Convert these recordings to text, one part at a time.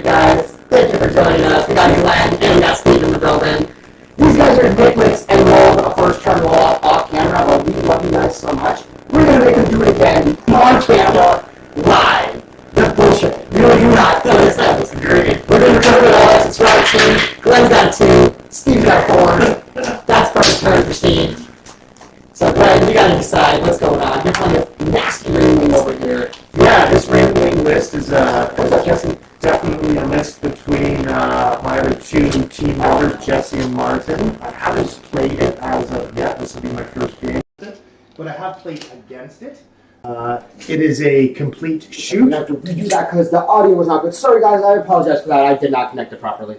Guys, thank you for joining us. We got Glen and we got Steve in the building. These guys are Nicholas and rolled a first turn roll off camera, but we love you guys so much. We're gonna make them do it again on camera, live. That's bullshit. Really do not do this episode. We're gonna cover it all. It's right, Steve. Glen's got 2. Steve's got 4. That's first turn for Steve. So Glen, you gotta decide what's going on. You're playing a nasty Ravenwing over here. Yeah, this Ravenwing list is definitely a list between my other 2 team members, Jesse and Martin. I haven't played it as of yet. This will be my first game. But I have played against it. It is a complete shoot. We have to redo that because the audio was not good. Sorry guys, I apologize for that. I did not connect it properly.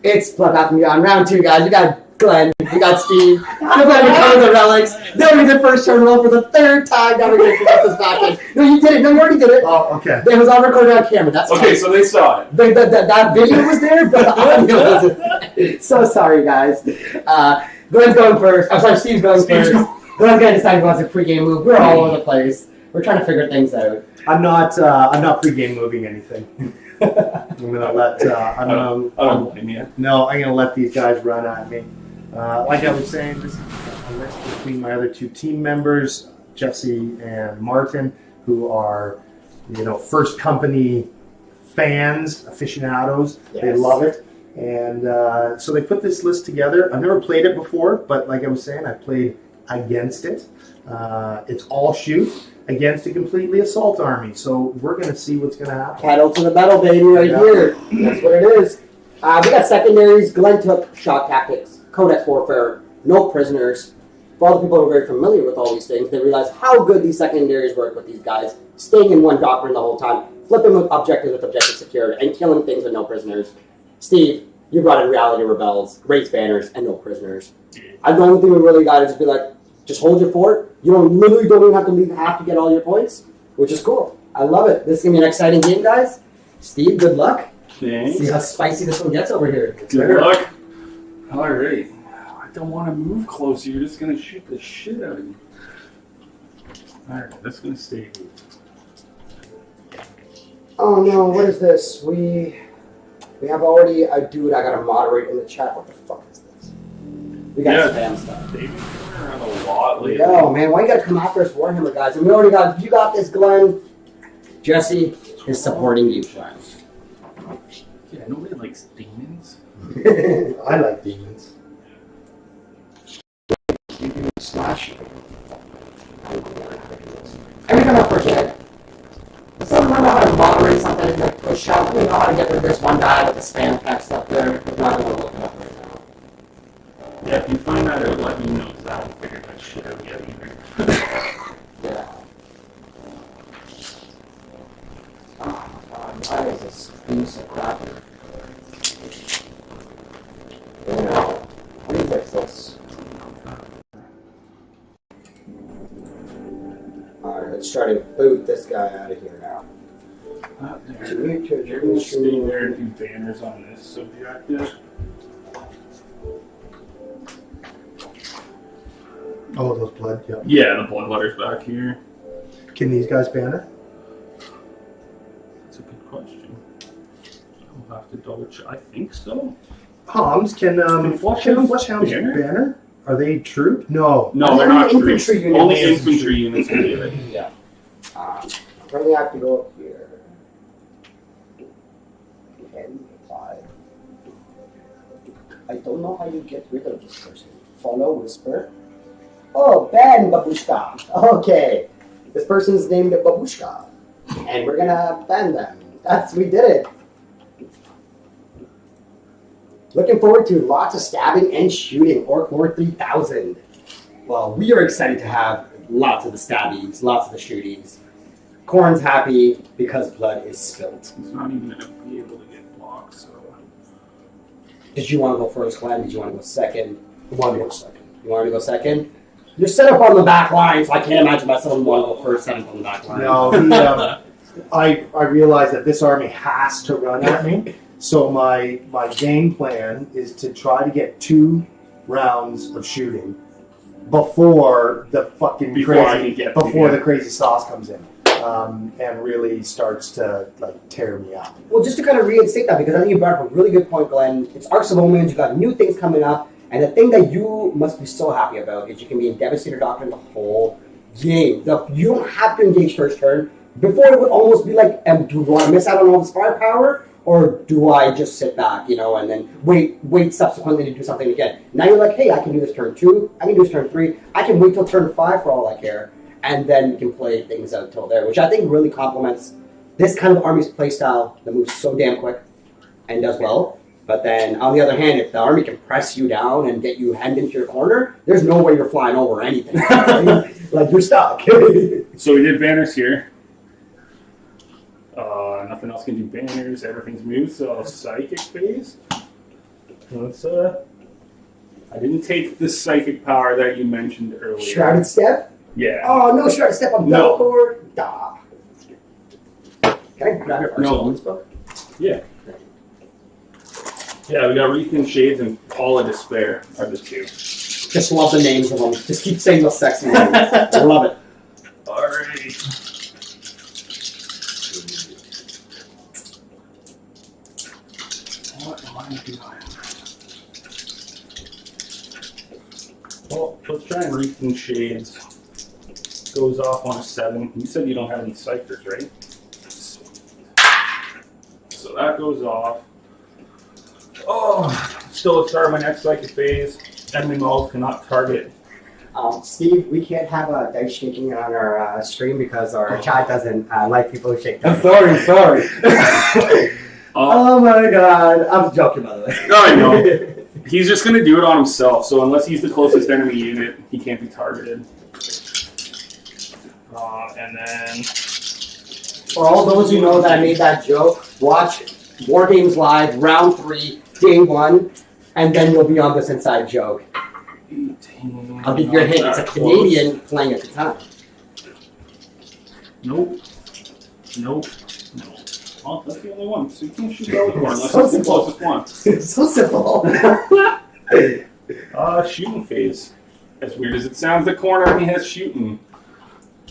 It's Bloodbath and Beyond round 2, guys. We got Glen, we got Steve. I'm going to cover the relics. Then we did first turn roll for the 3rd time. Now we're going to get this back in. No, you did it. No, you already did it. Oh, okay. It was all recorded on camera. That's okay, fine. so they saw it. That video was there, but the audio wasn't. So sorry, guys. Glen's going first. I'm sorry, Steve's going first. Glen's going to decide who wants a pregame move. We're all over the place. We're trying to figure things out. I'm not pregame moving anything. I'm gonna let. I don't blame you. No, I'm gonna let these guys run at me. Like I was saying, this is a list between my other 2 team members, Jesse and Martin, who are, first company fans, aficionados. Yes. They love it, and so they put this list together. I've never played it before, but like I was saying, I've played against it. It's all shoot against a completely assault army. So we're going to see what's going to happen. Pedal to the metal, baby, right here. That's what it is. We got secondaries. Glen took shock tactics, codex warfare, no prisoners. For all the people who are very familiar with all these things, they realize how good these secondaries work with these guys. Staying in one doctrine the whole time, flipping with objective secured, and killing things with no prisoners. Steve, you brought in reality rebels, race banners, and no prisoners. The only thing we really got to just be like, just hold your fort. You literally don't even have to leave half to get all your points, which is cool. I love it. This is going to be an exciting game, guys. Steve, good luck. Thanks. See how spicy this one gets over here. Good luck. All right. I don't want to move closer. You're just going to shoot the shit out of me. All right. That's going to stay here. Oh, no. What is this? We have already a dude I got to moderate in the chat. What the fuck is this? We got spam stuff. They've been coming around a lot lately. Yo, man, why you gotta come after us Warhammer guys? And we already got, you got this, Glen. Jesse is supporting you. Yeah, nobody likes demons. I like demons. Slash. Every time I forget, someone know how to moderate something and like push out. We know how to get rid of this one guy with the spam text up there. But not going to look it up right now. Yeah, if you find that out, let me know, because I haven't figured that shit out yet either. Yeah. Oh god, why is this piece of crap here? Let me fix this. Alright, let's try to boot this guy out of here now. You're going to stay there and do banners on this subjective. Oh, those blood, yeah. Yeah, the bloodletter's back here. Can these guys ban it? That's a good question. I'll have to double check. I think so. Homs, can Fleshhounds banner? Are they troop? No. No, they're not infantry troops. units. Only infantry units can do it. Yeah. Probably have to go up here. 10, 5. I don't know how you get rid of this person. Follow, whisper. Oh, ban Babushka. Okay. This person's named Babushka. And we're gonna ban them. We did it. Looking forward to lots of stabbing and shooting. Orc Lord 3000. Well, we are excited to have lots of the stabbings, lots of the shootings. Khorne's happy because blood is spilt. He's not even going to be able to get blocked, so... Did you want to go first, Glen? Did you want to go second? You want to go second. You want to go second? You're set up on the back line, so I can't imagine myself want to go first set up on the back line. No, I realize that this army has to run at me. So my game plan is to try to get 2 rounds of shooting before the fucking the crazy sauce comes in, and really starts to like tear me up. Well, just to kind of reinstate that, because I think you brought up a really good point, Glen. It's Arks of Omen. You got new things coming up, and the thing that you must be so happy about is you can be in Devastator Doctrine the whole game. You don't have to engage first turn. Before it would almost be like, do you want to miss out on all this firepower? Or do I just sit back, and then wait subsequently to do something again? Now you're like, hey, I can do this turn 2, I can do this turn 3, I can wait till turn 5 for all I care, and then you can play things out till there, which I think really complements this kind of army's playstyle that moves so damn quick and does well. But then, on the other hand, if the army can press you down and get you hemmed into your corner, there's no way you're flying over anything. Like, you're stuck. So we did banners here. Nothing else can do banners. Everything's moved. So psychic phase. Let's I didn't take the psychic power that you mentioned earlier. Shrouded Step? Yeah. Oh no, Shrouded Step on No. Belcore. Duh. Can I grab your Arks of Omen's book? Yeah. Yeah, we got Wreath and Shades and Call of Despair are the 2. Just love the names of them. Just keep saying those sexy names. I love it. Alrighty. What am I doing? Well, let's try and Wreath and Shades. Goes off on a 7. You said you don't have any ciphers, right? So that goes off. Oh, still at the start of my next psychic phase. Enemy models cannot target. Steve, we can't have dice shaking on our stream because our chat doesn't like people who shake dice. Sorry. Oh my god. I'm joking, by the way. I know. He's just going to do it on himself, so unless he's the closest enemy unit, he can't be targeted. And then... For all those who know that I made that joke, watch War Games Live, round 3, day 1, and then you'll be on this inside joke. 18, I'll give you a hint. It's a Canadian playing at the time. Nope. No. Well, that's the only one. So you can't shoot Relic unless So it's the simple. closest one. It's so simple. Shooting phase. As weird as it sounds, the Khorne army has shooting.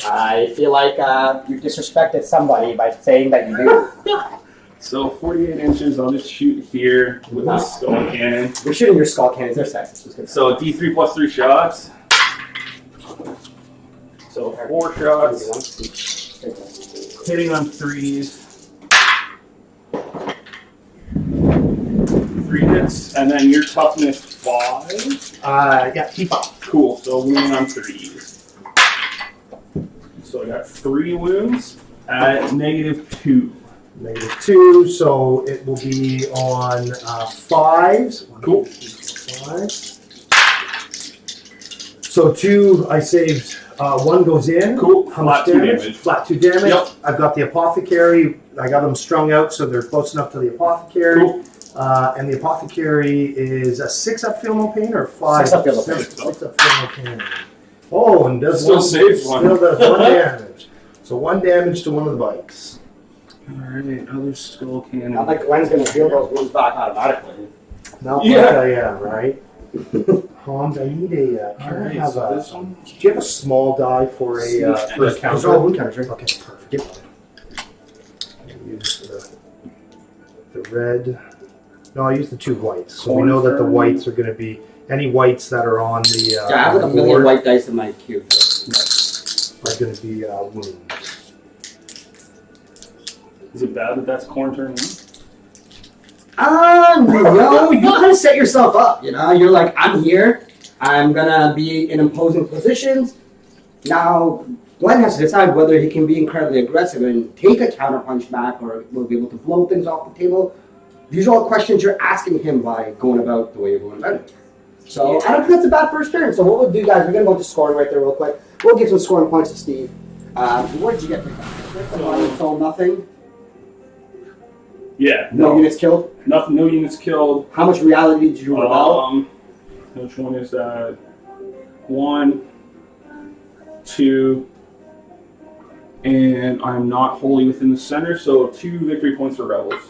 I feel like you disrespected somebody by saying that you do. So 48 inches, I'll just shoot here with my skull cannon. You're shooting your skull cannons. They're sexist. So D3 plus 3 shots. So 4 shots. Hitting on 3s. 3 hits. And then your toughness 5. Yeah, T5. Cool. So wound on 3s. So I got 3 wounds at -2. -2, so it will be on 5s. Cool. 5. So 2, I saved. 1 goes in. Cool. How much Flat 2 damage? damage. Flat 2 damage. Yep. I've got the apothecary. I got them strung out so they're close enough to the apothecary. Cool. And the apothecary is a 6 up feel no pain or 5? 6 up feel no pain. 6 up feel no pain. Oh, and does Still one, saves one. Still does 1 damage. So 1 damage to one of the bikes. Alright, other skull cannon. Not like Glen's gonna heal those wounds back automatically. Not Yeah. like I am, right? Hans, I need a. Can I Alright, have so a? this one. Do you have a small die for a counter? Those are all wound counters, right? Okay, perfect. Use the red. No, I use the 2 whites. So we know that the whites are going to be any whites that are on the. Yeah, I have like a million board white dice in my cube. are going to be wounds. Is it bad that that's Khorne turn 1? No, you kind of set yourself up. You know, you're like, I'm here. I'm gonna be in imposing positions. Now, Glen has to decide whether he can be incredibly aggressive and take a counterpunch back, or will be able to blow things off the table. These are all questions you're asking him by going about the way you're going about it. So I don't think that's a bad first turn. So what we'll do, guys, we're gonna go to scoring right there real quick. We'll give some scoring points to Steve. What did you get? So nothing. Yeah. No units killed. Nothing. No units killed. How much reality did you rebel? Which one is that? 1, 2, and I'm not wholly within the center, so 2 victory points for rebels.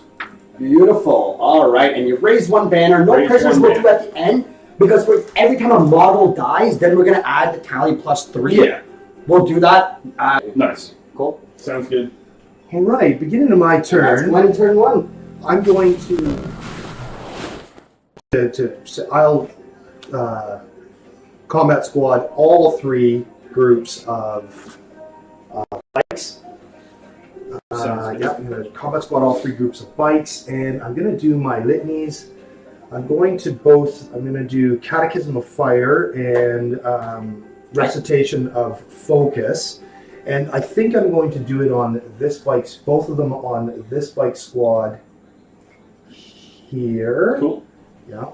Beautiful. All right, and you raise 1 banner. No Raise prisoners 1 will banner. do at the end, because for every time a model dies, then we're gonna add the tally plus 3. Yeah. We'll do that. Nice. Cool. Sounds good. All right, beginning of my That's turn. Glen in turn 1. I'm going I'll combat squad all 3 groups of bikes. Sounds good. Yeah, I'm going to combat squad all 3 groups of bikes, and I'm going to do my litanies. I'm going to do Catechism of Fire and Recitation of Focus. And I think I'm going to do it on this bike, both of them on this bike squad here. Cool. Yeah.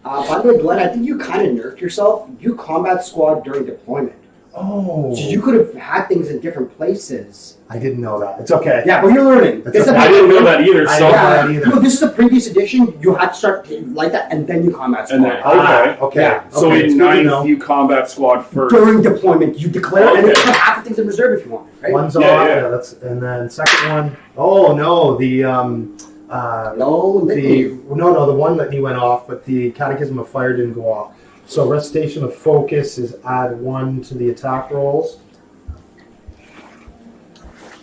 By the way, Glen, I think you kind of nerfed yourself. You combat squad during deployment. Oh. So you could have had things in different places. I didn't know that. It's okay. Yeah, but you're learning. That's This is okay. a- I didn't know that either. I So didn't know that either. No, this is a previous edition. You had to start like that, and then you combat squad. And then- okay. Okay. Yeah. So Okay, it's in good to 9th, know. you combat squad first. During deployment, you declare, and then you Okay. put half the things in reserve if you want. Right? One's Yeah, off. yeah. Yeah, that's and then second one. Oh no, the No, the one that he went off, but the Catechism of Fire didn't go off. So Recitation of Focus is add 1 to the attack rolls.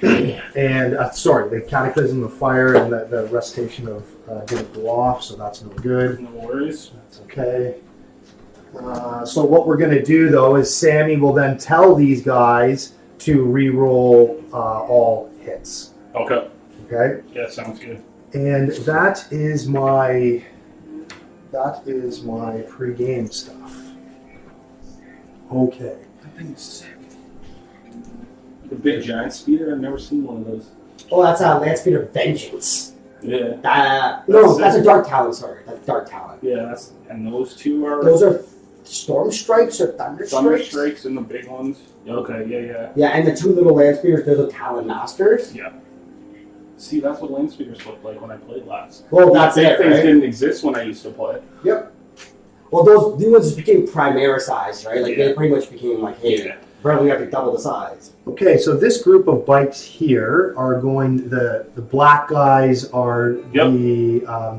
And the Catechism of Fire and the Recitation of didn't go off, so that's no good. No worries. That's okay. So what we're going to do, though, is Sammy will then tell these guys to re-roll all hits. Okay. Okay? Yeah, sounds good. And that is my pre-game stuff. Okay. That thing's sick. The big giant speeder? I've never seen one of those. Oh, that's a Landspeeder Vengeance. Yeah. No, that's a Dark Talon, sorry. That's Dark Talon. Yeah, and those 2 are Those are Storm Strikes or Thunder Thunder Strikes? Strikes and the big ones. Okay, yeah. Yeah, and the 2 little Landspeeders, those are Talon Masters. Yeah. See, that's what land speeders looked like when I played last. Well, that's Big it, things right? didn't exist when I used to play. Yep. Well, those new ones just became Primaris, right? Like, Yeah. they pretty much became like, hey, Yeah. apparently we have to double the size. Okay, so this group of bikes here are going. The black guys are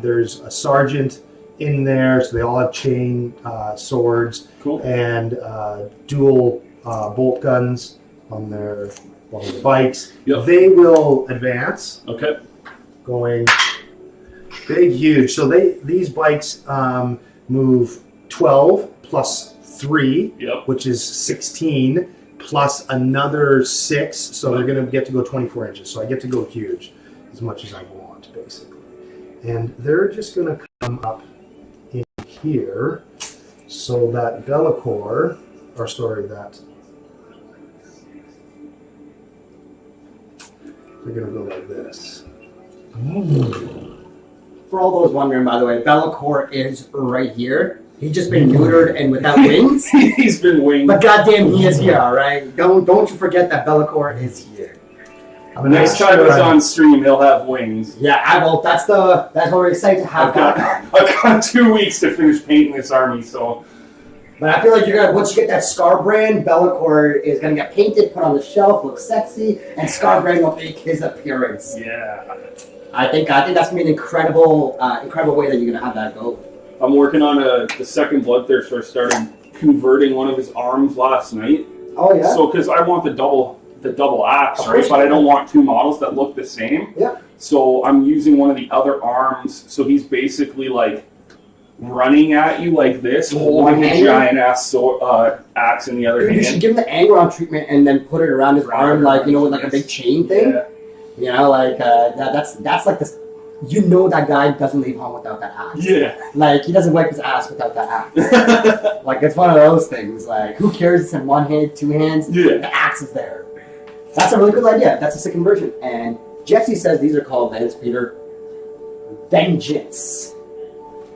there's a sergeant in there, so they all have chain swords Cool. and dual bolt guns on their bikes. Yep. They will advance, Okay. going big, huge. So these bikes move 12 plus 3, Yep. which is 16, plus another 6. So they're going to get to go 24 inches. So I get to go huge as much as I want, basically. And they're just going to come up in here so that Bellicor, or sorry, that they're going to go like this. For all those wondering, by the way, Bellicor is right here. He's just been neutered and without wings. He's been winged. But goddamn, he is here, all right? Don't you forget that Bellicor is here. Next time he's on stream, he'll have wings. Yeah, that's what we're excited to have. I've got 2 weeks to finish painting this army, so. But I feel like once you get that Scar brand, Bellicor is gonna get painted, put on the shelf, look sexy, and Scar brand will make his appearance. Yeah. I think that's gonna be an incredible way that you're gonna have that go. I'm working on the second Bloodthirster. I started converting one of his arms last night. Oh yeah. So because I want the double axe, right? But I don't want two models that look the same. Yeah. So I'm using one of the other arms. So he's basically like running at you like this, holding a giant axe in the other hand. You should give him the Angron treatment and then put it around his arm, like with like a big chain thing. Yeah. You know, like that's like this. You know that guy doesn't leave home without that axe. Yeah. Like, he doesn't wipe his ass without that axe. Like, it's one of those things. Like, who cares? It's in one hand, two hands. Yeah. The axe is there. That's a really good idea. That's a sick conversion. And Jesse says these are called, Peter, Vengeance.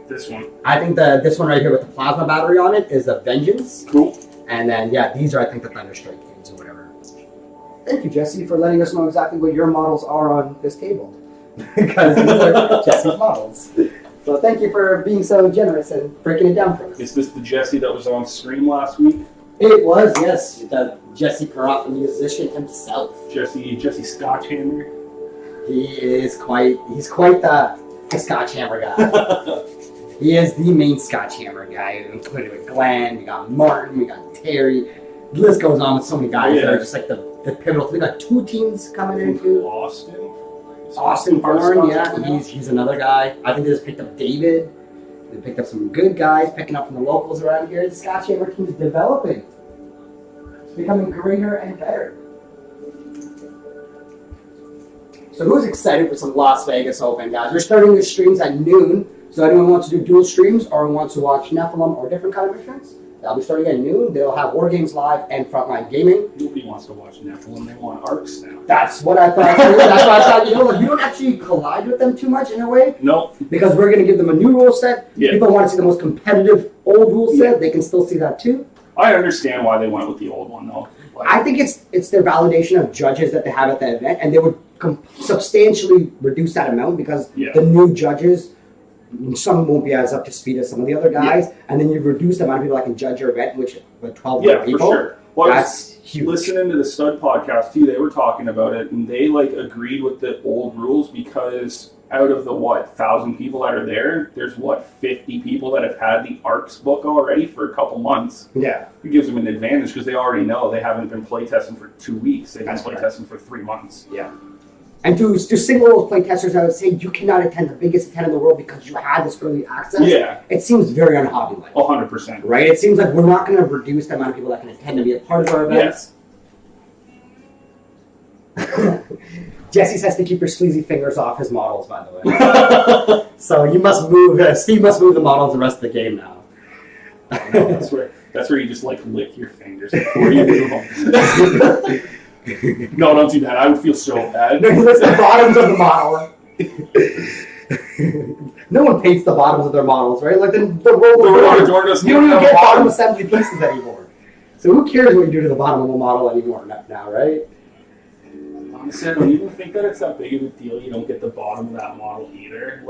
This one. I think this one right here with the plasma battery on it is a Vengeance. Cool. And then, yeah, these are, I think, the Thunderstrike dudes or whatever. Thank you, Jesse, for letting us know exactly what your models are on this table. Because these are Jesse's models. So thank you for being so generous and breaking it down for us. Is this the Jesse that was on stream last week? It was, yes. The Jesse Perrott, the musician himself. Jesse Scotchhammer. He's quite the Scotch Hammer guy. He is the main Scotch Hammer guy, including with Glen, we got Martin, we got Terry. The list goes on with so many guys that are just like the pivotal. We got 2 teams coming in too. Austin Khorne, yeah, he's another guy. I think they just picked up David. They picked up some good guys, picking up from the locals around here. The Scotch Hammer team is developing. It's becoming greater and better. So who's excited for some Las Vegas Open, guys? We're starting the streams at noon. So anyone wants to do dual streams or wants to watch Nephilim or different kind of missions, they'll be starting at noon. They'll have War Games Live and Frontline Gaming. Nobody wants to watch Nephilim. They want Arks now. That's what I thought. That's why I thought, you don't actually collide with them too much in a way. No. Because we're going to give them a new rule set. Yeah. People want to see the most competitive old rule set. Yeah. They can still see that too. I understand why they went with the old one, though. I think it's their validation of judges that they have at the event, and they would substantially reduce that amount because the new judges, some won't be as up to speed as some of the other guys, and then you reduce the amount of people that can judge your event, which with 12 people, for sure. Well, that's huge. Listening to the Stud podcast too, they were talking about it, and they agreed with the old rules because out of the 1,000 people that are there, there's 50 people that have had the Arks book already for a couple months. Yeah, it gives them an advantage because they already know they haven't been playtesting for 2 weeks. They've been playtesting for 3 months. Yeah. And to single those playtesters, I would say you cannot attend the biggest event in the world because you had this early access. Yeah. It seems very unhobby-like. 100%. Right? It seems like we're not going to reduce the amount of people that can attend and be a part of our events. Yeah. Jesse says to keep your sleazy fingers off his models, by the way. So you must move, Steve must move the models the rest of the game now. That's where you just lick your fingers before you move them. No, don't do that. I would feel so bad. No, he licks the bottoms of the model. No one paints the bottoms of their models, right? Like the door doesn't. You don't even get bottom assembly pieces anymore. So who cares what you do to the bottom of a model anymore now, right? Honestly, I don't even think that it's that big of a deal. You don't get the bottom of that model either.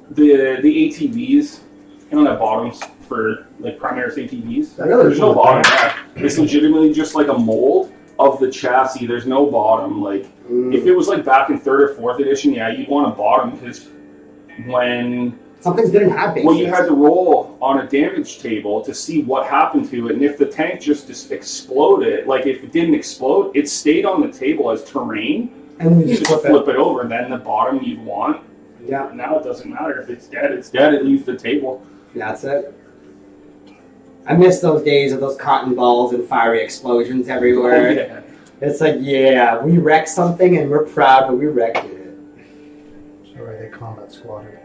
The ATVs, you don't have bottoms for Primaris ATVs. There's no bottom. It's legitimately just like a mold of the chassis. There's no bottom. If it was back in 3rd or 4th edition, you'd want a bottom because when some things didn't have bases. Well, you had to roll on a damage table to see what happened to it, and if the tank just exploded, if it didn't explode, it stayed on the table as terrain, and you just flip it over, and then the bottom you'd want. Yeah. Now it doesn't matter. If it's dead, it's dead. It leaves the table. That's it. I miss those days of those cotton balls and fiery explosions everywhere. Oh, yeah. It's we wrecked something and we're proud, but we wrecked it. All right, they combat squatter.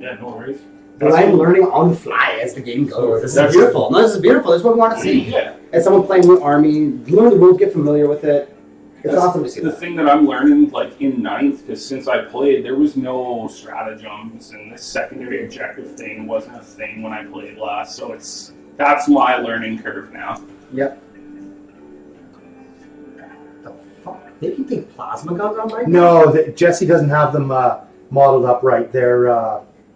Yeah, no worries. But I'm learning on the fly as the game goes. This is That's beautiful. No, this is beautiful. This is what we want to see. Yeah. As someone playing the army, learn the rules, get familiar with it. It's awesome to see the that. thing that I'm learning, like in 9th, because since I played, there was no stratagems, and this secondary objective thing wasn't a thing when I played last. So that's my learning curve now. Yep. The fuck? They can take plasma guns on my No, Jesse doesn't have them modeled up right. They're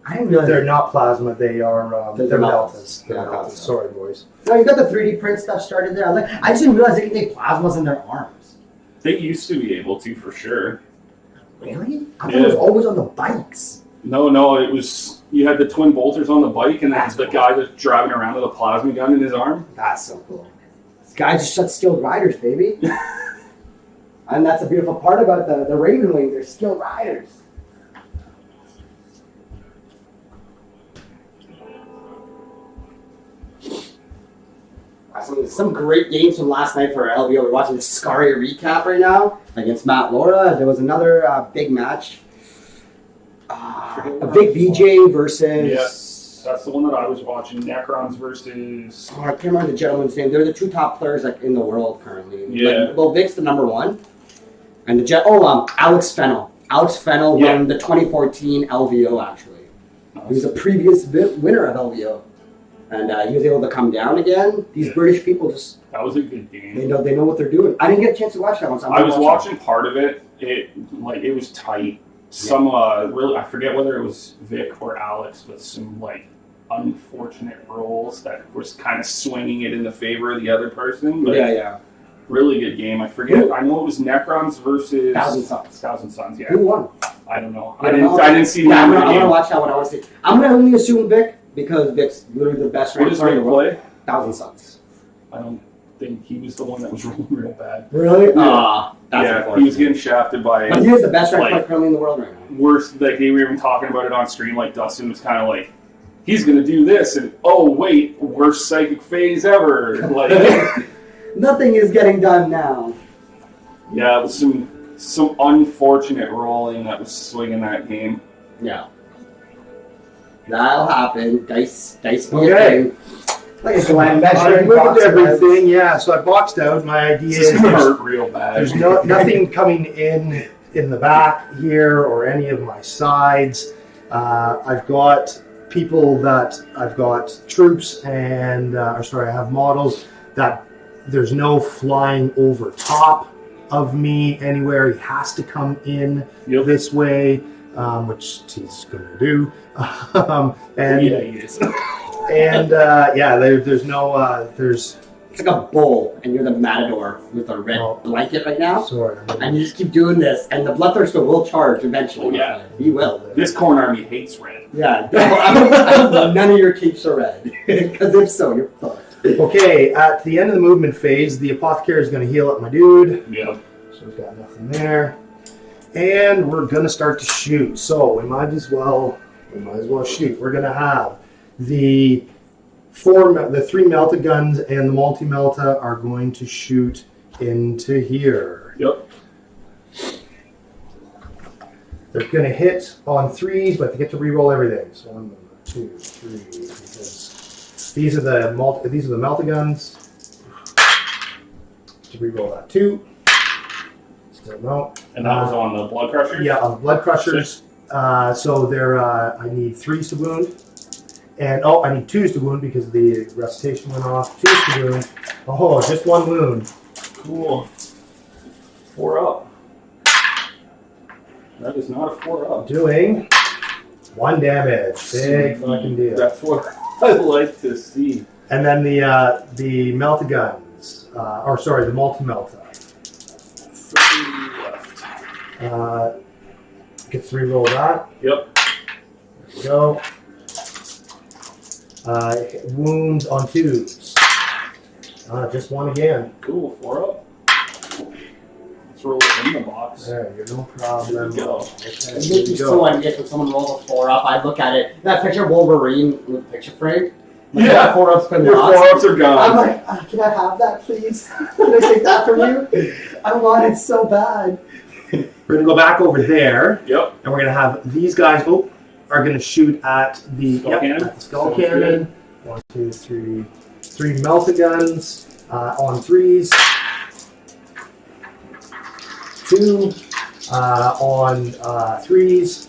I didn't realize they're not plasma. They are They're meltas. They're They're meltas. meltas. Sorry, boys. No, you got the 3D print stuff started there. I just didn't realize they can take plasmas in their arms. They used to be able to, for sure. Really? I thought it was always on the bikes. No, it was, you had the twin bolters on the bike, and then That's the cool. guy that's driving around with a plasma gun in his arm. That's so cool. This guy just shut skilled riders, baby. And that's a beautiful part about the Ravenwing. They're skilled riders. Some great games from last night for LVO. We're watching the Scaria recap right now against Matt Laura. There was another big match. A big VJ versus... Yes, that's the one that I was watching. Necrons versus... Oh, I can't remember the gentleman's name. They're the two top players in the world currently. Yeah. Well, Vic's the number one. And Alex Fennell. Alex Fennell won the 2014 LVO, actually. He was a previous winner of LVO. And he was able to come down again. These British people That was a good game. they know what they're doing. I didn't get a chance to watch that one. So I was watching part of it. It was tight. Some really, I forget whether it was Vic or Alex, with some unfortunate rolls that was kind of swinging it in the favor of the other person. But Yeah. really good game. I forget. I know it was Necrons versus Thousand Suns. Yeah, Who won? I don't know. I I don't know. didn't see the Yeah, I'm end of the gonna game. watch that one. I want to see. I'm gonna only assume Vic because Vic's literally the best What ranked does player in Vic the world. play? Thousand Suns. I don't think he was the one that was rolling real bad. Really? Yeah. That's Yeah, unfortunate. he was getting shafted by But he is the best ranked player currently in the world right now. worse. Like they were even talking about it on stream. Like Dustin was kind of like, he's gonna do this, and oh wait, worst psychic phase ever. Like, Nothing is getting done now. yeah, it was some unfortunate rolling that was swinging that game. Yeah. That'll happen. Dice be a Okay. thing. Like a Glen I measuring looked box at everything. spreads. Yeah, so I boxed out. My idea This is is gonna hurt real bad. there's nothing coming in the back here or any of my sides. I've got people that I've got troops and I have models that there's no flying over top of me anywhere. He has to come in this way, which he's going to do. And yeah, he is. and there's no there's. It's like a bull, and you're the matador with a red blanket right now. Sorry. And you just keep doing this, and the Bloodthirster will charge eventually. Oh, yeah. He will. This Khorne army hates red. Yeah. None of your keeps are red. Because if so, you're fucked. Okay, at the end of the movement phase, the Apothecary is going to heal up my dude. Yeah. So we've got nothing there. And we're going to start to shoot. So we might as well shoot. We're going to have the three melta guns and the multi-melta are going to shoot into here. Yep. They're going to hit on threes, but they get to re-roll everything. So 1, 2, 3. Because these are the melta guns. To re-roll that 2. Still no. And that was on the blood crushers? Yeah, on the blood crushers. So they're I need 3s to wound. And I need 2s to wound because the recitation went off. 2s to wound. Oh, just 1 wound. Cool. 4 up. That is not a 4 up. Doing 1 damage. Big fucking deal. That's what I like to see. And then the melta guns. The multi-melta. 3 left. Gets to re-roll that. Yep. There we go. Wounds on 2s. Just 1 again. Cool. 4 up. Let's roll it in the box. There, you're no There problem. we go. Okay, It there makes we me go. so envious when someone rolls a 4 up. I look at it. That picture of Wolverine with the picture frame. Yeah. 4 ups been Your lost. 4 ups are I'm gone. like, can I have that, please? Can I take that from you? I want it so bad. We're gonna go back over there, Yep. and we're gonna have these guys. Are gonna shoot at the skull cannon. 1, 2, 3. 3 melta guns on 3s. 2 on 3s.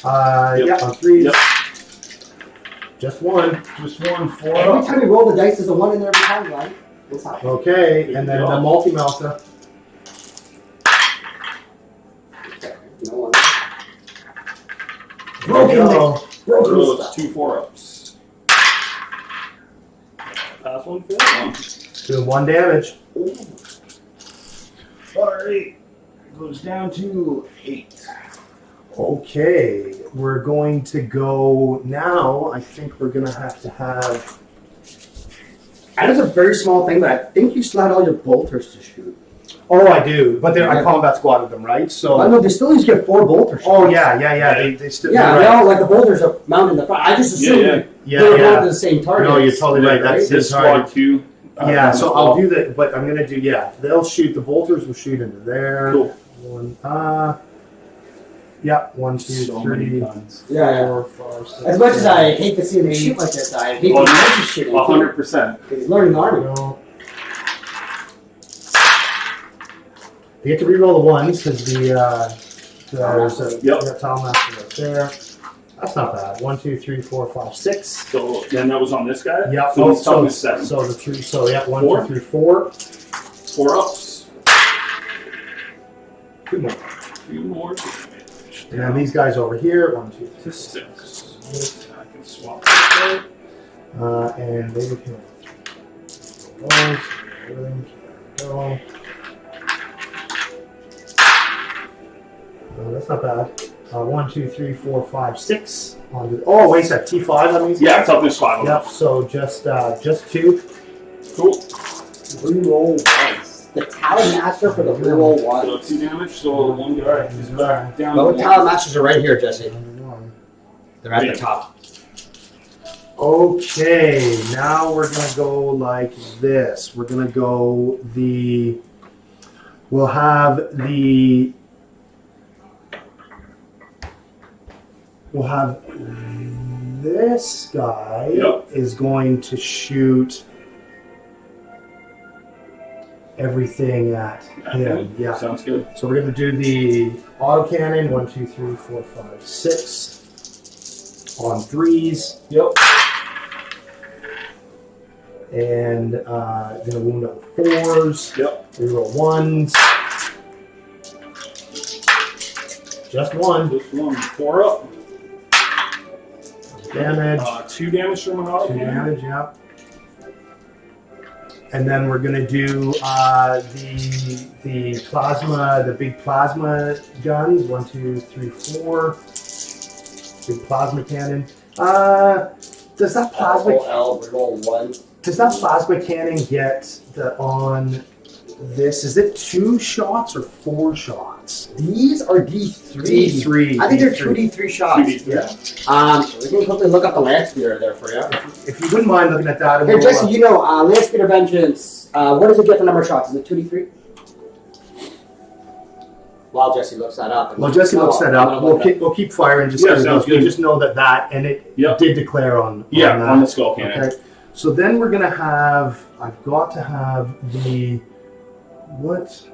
Yep. On 3s. Yep. Just one. Just one. 4 Every up. time you roll the dice, there's a 1 in there every time, right? What's happening? Okay, and then the multi-melta. No one. Broken. Broken Those stuff. 2 4-ups. Pass 1, fail 1. Doing 1 damage. Alright. Goes down to 8. Okay, we're going to go now. I think we're gonna have to have. That is a very small thing, but I think you still had all your bolters to shoot. Oh, I do, but I combat squatted them, right? So. I know they still used to get 4 bolters. Oh yeah. They still. Yeah, you're they right. all like the bolters are mounted in the front. I just assumed they were going to the same target. No, you're totally right. That's This the target. squad 2. Yeah, so I'll do that, but I'm gonna do They'll shoot. The bolters will shoot into there. Cool. 1. Yeah. 1, 2, So 3. many guns. 4, 5, 6. As much as I hate to see him shoot like this, I hate to see him shooting. 100%. Because he's learning the army. No. You get to reroll the 1s because there's a tile master right there. That's not bad. 1, 2, 3, 4, 5, 6. So then that was on this guy? Yep. So he's toughness 7. So the 3. So yeah, 1, 4? 2, 3, 4. 4 ups. 2 more. 2 more. And then these guys over here. 1, 2, 3, 6. I can swap this and they would hit. Those. Everything. Go. That's not bad. 1, 2, 3, 4, 5, 6. Oh, wait a sec. T5. That means. Yeah, toughness 5. Yep. So just 2. Cool. Reroll once. The Talon Master for the reroll So once. 2 damage, so 1 guy. He's back down Well, to the 1. Talon Masters are right here, Jesse. They're at Yeah. the top. Okay, now we're gonna go like this. We're gonna go we'll have this guy is going to shoot everything at him. Yeah. Sounds good. So we're gonna do the autocannon. 1, 2, 3, 4, 5, 6 on 3s. Yep. And gonna wound on 4s. Yep. Reroll 1s. Just 1. Just 1. 4 up. Damage. 2 damage from an auto 2 cannon. damage, yeah. And then we're gonna do the plasma, the big plasma guns. 1, 2, 3, 4. Big plasma cannon. Does that plasma cannon get on this? Is it 2 shots or 4 shots? These are D3. D3. I think they're 2D3 shots. Yeah. We can quickly look up the land speeder there for you. If you wouldn't mind looking at that. Here, Jesse, you know, land speeder vengeance. What does it get for number of shots? Is it 2D3? While Jesse looks that up. Well, Jesse looks that up. We'll keep firing just because sounds good. just know that and it did declare on that. On the skull cannon. Okay. So then we're gonna have. I've got to have the what?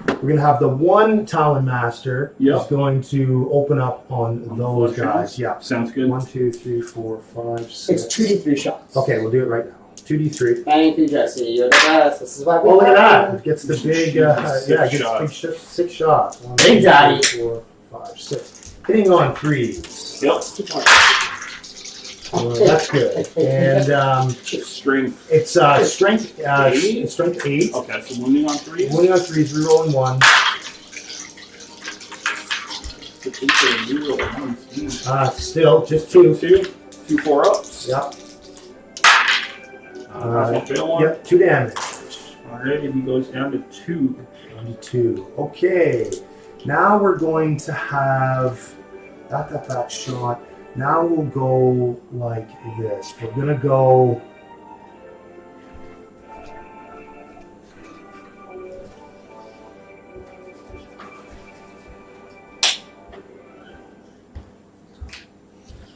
We're gonna have the 1 Talon Master is going to open up on those guys. Yeah. Sounds good. 1, 2, 3, 4, 5, 6. It's 2D3 shots. Okay, we'll do it right now. 2d3. Thank you, Jesse. You're the best. This is what we Oh, look at want. that! It gets the big, it gets 6 shots. 1, Big 2, daddy. 3, 4, 5, 6. Hitting on 3s. Yep. That's good. And Strength. it's strength. 8? Strength 8. Okay, so wounding on 3. Wounding on 3s, rerolling 1. Still just 2. 2 4 ups. Yep. Fail 1. Yep. 2 damage. Alright, and he goes down to 2. Down to 2. Okay. Now we're going to have that shot. Now we'll go like this. We're gonna go.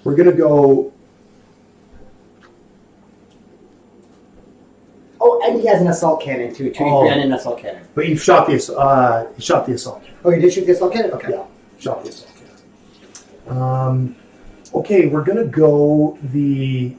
We're gonna go. Oh, and he has an assault cannon too. 2d3 and an assault cannon. But you shot the assault cannon. Oh, you did shoot the assault cannon? Okay. Yeah, shot the assault cannon. Okay, we're gonna go the.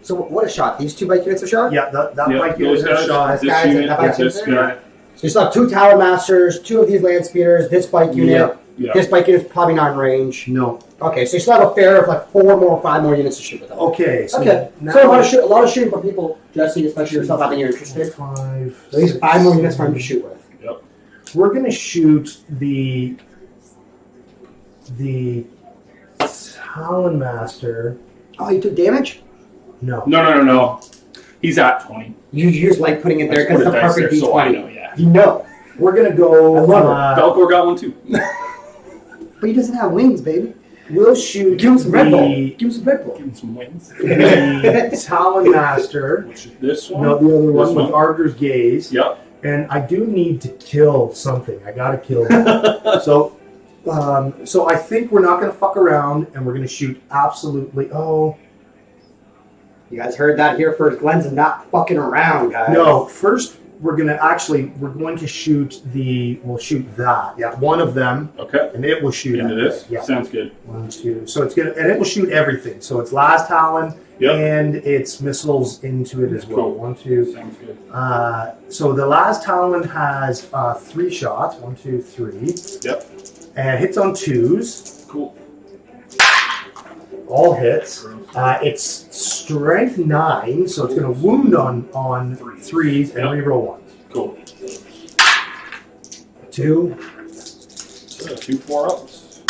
So what a shot? These 2 bike units are shot? Yeah, that Yeah, bike unit is those guys, shot. this Guys, unit, that bike this unit? guy. So you still have 2 Tower Masters, 2 of these land speeders, this bike unit. Yeah. This bike unit's probably not in range. No. Okay, so you still have a fair of like 5 more units to shoot with them. Okay. So Okay, Now so a lot of shooting for people, Jesse, especially yourself, I think you're interested. 5. At least 5 more units for him to shoot with. Yep. We're gonna shoot the Talon Master. Oh, you took damage? No. No. He's at 20. You just like putting it there because it's a perfect so I D20. know, yeah. You know. We're gonna go. I love Belcor got one too. But he doesn't have wings, baby. We'll shoot. Give him some Red Bull. the, Give him some Red Bull. Give him some wings. the Talon Master. Which is this one? No, the other one This with one? Arger's Gaze. Yep. And I do need to kill something. I gotta kill it. So I think we're not gonna fuck around, and we're gonna shoot absolutely. Oh You guys heard that here first. Glen's not fucking around, guys. no! First, we're going to shoot we'll shoot that. Yeah, one of them, Okay. and it will shoot Into that this? thing. Yeah. Sounds good. 1, 2. So and it will shoot everything. So it's last Talon, Yep. and it's missiles into it as well. Cool. 1, 2. Sounds good. So the last Talon has 3 shots. 1, 2, 3. Yep. And hits on 2s. Cool. All hits. It's strength 9, so it's going to wound on 3s and Yep. reroll 1s. Cool. 2. 2 4-ups.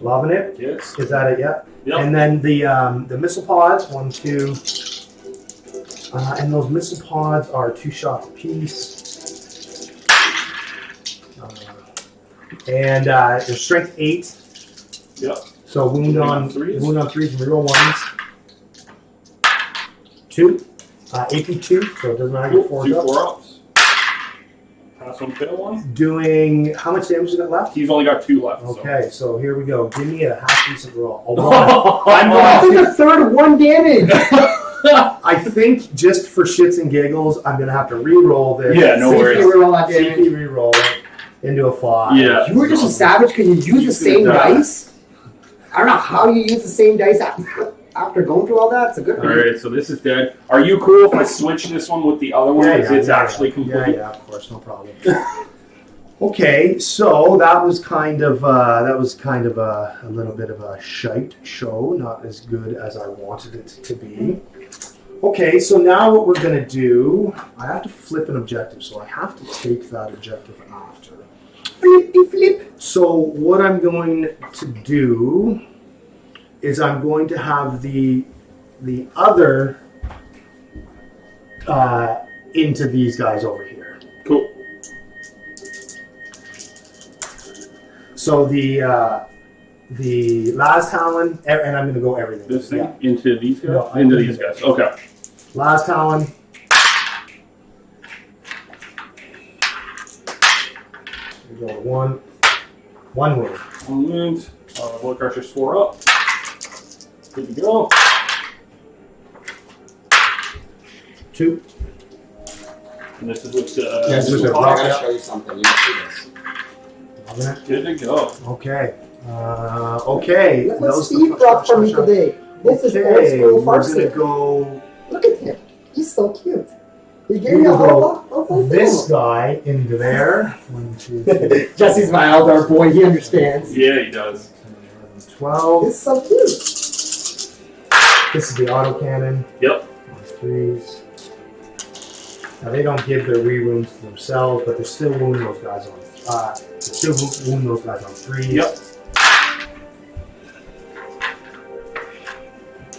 Loving it. Yes. Is that it? Yeah. Yep. And then the missile pods, 1, 2. And those missile pods are 2 shots apiece. And there's strength 8. Yep. So wound on 3s. Wound on 3s and reroll 1s. 2. AP 2, so it doesn't matter. Cool. 4 2 4-ups. Pass one, fail one. Doing how much damage is it left? He's only got 2 left. Okay, so here we go. Give me a half decent roll. A 1. I think a third 1 damage. I think just for shits and giggles, I'm gonna have to re-roll this. Yeah, no See if worries. you reroll that CP damage. re-roll it into a 5. Yeah. You were just a savage because you use the same dice. I don't know how you use the same dice after going through all that. It's a good All for you. right, so this is dead. Are you cool if I switch this one with the other one? Yeah, Because it's yeah, actually complete. Yeah, of course, no problem. Okay, so that was kind of a little bit of a shite show, not as good as I wanted it to be. Okay, so now what we're gonna do, I have to flip an objective, so I have to take that objective after. Flip. So what I'm going to do is I'm going to have the other into these guys over here. Cool. So the last Talon, and I'm going to go everything. This thing Yeah. into these guys? No, into these guys. Okay. Last Talon. We go 1 wound. 1 wound. Blood crusher's 4 up. Good to go. 2. And this is with the. Yes, with the I rock. gotta show you something. You see this. Good to go. Okay. Okay. Look what Those Steve the- brought for me today. This is old Okay, school we're gonna farcic. go Look at him. He's so cute. He gave We me a will whole this guy into there. 1, 2, 3, Jesse's my elder boy. He understands. Yeah, he does. 12. He's so cute. This is the autocannon. Yep. 3s. Now they don't give their re-wounds to themselves, but they're still wounding those guys on. They're still wounding those guys on 3s. Yep.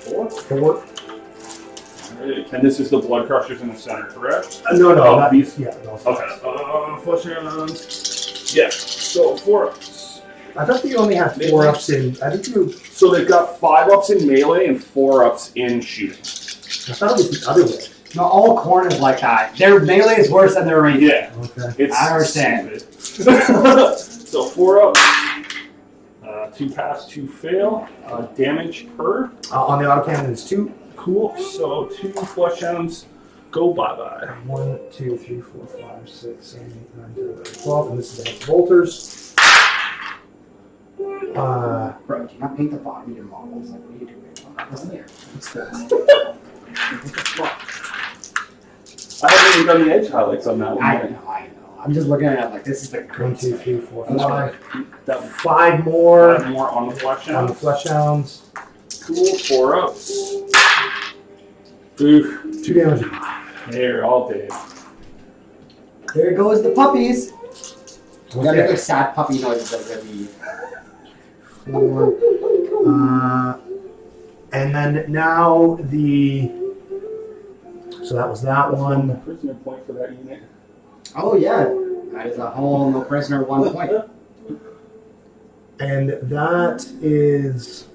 4. 4. Alright. And this is the blood crushers in the center, correct? No, Oh, not these- Yeah, no. Okay. Fortune. Yeah. So 4 ups. I thought you only had 4 ups in. I think you. So they've got 5 ups in melee and 4 ups in shooting. I thought it was the other way. No, all Khorne is like that. Their melee is worse than their range. Yeah. Okay. It's I understand. stupid. So 4 ups. 2 pass, 2 fail. Damage per. On the autocannon is 2. Cool. So 2 flush hounds go bye-bye. 1, 2, 3, 4, 5, 6, 7, 8, 9, 10, 11, 12. And this is against bolters. Bro, do you not paint the bottom of your models? Like, what are you doing? Listen here. What's this? I haven't even done the edge highlights on that one. I know. I'm just looking at it like this is the 1, 2, 3, 4, That's 5. That 5 more 5 more on the flush on the hounds. flesh hounds. Cool. 4 ups. Oof. 2 damage. They're all dead. There goes the puppies. We gotta make Okay. like sad puppy noises like every. 4. And then now the. So that was that one. Prisoner point for that unit. Oh yeah, that is a whole no prisoner 1 point. And that is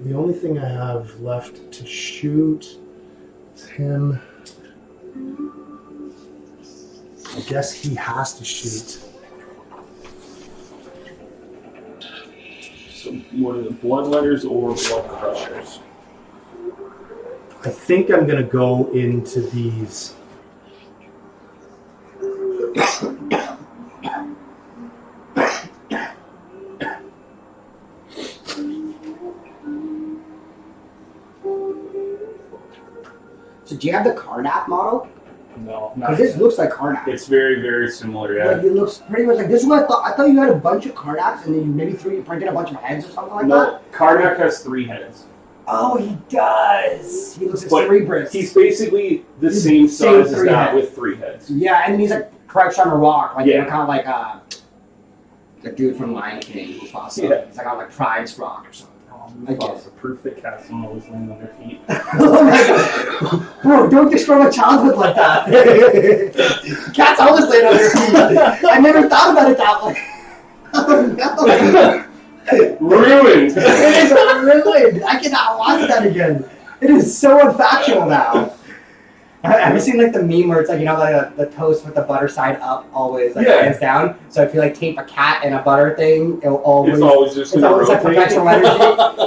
the only thing I have left to shoot. Is him. I guess he has to shoot. So what are the bloodletters or blood crushers? I think I'm gonna go into these. So do you have the Karnak model? No, Because not this yet. looks like Karnak. It's very, very similar, yeah. Like, it looks pretty much like this is what I thought. I thought you had a bunch of Karnaks and then you maybe printed a bunch of heads or something like that. No, Karnak has 3 heads. Oh, he does. He looks like But Cerebrus. He's basically the He's same same size as 3 that heads. with 3 heads. Yeah, and he's like crouched on a rock, like Yeah. kind of like the dude from Lion King, Mufasa. Yeah. He's like on like Pride's rock or something. I guess. Mufasa, proof that cats don't always land on their feet. Oh my god, bro! Don't destroy my childhood like that. Cats always land on their feet. I never thought about it that way. Oh no! Ruined! It is ruined. I cannot watch that again. It is so unfactual now. Have you seen like the meme where it's like, you know, like the toast with the butter side up always like Yeah. hands down? So if you like tape a cat and a butter thing, it'll always It's always just it's always like perpetual energy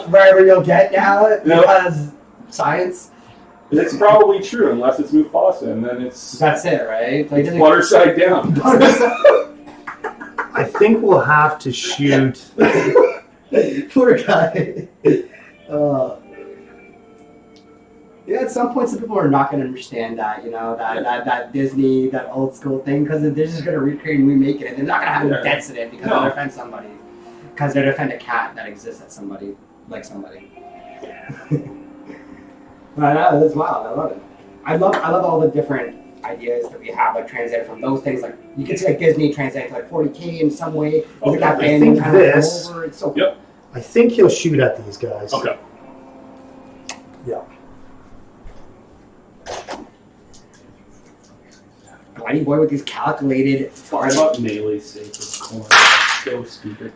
wherever you'll get now because science. It's probably true unless it's Mufasa, and then it's That's it, right? Like, it's butter side down. I think we'll have to shoot. Poor guy. Yeah, at some point, some people are not going to understand that, you know, that Disney, that old school thing, because they're just going to recreate and remake it, and they're not going to have any dents in it because they'll defend somebody. Because they defend a cat that exists at somebody, like somebody. But that's wild. I love it. I love all the different ideas that we have, like translated from those things. Like you can see, like Disney translated to like 40K in some way. Okay, Like that I band think kind of this- over. It's so Yep. I think he'll shoot at these guys. Okay. Yeah. Whitey boy with these calculated I farts. thought melee save was Khorne. So stupid.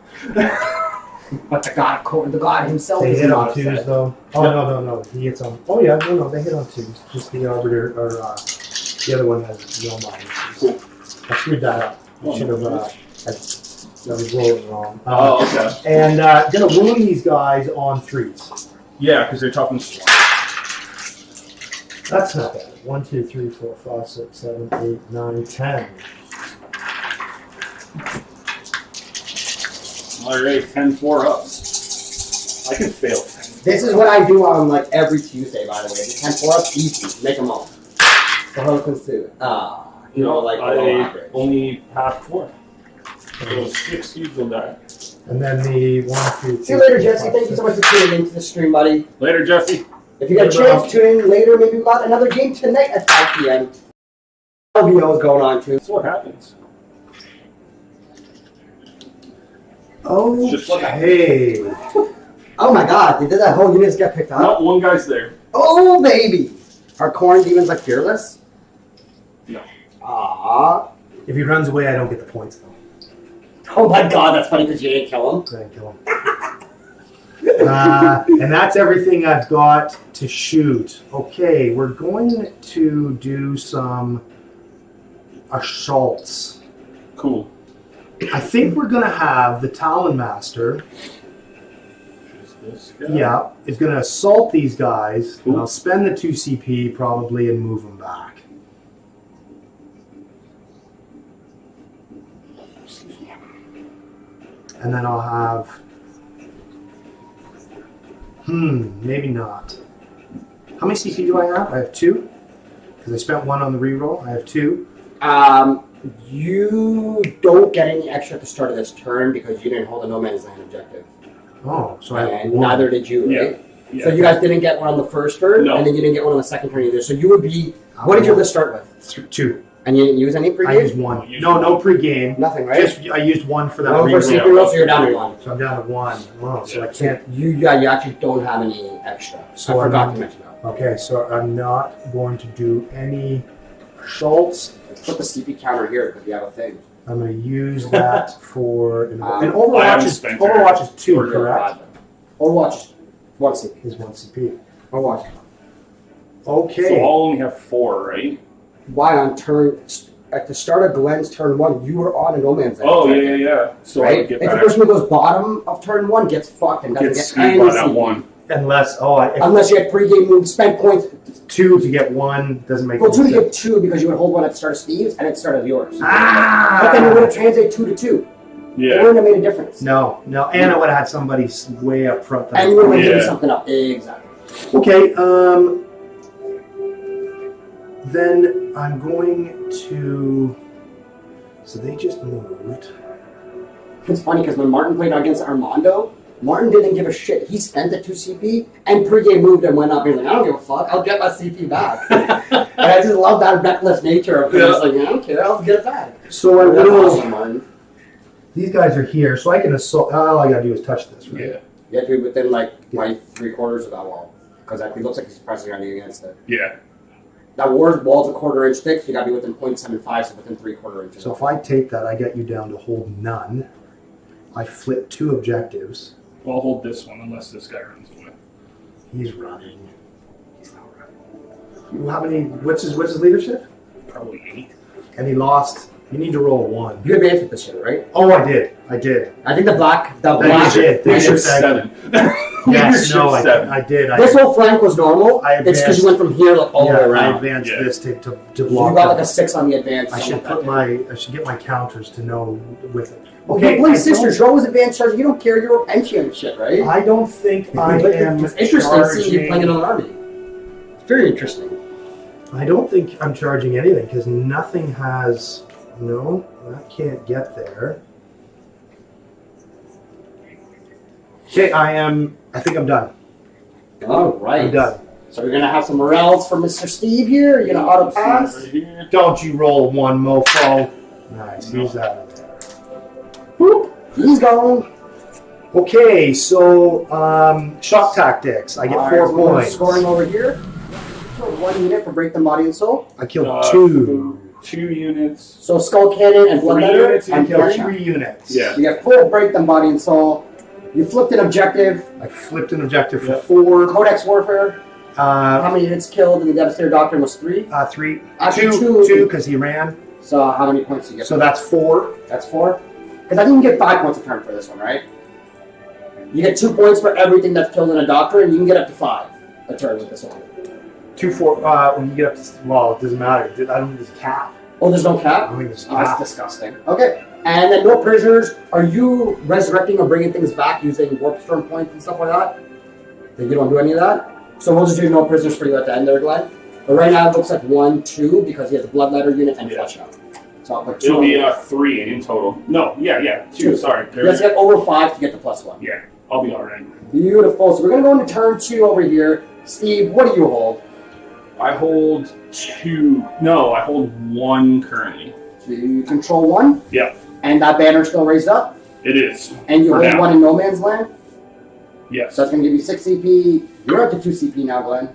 But the god of Khorne, the god himself They is hit not on twos upset. though. Oh no, he hits on. Oh yeah, no, they hit on twos. Just the arbiter or the other one has no mind. Cool. I screwed that up. I should have. I was rolling wrong. Oh, okay. And gonna wound these guys on 3s. Yeah, because they're tough and strong. That's not bad. 1, 2, 3, 4, 5, 6, 7, 8, 9, 10. Alright, 10 4-ups. I can fail 10. This is what I do on like every Tuesday, by the way. The 10 4-ups, easy. Make them all. For Hurricanes too. You know, like below I average. only have 4. So 6 cubes will die. And then the 1, 2, 3. See you later, Jesse. Thank you so much for tuning into the stream, buddy. Later, Jesse. If you get a chance, tune in later. Maybe we got another game tonight at 5 p.m. LVO is going on too. That's what happens. Just like Okay. Oh my god, did that whole unit get picked up? Not one guy's there. Oh baby! Are Khorne demons like fearless? No. Aww. If he runs away, I don't get the points though. Oh my god, that's funny because you didn't kill him. I didn't kill him. And that's everything I've got to shoot. Okay, we're going to do some assaults. Cool. I think we're going to have the Talon Master this guy. Yeah, it's going to assault these guys, and I'll spend the 2 CP probably and move them back. And then I'll have... maybe not. How many CP do I have? I have 2. Because I spent 1 on the reroll. I have 2. You don't get any extra at the start of this turn because you didn't hold a no man's land objective. Oh, so I have And 1. neither did you, right? Yeah. So you guys didn't get one on the first turn, No. and then you didn't get one on the second turn either. So you would be. What did you list start with? 2. And you didn't use any I pregame? used 1. No pre-game. Nothing, right? Just I used 1 for that No for reroll. secret roll, so you're down to 1. So I'm down to 1. Oh, so I So can't... you actually don't have any extra. So I forgot I'm- to mention that. Okay, so I'm not going to do any Schultz. Put the CP counter here because we have a thing. I'm going to use that for... and I Overwatch haven't is, spent Overwatch is 2, Or you're correct? 5. Overwatch is 1 CP. Is 1 CP. Overwatch. Okay. So I'll only have 4, right? Why on turn... At the start of Glen's turn 1, you were on a no man's land. Oh, objective, yeah. So I Right? would If get the back. person who goes bottom of turn 1 gets fucked and doesn't Get get screwed any by that CP. 1. Unless, Unless you had pregame move, spend points. 2 to get 1 doesn't make Well, any 2 to get sense. 2 because you would hold 1 at the start of Steve's and at the start of yours. Ah! But then you would have translated 2 to 2. It Yeah. wouldn't have made a difference. No, and I would have had somebody way up front. And you would have given Yeah. something up. Exactly. Okay, then I'm going to... So they just moved. It's funny because when Martin played against Armando, Martin didn't give a shit. He spent the 2 CP and pregame moved and went up. He was like, I don't give a fuck. I'll get my CP back. And I just love that reckless nature of him. He's like, I don't care. I'll get it back. So I That's will... awesome, Martin. These guys are here, so I can assault... all I gotta do is touch this, right? Yeah. You have to be within like 3/4 of that wall. Because it looks like he's pressing on you against it. Yeah. That wall's a 1/4 inch thick. You got to be within 0.75, so within 3/4 inches. So if I take that, I get you down to hold none. I flip 2 objectives. Well, I'll hold this one unless this guy runs away. He's running. He's not running. How many? What's his leadership? Probably 8. And he lost. You need to roll 1. You advanced with this shit, right? Oh, I did. I think the black. you did. We Thank should you. 7. Yes, no, Leadership I did. This whole flank was normal. I It's because you advanced. went from here like all the way I around. advanced Yeah. this to You block got like that. a 6 on the advance. I should something like that. I should get my counters to know with it. Okay, Okay, Blade I Sisters, you're always advanced charge. You don't care. You're a Pentium and shit, right? I don't think I am It's interesting seeing you playing charging. another army. It's very interesting. I don't think I'm charging anything because nothing has. No, that can't get there. Okay, I think I'm done. All right. I'm done. So we're gonna have some morels for Mr. Steve here. You're gonna auto pass. Right here. Don't you roll 1, mofo. Nice, he's out of there. Whoop. He's gone. Okay, so shock tactics. I get All 4 right, so we're points. scoring over here. So 1 unit for break them body and soul. I killed Uh, 2. 2 units. So skull cannon and blood 3 letter units, and you Killed bloodshot. 3 units. Yeah. You get full break them body and soul. You flipped an objective. I flipped an objective for Yep. 4. Codex warfare. How Uh, many units killed in the Devastator Doctrine was 3. 3. Actually, 2 because he ran. So how many points do you get? So that's 4. That's 4. Because I think you get 5 points a turn for this one, right? You get 2 points for everything that's killed in a Doctrine, and you can get up to 5 a turn with this one. 2, 4. When you get up to, well, it doesn't matter. I don't think there's a cap. Oh, there's no I cap? don't think there's a Oh, that's cap. disgusting. Okay. And then no prisoners. Are you resurrecting or bringing things back using warp storm points and stuff like that? Then you don't do any of that? So we'll just do no prisoners for you at the end there, Glenn. But right now it looks like 1, 2 because he has a bloodletter unit and Yeah. flesh out. So I'll put 2. It'll be 3 in total. No, yeah, 2. Sorry. You have to get over 5 to get the +1. Yeah, I'll be alright. Beautiful. So we're going to go into turn 2 over here. Steve, what do you hold? I hold 2. No, I hold 1 currently. So you control 1? Yeah. And that banner's still raised up? It is. And you For hold now. 1 in no man's land? Yes. So that's going to give you 6 CP. You're up to 2 CP now, Glenn.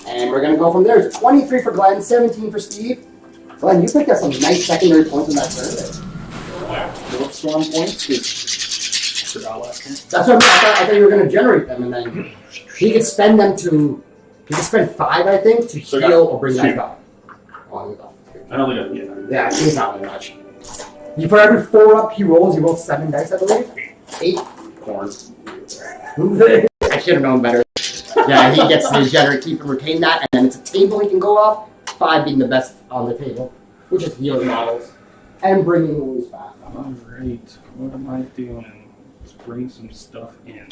And we're going to go from there. It's 23 for Glenn, 17 for Steve. Glenn, you picked up some nice secondary points in that turn. Wow. Warp storm points. I forgot last time. That's what I mean. I thought you were going to generate them, and then he could spend them to. He could spend 5, I think, to So heal or bring 2. that back. Oh, he got 2. I don't think I Yeah, he's not very much. For every 4 up he rolls 7 dice, I believe. 8. Khorne. I should have known better. Yeah, he gets to generate, keep and retain that, and then it's a table he can go off. 5 being the best on the table, which is healing models and bringing wounds back. All right, what am I doing? Let's bring some stuff in.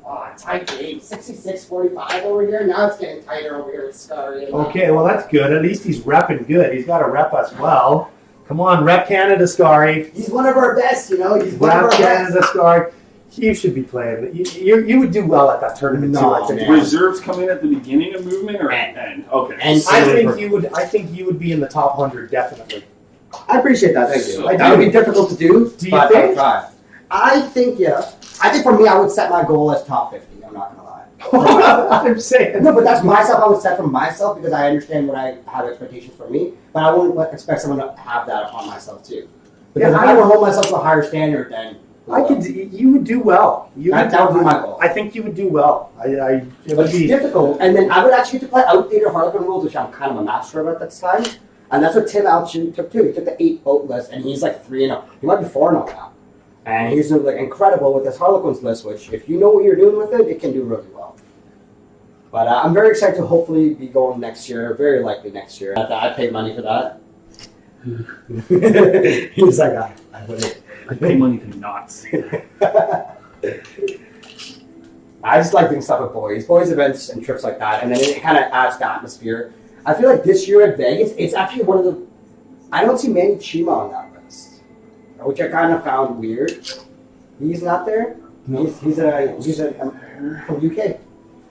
Oh, tight game. 66-45 over here. Now it's getting tighter over here with Scary. Okay, well that's good. At least he's repping good. He's got to rep us well. Come on, rep Canada, Scary. He's one of our best, you know. He's one of Rep our Canada, best. Scary. You should be playing. You would do well at that tournament too. I think. man. Reserves come in at the beginning of movement or end? Okay. And I think you would be in the top 100 definitely. I appreciate that. Thank So- you. That would be difficult to do. Do you but think? I'll try. I think, yeah. I think for me, I would set my goal as top 50. I'm not going to lie. I'm saying. No, but that's myself. I would set for myself because I understand what I have expectations for me. But I wouldn't expect someone to have that upon myself too. Because Yeah, if I would hold myself to a higher standard, then You would do well. That would be my goal. I think you would do well. It But would it's be. difficult. And then I would actually get to play outdated Harlequin rules, which I'm kind of a master of at this time. And that's what Tim Alchin took too. He took the 8 boat list, and he's like 3-0. He might be 4-0 now. And he's like incredible with this Harlequins list, which if you know what you're doing with it, it can do really well. But I'm very excited to hopefully be going next year, very likely next year. I paid money for that. He was like, I wouldn't. I pay money to not see it. I just like doing stuff with boys events and trips like that, and then it kind of adds the atmosphere. I feel like this year at Vegas, it's actually one of the. I don't see Manny Chima on that list, which I kind of found weird. He's not there. He's from UK.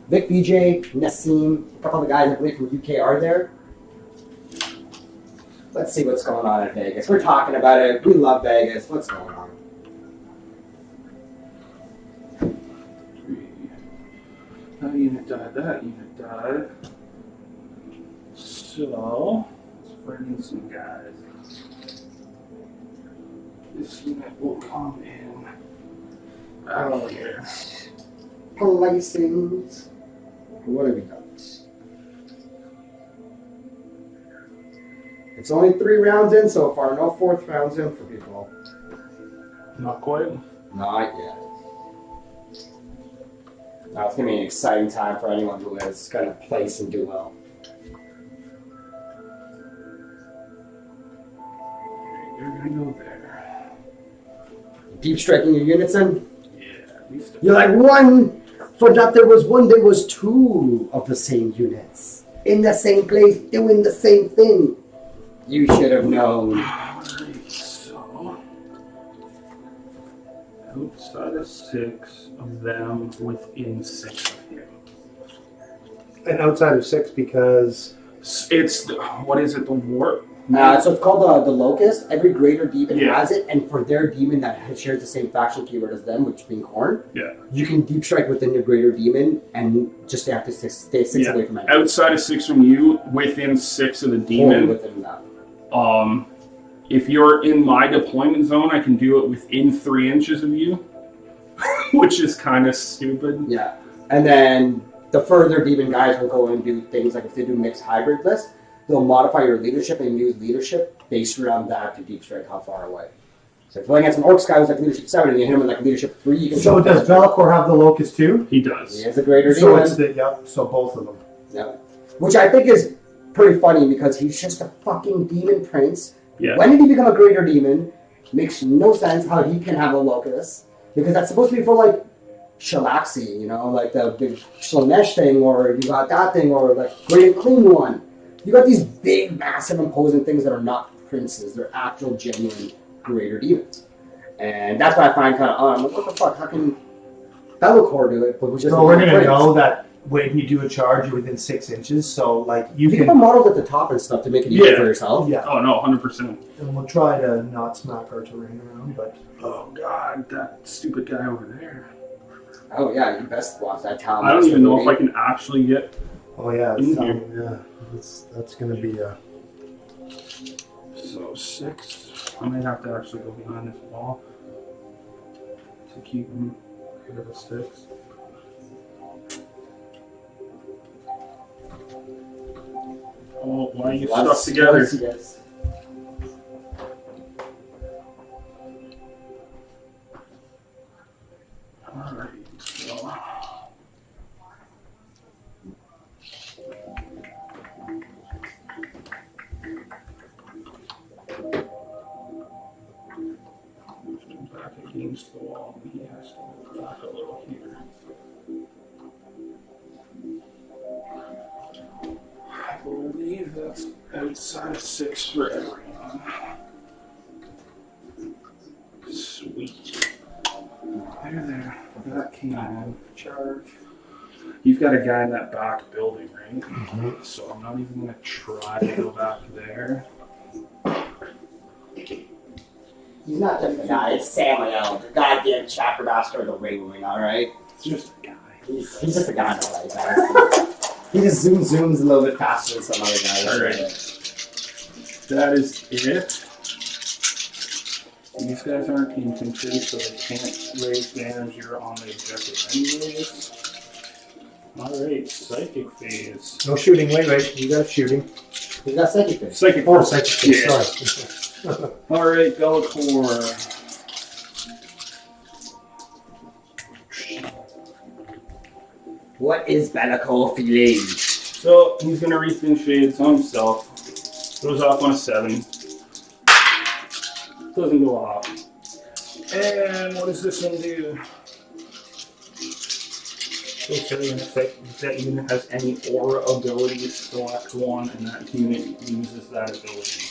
Vic, BJ, Nassim, a couple of the guys I believe from UK are there. Let's see what's going on in Vegas. We're talking about it. We love Vegas. What's going on? That unit died, that unit died. So, let's bring in some guys. This unit will come in out here. Policings. What have we got? It's only 3 rounds in so far. No 4th rounds in for people. Not quite. Not yet. Now it's going to be an exciting time for anyone who is going to place and do well. You're gonna go there. Deep striking your units in? Yeah, at least. You're like, one! Forgot there was 1, there was 2 of the same units. In the same place, doing the same thing. You should have known. Alright, so. Outside of 6 of them, within 6 of him. And outside of 6 because. It's, what is it, the war? So it's called the Locust. Every greater demon Yeah. has it, and for their demon that shares the same faction keyword as them, which being Khorne, Yeah. you can deep strike within your greater demon and just have to stay 6 Yeah. away from it. Outside of 6 from you, within 6 of the Khorne demon. within that. If you're in my deployment zone, I can do it within 3 inches of you, which is kind of stupid. Yeah, and then the further demon guys will go and do things like if they do mixed hybrid list, they'll modify your leadership and use leadership based around that to deep strike how far away. So if you're going against an Orcs guy who's like leadership 7 and you hit him with like leadership 3, you can. So does Bellicor have the Locust too? He does. He has a greater So demon. it's the so both of them. Yeah. Which I think is pretty funny because he's just a fucking demon prince. Yeah. When did he become a greater demon? Makes no sense how he can have a locust. Because that's supposed to be for like Shalaxi, you know, like the big Slanesh thing, or you got that thing, or like Great and Clean One. You got these big, massive, imposing things that are not princes. They're actual, genuine greater demons. And that's what I find kind of odd. I'm like, what the fuck? How can Bellicor do it? But who's just So a we're demon gonna prince? know that when you do a charge, you're within 6 inches. So like you You can can. put models at the top and stuff to make it easier Yeah. for yourself. Yeah, Oh, no, 100%. and we'll try to not smack our terrain around, but. Oh, God, that stupid guy over there. Oh yeah, you best watch that town. I don't even know if I can actually get... Oh yeah, In it's, here. yeah. That's gonna be a. So, 6. I might have to actually go behind this wall to keep him rid of the 6. Oh, why are you stuck together? outside of 6 for everyone. Sweet. There. That can charge. You've got a guy in that back building, right? Mhm. So I'm not even going to try to go back there. He's not just a guy, it's Samuel, the goddamn chapter master of the Ravenwing, alright? It's just a guy. He's just a guy, alright, guys. He just zooms a little bit faster than some other guys. Alright. That is it. These guys aren't infantry, so they can't raise damage. You're on the objective anyways. Alright, psychic phase. No shooting. Wait. You got shooting. He's got psychic phase. Psychic Oh, phase. psychic phase. Yeah. Sorry. Alright, Bellator. What is Bellator feeling? So he's gonna rethink shades on himself. Goes off on a 7. Doesn't go off. And what does this one do? Okay, if that unit has any aura abilities, select one, and that unit uses that ability.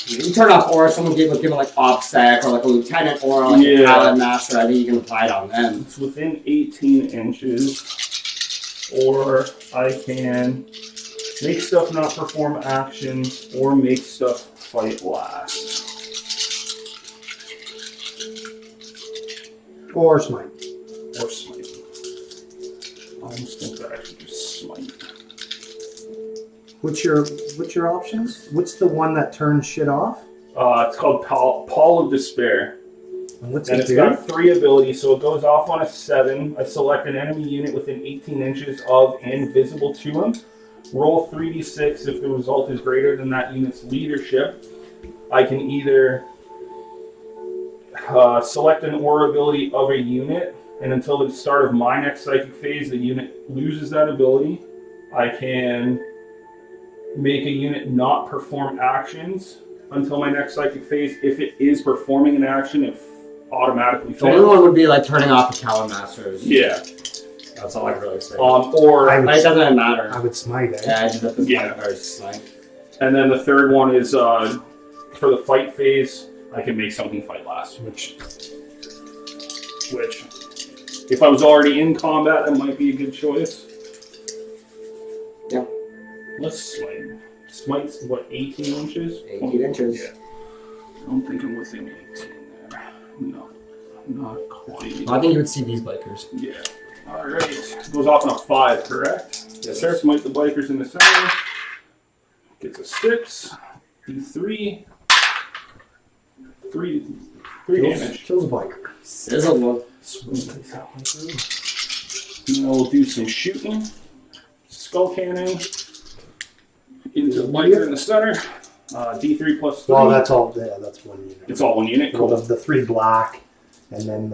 You turn off aura, someone give him like OBSEC or like a lieutenant aura, like a talent master, I think you can apply it on them. It's within 18 inches, or I can make stuff not perform actions, or make stuff fight last. Or smite. Or smite. I almost think that I should just smite. What's your options? What's the one that turns shit off? It's called Pall of Despair. And what's And it it's do? got 3 abilities, so it goes off on a 7. I select an enemy unit within 18 inches of and visible to him. Roll 3d6 if the result is greater than that unit's leadership. I can either select an aura ability of a unit, and until the start of my next psychic phase, the unit loses that ability. I can make a unit not perform actions until my next psychic phase. If it is performing an action, it automatically The only fails. one would be like turning off the talent masters. Yeah. That's all I can really say. Or I would- It doesn't matter. I would smite it. Yeah, I just have to Yeah. like, and then the third one is for the fight phase, I can make something fight last. Which, if I was already in combat, that might be a good choice. Yeah. Let's smite. Smite's what, 18 inches? 18 inches. Yeah. I don't think I'm within 18 there. No, not quite. I think you would see these bikers. Yeah. Alright. Goes off on a 5, correct? Yes, sir. Smite the bikers in the center. Gets a 6. D3. 3 damage. Kills a biker. Sizzle one. Sweet. That one through. Now we'll do some shooting. Skull cannon. Into the biker in the center. D3 plus 3. Well, that's all. Yeah, that's one unit. It's all one unit. Well, Cool. the 3 black, and then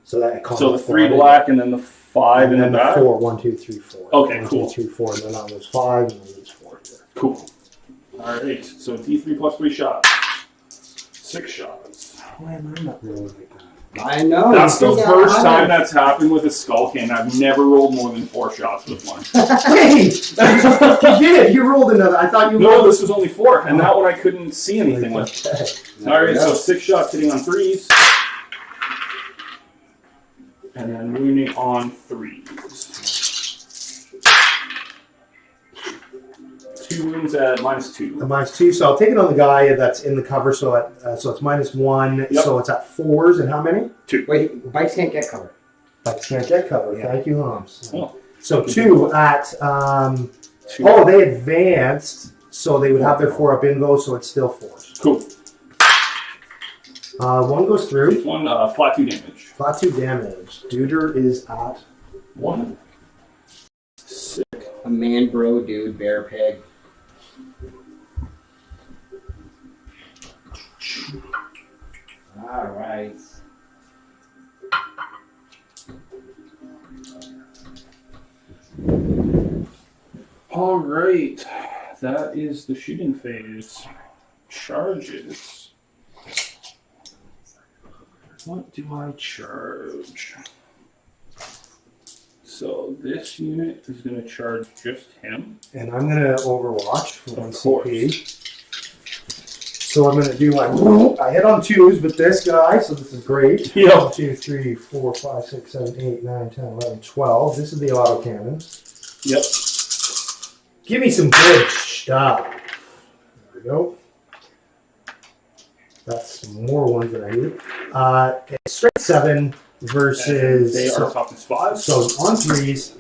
so that. So the 3 black and then the 5 in the then the back. 4. 1, 2, 3, 4. Okay, 1, cool. 2, 3, 4. And then that was 5, and then it was 4 here. Cool. Alright, so D3 plus 3 shots. 6 shots. Why am I not rolling like that? I know. That's the Yeah, first I time know. that's happened with a skull cannon. I've never rolled more than 4 shots with one. Hey! You did! You rolled another. I thought you No, rolled. this was only 4, and that one I couldn't see anything with. Okay. Alright, so 6 shots hitting on 3s. And then wounding on 3s. 2 wounds at -2. The -2, so I'll take it on the guy that's in the cover, so so it's -1, Yep. so it's at 4s, and how many? Wait, bikes can't get covered. I can't get cover. Yeah. Thank you, Holmes. Oh. So 2 at, 2. oh, they advanced, so they would have their 4 up invo, so it's still 4s. Cool. 1 goes through, One, flat 2 damage. flat 2 damage. Duder is at 1. Sick. A man, bro, dude, bear, pig. All right. Alright. That is the shooting phase. Charges. What do I charge? So this unit is going to charge just him. And I'm going to Overwatch for one Of course. CP. So I'm going to do my... I hit on 2s with this guy, so this is great. Yeah. 1, 2, 3, 4, 5, 6, 7, 8, 9, 10, 11, 12. This is the autocannon. Yep. Give me some good stuff. There we go. That's some more ones that I need. It's straight 7 versus... They are toughness 5. So on 3s.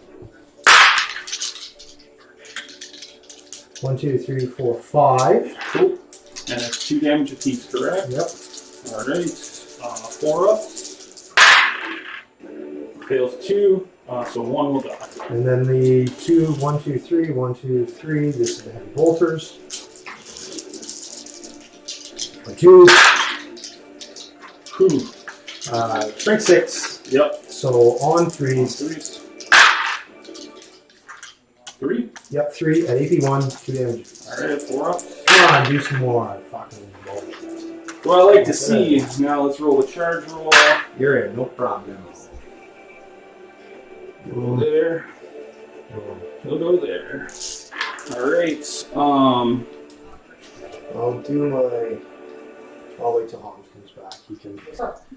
1, 2, 3, 4, 5. Cool. And it's 2 damage apiece, correct? Yep. Alright. 4 up. Fails 2, so 1 will die. And then the 2, 1, 2, 3, 1, 2, 3. This is the heavy bolters. 1, 2. Whew. Strength 6. Yep. So on 3s. 3? Yep, 3 at AP 1, 2 damage. Alright, 4 up. Come on, do some more. Fucking bullshit. What I like to see, now let's roll a charge roll. You're in, no problem. Go there. He'll go there. Alright, I'll do my... I'll wait till Hans comes back. He can...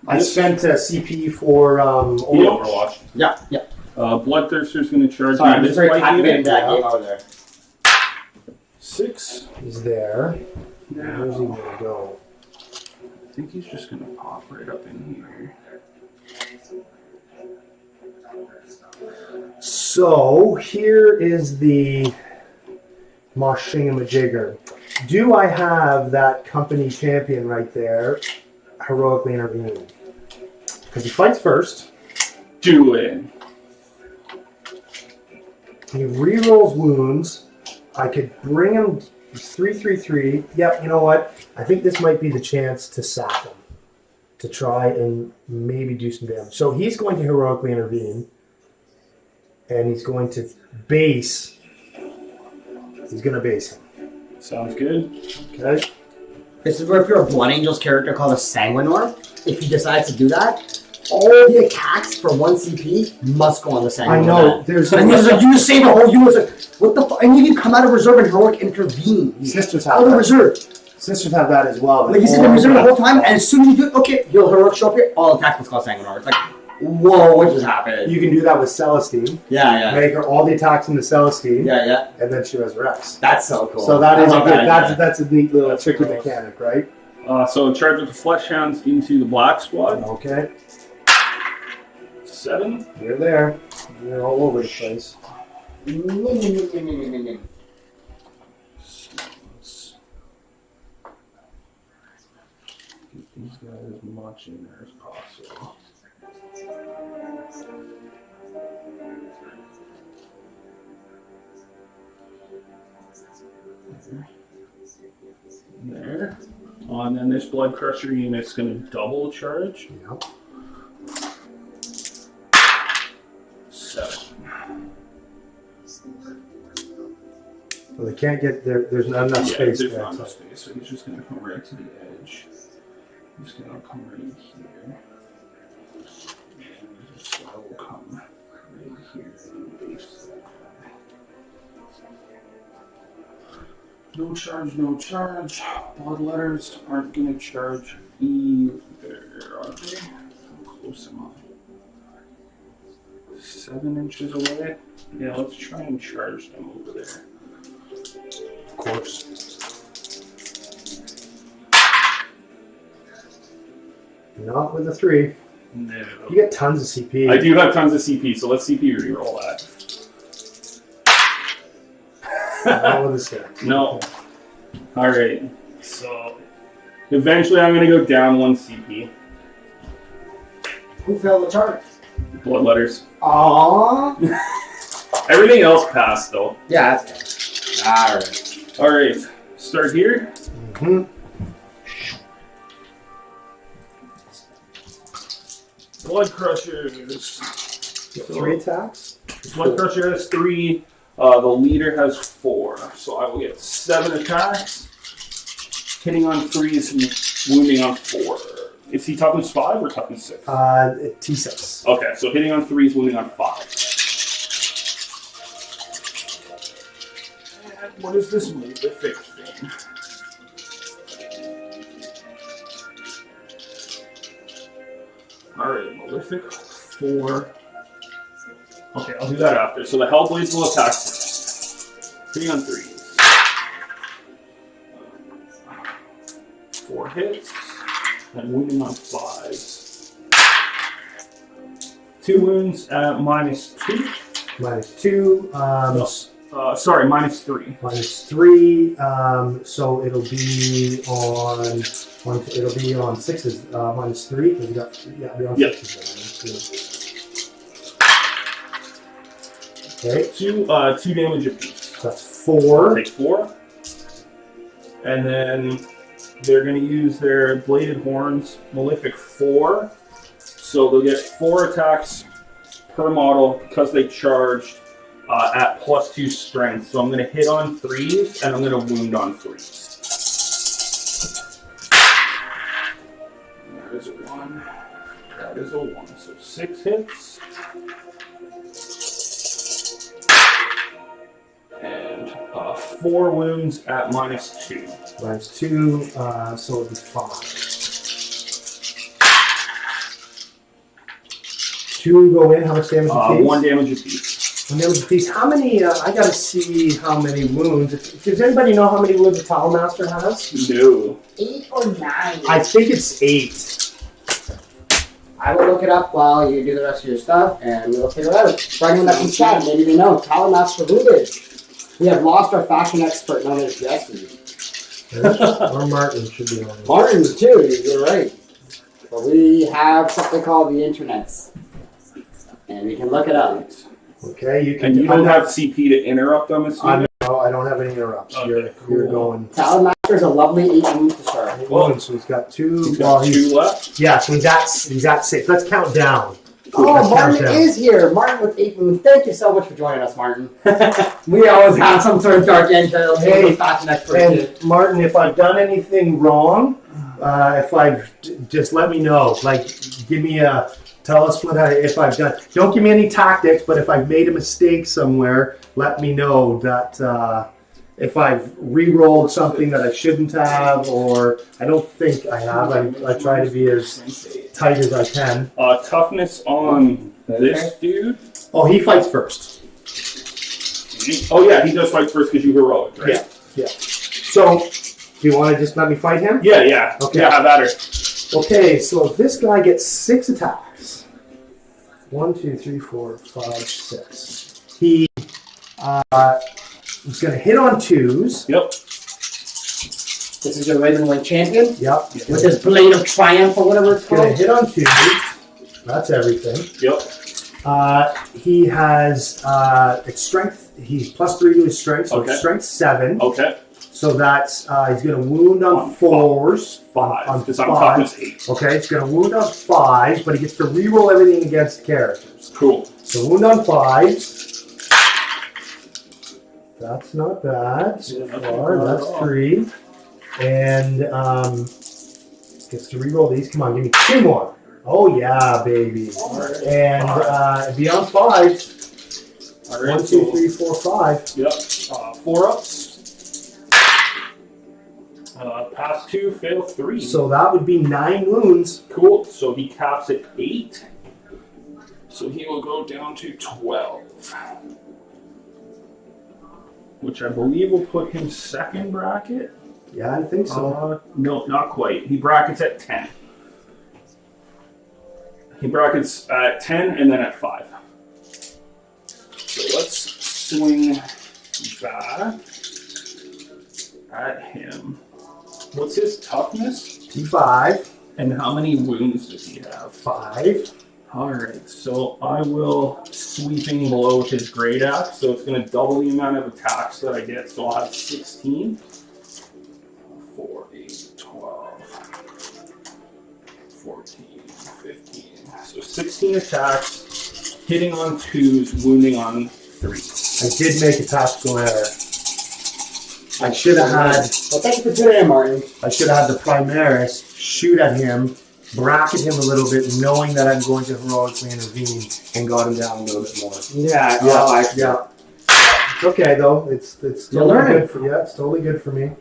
I spent a CP for Overwatch. Yeah, yeah. Bloodthirster's going to charge Sorry, I'm me just this very white activating unit. that game over there. 6. He's there. Now, Where's he going to go? I think he's just going to pop right up in here. So, here is the Moshingamajigger. Do I have that company champion right there heroically intervening? Because he fights first. Do it. He rerolls wounds. I could bring him 3-3-3. Yep, you know what? I think this might be the chance to sack him. To try and maybe do some damage. So he's going to heroically intervene. And he's going to base. He's going to base him. Sounds good. Okay. This is where if you're a Blood Angels character called a Sanguinor, if he decides to do that, all the attacks for 1 CP must go on the Sanguinor. I know. There's And he's like, you just save the whole unit. Like, what the fuck? And you can come out of reserve and heroic intervene. Sisters Out have of that. reserve. Sisters have that as well. Like, he's in the reserve the whole time, and as soon as you do it, okay, you'll heroic show up here, all attacks must go Sanguinor. It's like, whoa, what just happened? You can do that with Celestine. Yeah. Make her all the attacks into Celestine. Yeah. And then she resurrects. That's so cool. So that I is a love good, that idea. that's a neat little That's tricky gross. mechanic, right? So charge with the Flesh Hounds into the Black Squad. Okay. 7. You're there. You're all over the place. Let's get these guys as much in there as possible. There. And then this Blood Crusher unit's going to double charge. Yep. 7. Well, they can't get there. There's not enough space there's there. not enough space, so he's just going to come right to the edge. He's going to come right here. And this guy will come right here and base that guy. No charge, no charge. Blood letters aren't going to charge either, are they? How close am I? 7 inches away? Yeah, let's try and charge them over there. Of course. Not with a 3. No. You get tons of CP. I do have tons of CP, so let's CP reroll that. Not with a 6. No. Alright. So eventually I'm gonna go down 1 CP. Who failed the charge? Blood letters. Aww. Everything else passed though. Yeah, that's good. Alright. Alright. Start here. Mm-hmm. Blood Crushers. 3 attacks. Blood Crusher has 3. The leader has 4. So I will get 7 attacks. Hitting on 3s and wounding on 4. Is he toughness 5 or toughness 6? T6. Okay, so hitting on 3s, wounding on 5. what is this Malefic thing? Alright, Malefic 4. Okay, I'll do that after. So the Hellblades will attack 3 on 3. 4 hits. And wounding on 5s. 2 wounds at -2. -2. Sorry, -3. -3. So it'll be on it'll be on 6s. -3 because you got it'll be on 6s. Okay. 2 damage apiece. So that's 4. Take 4. And then they're going to use their Bladed Horns, Malefic 4. So they'll get 4 attacks per model because they charged at +2 strength. So I'm going to hit on 3s and I'm going to wound on 3s. And that is a 1. That is a 1. So 6 hits. And 4 wounds at -2. -2, so it'll be 5. 2 go in. How much damage apiece? 1 damage apiece. 1 damage apiece. How many? I gotta see how many wounds. Does anybody know how many wounds a Talmaster has? No. 8 or 9. I think it's 8. I will look it up while you do the rest of your stuff, and we'll figure it out. For anyone that can chat, maybe they know. Talmaster wounded. We have lost our fashion expert known as Jesse. Or Martin should be on. Martin, too, you're right. But we have something called the internets. And we can look it up. Okay, you can. And you don't have CP to interrupt them, assuming? No, I don't have any interrupts. Okay, You're cool. going. Talmaster's a lovely 8 wounds to start. 8 wounds, so he's got 2. He's got 2 left. Yeah, so he's at 6. Let's count down. Oh, Let's Martin count down. is here. Martin with 8 wounds. Thank you so much for joining us, Martin. We always have some sort of dark angel. Hey, fashion expert. And Martin, if I've done anything wrong, if I've just let me know. Like, give me a. Tell us if I've done. Don't give me any tactics, but if I've made a mistake somewhere, let me know that if I've re-rolled something that I shouldn't have, or I don't think I have. I try to be as tight as I can. Toughness on this dude. Oh, he fights first. Oh yeah, he does fight first because you heroic, right? Yeah. So, do you want to just let me fight him? Yeah. Okay. Yeah, have at her. Okay, so this guy gets 6 attacks. 1, 2, 3, 4, 5, 6. He's going to hit on 2s. Yep. This is your Ravenwing champion Yep. with his blade of triumph or whatever it's Going to called. hit on 2s. That's everything. Yep. He has it's strength. He's +3 to his strength, so Okay. it's strength 7. Okay. So that's he's going to wound on 4s. 5. Because I'm 5. toughness 8. Okay, he's going to wound on 5s, but he gets to reroll everything against characters. Cool. So wound on 5s. That's not bad so far. That's 3. And gets to reroll these. Come on, give me 2 more. Oh yeah, baby. And beyond 5s. All right. 1, 2, 3, 4, 5. Yep. 4 ups. Pass 2, fail 3. So that would be 9 wounds. Cool. So he caps at 8. So he will go down to 12. Which I believe will put him second bracket. Yeah, I think so. No, not quite. He brackets at 10. He brackets at 10 and then at 5. So let's swing back at him. What's his toughness? T5. And how many wounds does he have? 5. Alright, so I will sweeping blow with his great axe, so it's going to double the amount of attacks that I get, so I'll have 16. 4, 8, 12, 14, 15. So 16 attacks, hitting on 2s, wounding on 3s. I did make a tactical error. I should have had. Well, thank you for tuning in, Martin. I should have had the Primaris shoot at him, bracket him a little bit, knowing that I'm going to heroically intervene, and got him down a little bit more. Yeah. Yeah. It's okay though. It's totally learning. good for you. It's totally good for me.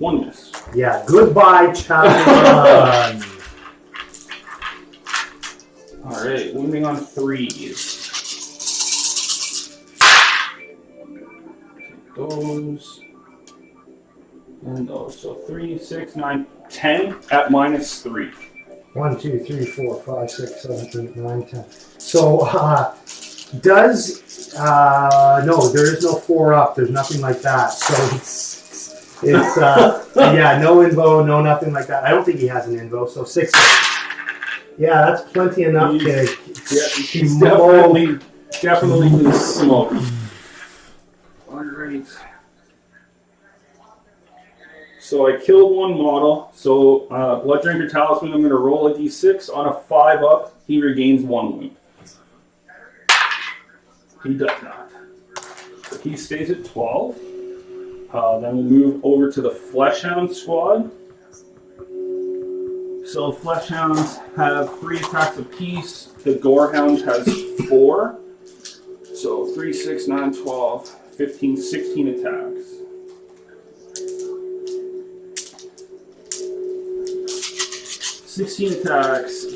One miss. Yeah. Goodbye, chapter 1. All right, moving on 3s. Those and those. So 3, 6, 9, 10 at -3. 1, 2, 3, 4, 5, 6, 7, 8, 9, 10. So, does no? There is no 4 up. There's nothing like that. So it's yeah, no invo, no nothing like that. I don't think he has an invo. So 6. Yeah, that's plenty enough to. He's definitely been smoked. Alright. So I killed one model. So Blood Drinker Talisman, I'm going to roll a d6. On a 5 up, he regains 1 wound. He does not. So he stays at 12. Then we'll move over to the Fleshhound squad. So Fleshhounds have 3 attacks apiece. The Gorehound has 4. So 3, 6, 9, 12, 15, 16 attacks.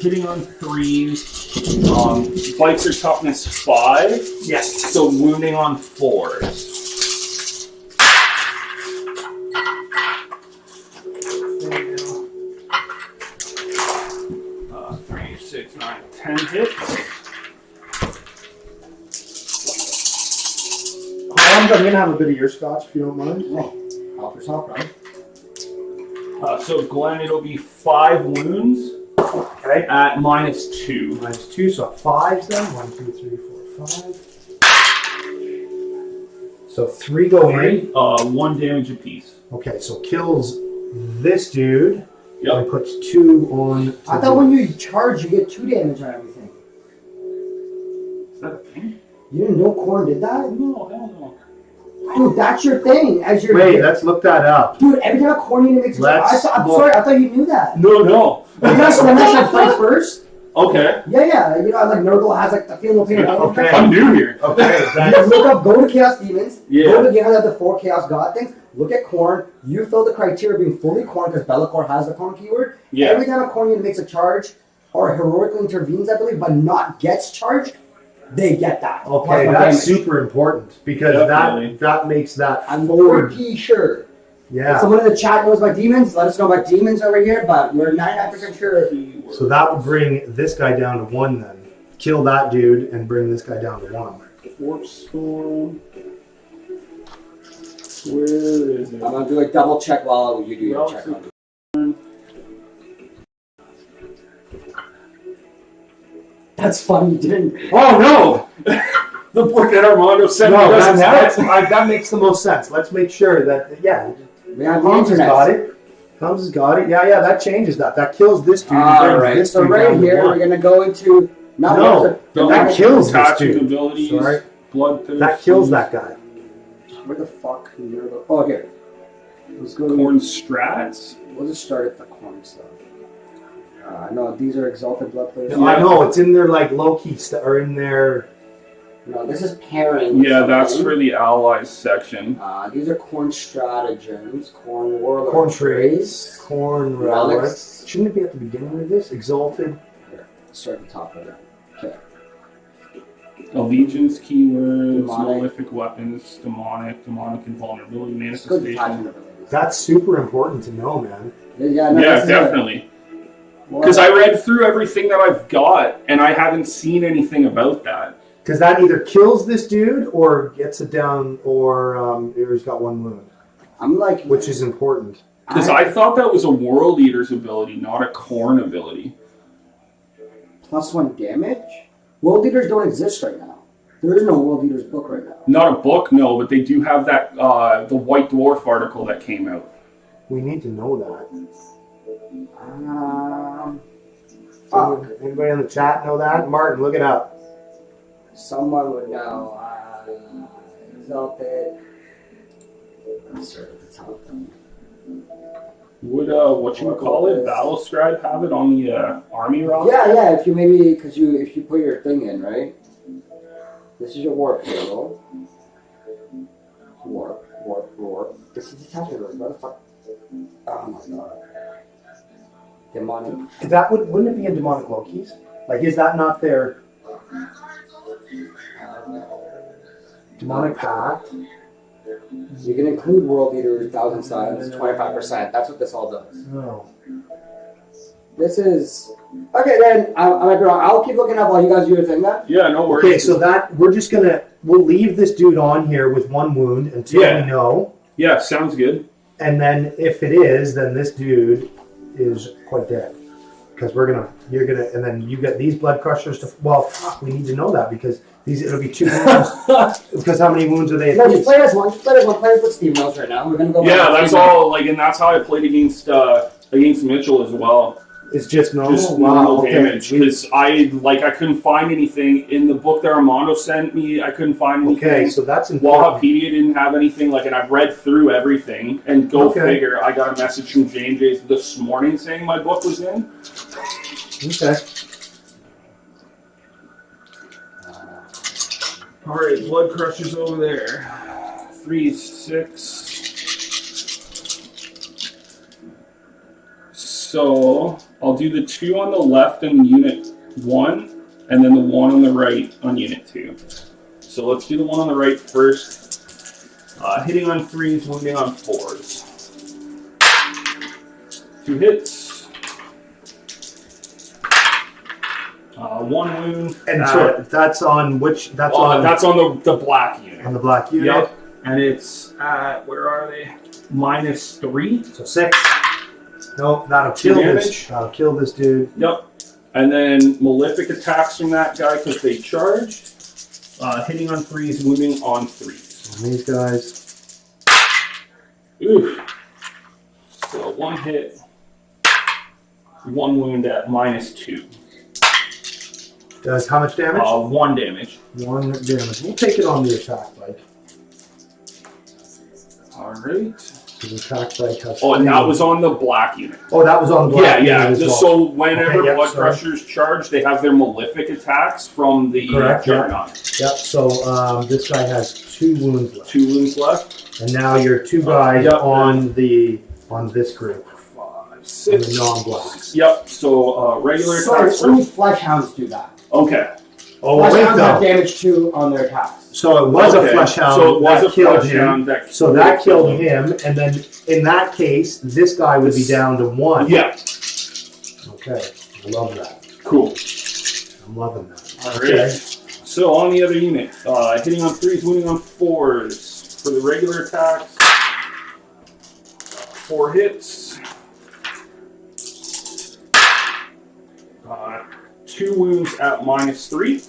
Hitting on 3s. Bites are toughness 5. Yes. So wounding on 4s. 3, 6, 9, 10 hits. I'm going to have a bit of your scotch if you don't mind. Help yourself, right? So Glen, it'll be 5 wounds Okay. at -2. -2, so 5s then. 1, 2, 3, 4, 5. So 3 go in. 1 damage apiece. Okay, so kills this dude. Yep. And puts 2 on. I thought when you charge, you get 2 damage on everything. Is that a thing? You didn't know Khorne did that? No, hell no. Dude, that's your thing. As your Wait, let's look that up. dude, every time a Khorne unit makes a charge, I'm sorry, I thought you knew that. No. You know, so when that shit fights first? Okay. Yeah. You know, like Nurgle has like the field of pain. Okay. I'm new here. Okay, You look up, go to Chaos Demons. Yeah. Go to, you know, the 4 Chaos God things. Look at Khorne. You fill the criteria of being fully Khorne because Be'lakor has the Khorne keyword. Yeah. Every time a Khorne unit makes a charge or heroically intervenes, I believe, but not gets charged, they get that. Okay, Plus that's damage. super important because Definitely. that makes that I'm forward. pretty sure. If Yeah. someone in the chat knows about demons, let us know about demons over here, but we're 99% sure. So that would bring this guy down to 1 then. Kill that dude and bring this guy down to 1. Warp Storm. Where is it? I'm gonna do a double check while you do your Relics check. of That's funny, you didn't. Oh no! The book that Armando sent me No, doesn't have it. that makes the most sense. Let's make sure that, yeah, We have the Combs has internet. got it. Combs has got it. Yeah, that changes that. That kills this dude. and All brings right, this so dude right down to here 1. we're gonna go into No, that kills this Attaching dude. abilities, Sorry. Bloodthirst. That kills that guy. Where the fuck? Oh, here. Let's go to. Khorne strats. We'll just start at the Khorne stuff. No, these are Exalted Bloodthirst. No, I know, it's in their like low-key or in their... No, this is pairing. Yeah, that's for the allies section. These are Khorne stratagems, Khorne warlord Khorne traits, Khorne Relics. relics. Shouldn't it be at the beginning of this? Exalted. Here, start at the top of it. Okay. Allegiance keywords, Demonic. malefic weapons, demonic invulnerability, Let's go to manifestation. detachment abilities. That's super important to know, man. Yeah, no, Yeah, this is definitely. Well, Because I read through everything that I've got, and I haven't seen anything about that. Because that either kills this dude or gets it down or he's got 1 wound, I'm like, which is important. Because I thought that was a World Eater's ability, not a Khorne ability. +1 damage. World Eaters don't exist right now. There is no World Eaters book right now. Not a book, no, but they do have that the White Dwarf article that came out. We need to know that. Fuck. Anybody in the chat know that? Martin, look it up. Someone would know. Exalted. Let's start at the top then. Would Battle Scribe have it on the army roster? Yeah. If you maybe if you put your thing in right. This is your war payroll. Warp. This is detachment. What the fuck? Oh my god. Demonic. That wouldn't it be a demonic Loki's? Like, is that not their demonic pact? You can include World Eaters, Thousand Suns, 25%. That's what this all does. No. This is okay. Then I might be wrong. I'll keep looking up while you guys do your thing. Then. Yeah, no worries. Okay, so that we'll leave this dude on here with 1 wound until we know. Yeah, sounds good. And then if it is, then this dude is quite dead. Because you're gonna, and then you get these blood crushers to. Well, fuck, we need to know that because it'll be 2 wounds. Because how many wounds are they? No, just play as one. Just play as one. Play as with Steve Mills right now. We're gonna go. Yeah, that's all. Like, and that's how I played against Mitchell as well. It's just normal. Just normal damage because I couldn't find anything in the book that Armando sent me. I couldn't find anything. Okay, so that's important. Wahapedia didn't have anything. Like, and I've read through everything. And go figure, I got a message from J&J's this morning saying my book was in. Okay. All right, blood crushers over there. 3, 6. So I'll do the 2 on the left in unit 1, and then the 1 on the right on unit 2. So let's do the 1 on the right first. Hitting on 3s, wounding on 4s. 2 hits. 1 wound. And so that's on which? That's on the black unit. On the black unit. Yep. And it's at, where are they? -3. So 6. No, that'll kill this. That'll kill this dude. Yep. And then malefic attacks from that guy because they charged. Hitting on 3s, wounding on 3s. And these guys. Oof. So 1 hit, 1 wound at -2. Does how much damage? 1 damage. 1 damage. We'll take it on the attack bike. All right. The attack bike has. Oh, and that was on the black unit. Oh, that was on the black unit. Yeah. As well. So whenever Okay, blood crushers charge, they have their malefic attacks from the Juggernaut. Yep. So this guy has 2 wounds left. 2 wounds left. And now you're 2 guys on this group. 5, 6. The non-blacks. Yep. So regular Sorry, attacks. only flesh hounds do that. Okay. Oh, Flesh wait hounds have though. damage 2 on their attacks. So it was a flesh hound So it was that a killed flesh him. hound So that killed him, and then in that case, this guy would be down to 1. Yeah. Okay. I love that. Cool. I'm loving that. All right. So on the other unit, hitting on 3s, wounding on 4s. For the regular attacks, 4 hits. 2 wounds at -3.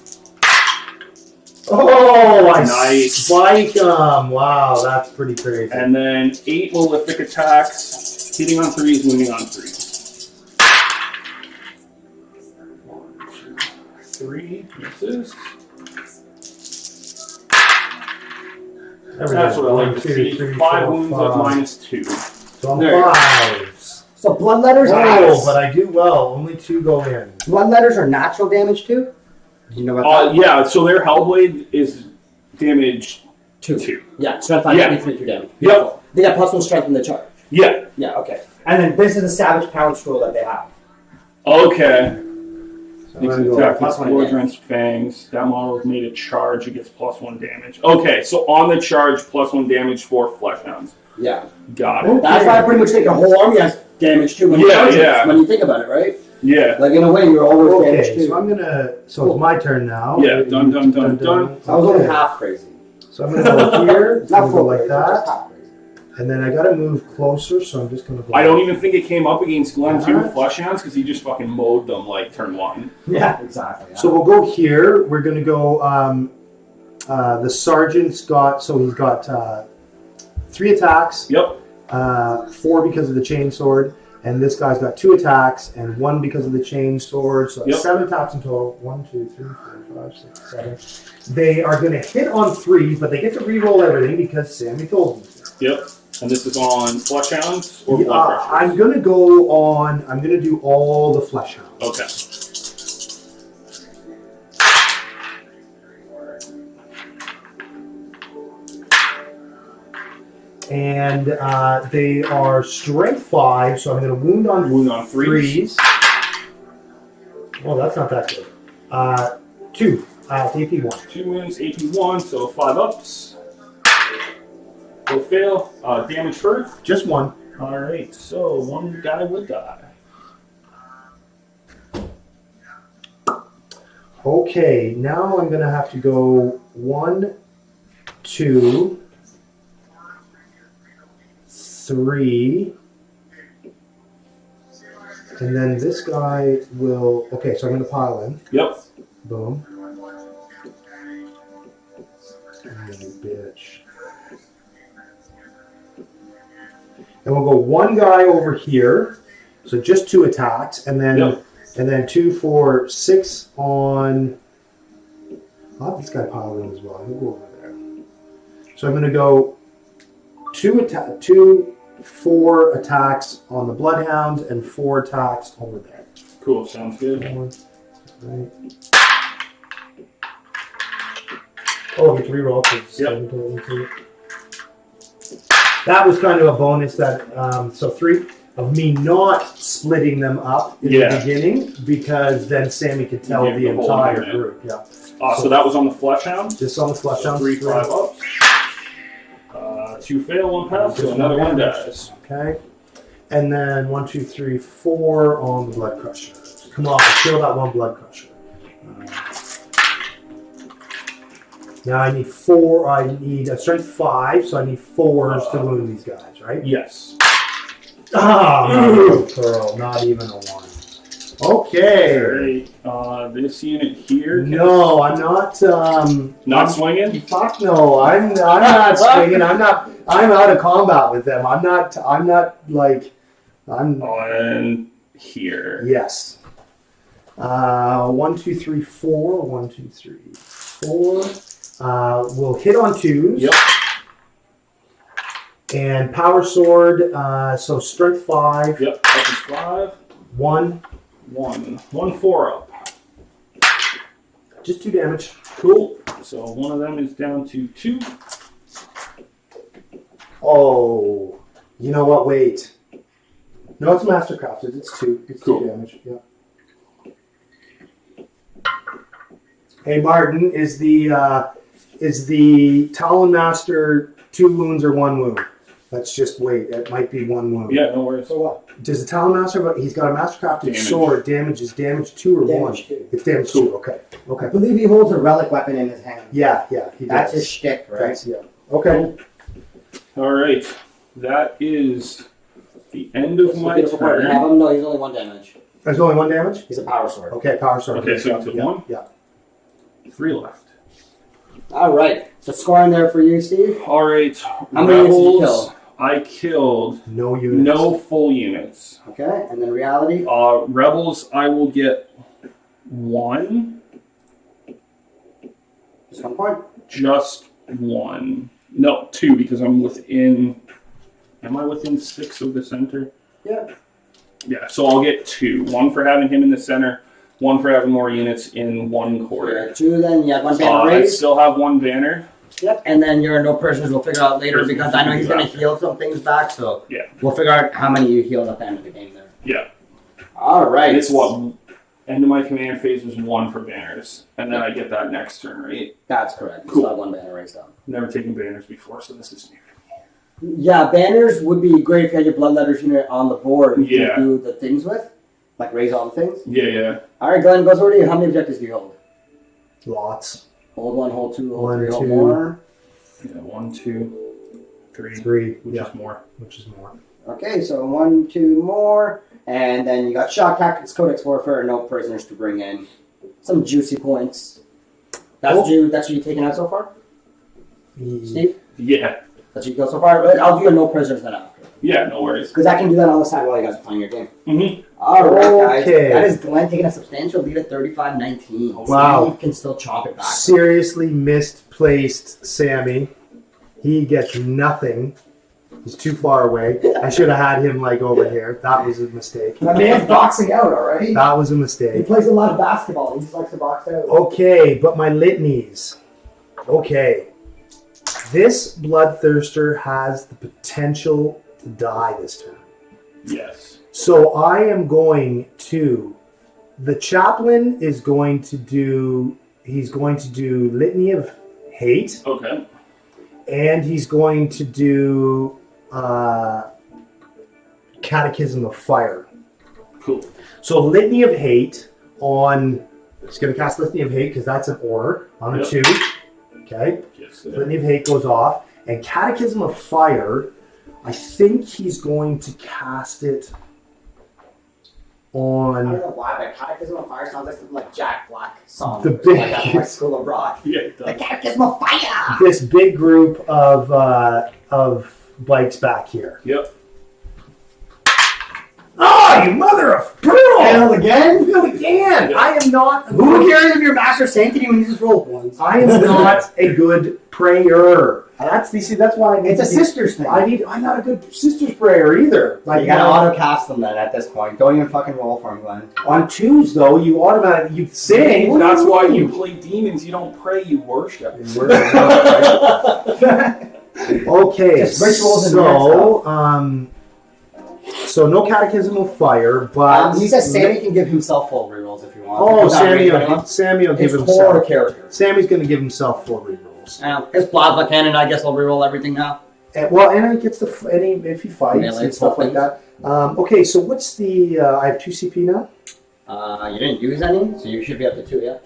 Oh, I Nice. spike him. Wow, that's pretty crazy. And then 8 malefic attacks, hitting on 3s, wounding on 3s. 1, 2, 3 misses. That's what I like to see. 5 wounds at -2. So I'm There. 5s. So bloodletters Oh, but I do well. Only 2 go in. bloodletters are natural damage too. You know about that? Yeah, so their Hellblade is damage 2. Yeah, strength 5, Yeah. 3 damage. Yep. They got +1 strength in the charge. Yeah. Yeah, okay. And then this is a Savage Pounce rule that they have. Okay. So Makes I'm an gonna attack go with +1 Squadron's Fangs. That model is made a charge. It gets +1 damage. Okay, so on the charge, +1 damage for Flesh Hounds. Yeah. Got it. That's why I pretty much think your whole army has damage too when you charge it, when you think about it, right? Yeah. Like in a way, you're always damage Okay, too. so I'm gonna. So it's my turn now. Yeah, dun, dun, dun, dun. That was only Okay. half crazy. So I'm gonna go here. It's not I'm gonna full go like crazy, it's just that, half crazy. and then I gotta move closer. So I'm just gonna go. I don't even think it came up against Glen too, Alright. Flesh Hounds, because he just fucking mowed them like turn 1. Yeah, exactly. Yeah. So we'll go here. We're gonna go. The sergeant's got. So he's got 3 attacks. Yep. 4 because of the chain sword, and this guy's got 2 attacks and 1 because of the chain sword. So Yep. 7 attacks in total. 1, 2, 3, 4, 5, 6, 7. They are going to hit on 3s, but they get to re-roll everything because Sammy told them to. Yep. And this is on Flesh Hounds or Blood Crushers? I'm going to go on. I'm going to do all the flesh hounds. Okay. And they are strength 5, so I'm going to wound on threes. Oh, that's not that good. 2. AP 1. 2 wounds, AP 1, so 5 ups. Will fail. Damage first. Just 1. Alright, so one guy would die. Okay, now I'm going to have to go 1, 2, 3. And then this guy will... Okay, so I'm going to pile in. Yep. Boom. Oh, bitch. And we'll go one guy over here. So just 2 attacks. And then... Yep. And then 2, 4, 6 on... I'll have this guy piled in as well. He'll go over there. So I'm going to go 2, 4 attacks on the Bloodhounds and 4 attacks over there. Cool, sounds good. Right. Oh, I get to reroll. Yep. That was kind of a bonus that, so 3 of me not splitting them up in the beginning, because then Sammy could tell the entire group. Yeah. So that was on the Fleshhound? Just on the Fleshhound. 3, 5 ups. 2 fail, 1 pass, so another one dies. Okay. And then 1, 2, 3, 4 on the Blood Crusher. Come on, kill that one Blood Crusher. Now I need 4. I need a strength 5, so I need 4s to wound these guys, right? Yes. Pearl, not even a 1. Okay. Alright, this unit here. No, I'm not. Not swinging? Fuck no, I'm not swinging. I'm out of combat with them. I'm not like. On here. Yes. 1, 2, 3, 4. 1, 2, 3, 4. We'll hit on 2s. Yep. And power sword, so strength 5. Yep, that is 5. 1. 1 4 up. Just 2 damage. Cool. So one of them is down to 2. Oh, you know what? Wait. No, it's mastercrafted. It's 2. It's Cool. 2 damage. Yeah. Hey, Martin, is the Talon Master 2 wounds or 1 wound? Let's just wait. It might be 1 wound. Yeah, no worries. So what? Does the Talon Master? He's got a mastercrafted Damage. sword. Damage is damage 2 or 1? Damage 2. It's damage 2. Okay. I believe he holds a relic weapon in his hand. Yeah. He That's does. his shtick, right? That's, yeah. Okay. Alright. That is the end of my Beautiful part. You have turn. him? No, he's only 1 damage. There's only 1 damage. He's a power sword. Okay, power sword. Okay, so you took 1? Yeah. 3 left. All right. So scoring there for you, Steve. Alright. How many units did you kill? I killed No units. no full units. Okay, and then reality. Rebels, I will get 1. Just 1 point. Just 1. No, 2, because I'm within... Am I within 6 of the center? Yeah. Yeah, so I'll get 2. 1 for having him in the center, 1 for having more units in 1 quarter. Yeah, 2 then. You have 1 banner I raised. still have 1 banner. Yep. And then your no prisoners we'll figure out later, because I know he's going to heal some things back. So Yeah. we'll figure out how many you healed at the end of the game there. Yeah. All right. It's what? End of my command phase was 1 for banners, and then I get that next turn, right? That's correct. You Cool. still have 1 banner raised up. Never taken banners before, so this is new. Yeah, banners would be great if you had your bloodletters unit on the board Yeah. to do the things with, like raise all the things. Yeah. All right, Glenn, goes over to you. How many objectives do you hold? Lots. Hold 1, hold 2, hold 1, 3, hold 2. more. Yeah, 1, 2, 3. 3. Which Yeah. is more. Which is more. Okay, so 1, 2 more, and then you got shock tactics, codex warfare, no prisoners to bring in. Some juicy points. That's what you taken out so far, Steve? Yeah. That's what you killed so far. But I'll do your no prisoners then after, Yeah, no worries. because I can do that on the side while you guys are playing your game. Mm-hmm. All right, guys. Okay. That is Glenn taking a substantial lead at 35-19. Wow. Steve can still chomp it back. Seriously misplaced Sammy. He gets nothing. He's too far away. I should have had him like over here. That was a mistake. My man's boxing out, alright? That was a He mistake. plays a lot of basketball. He just likes to box out. Okay, but my litanies. Okay. This Bloodthirster has the potential to die this turn. Yes. So I am going to... The Chaplain is going to do... He's going to do Litany of Hate. Okay. And he's going to do Catechism of Fire. Cool. So Litany of Hate on... He's going to cast Litany of Hate because that's an Aura on a 2. Okay. Yes. Litany of Hate goes off. And Catechism of Fire, I think he's going to cast it I don't on... know why, but Catechism of Fire sounds like something like Jack Black song. The big- Like that from School of Rock. Yeah, it The does. Catechism of Fire! This big group of bikes back here. Yep. Oh, you mother of pearl! Fail again? Fail again! Yeah. I am not... Who cares if your master sanctity when you just roll once? I am not a good prayer. That's why I need It's a to be- sister's thing. I'm not a good sister's prayer either. You gotta auto cast them then at this point. Don't even fucking roll for him, Glenn. On 2s though, you automatically you sing. That's why you play demons. You don't pray. You worship. Okay, Just rituals and so no Catechism of Fire, but He says Sammy can give himself full rerolls if you want. oh, He's not reading anyone. Sammy will give His core himself. character. Sammy's going to give himself 4 rerolls. His plasma cannon, I guess, will reroll everything now. And he gets if he fights Melee and stuff like things. that. Okay, so what's the? I have 2 CP now. You didn't use any, so you should be up to 2, yeah?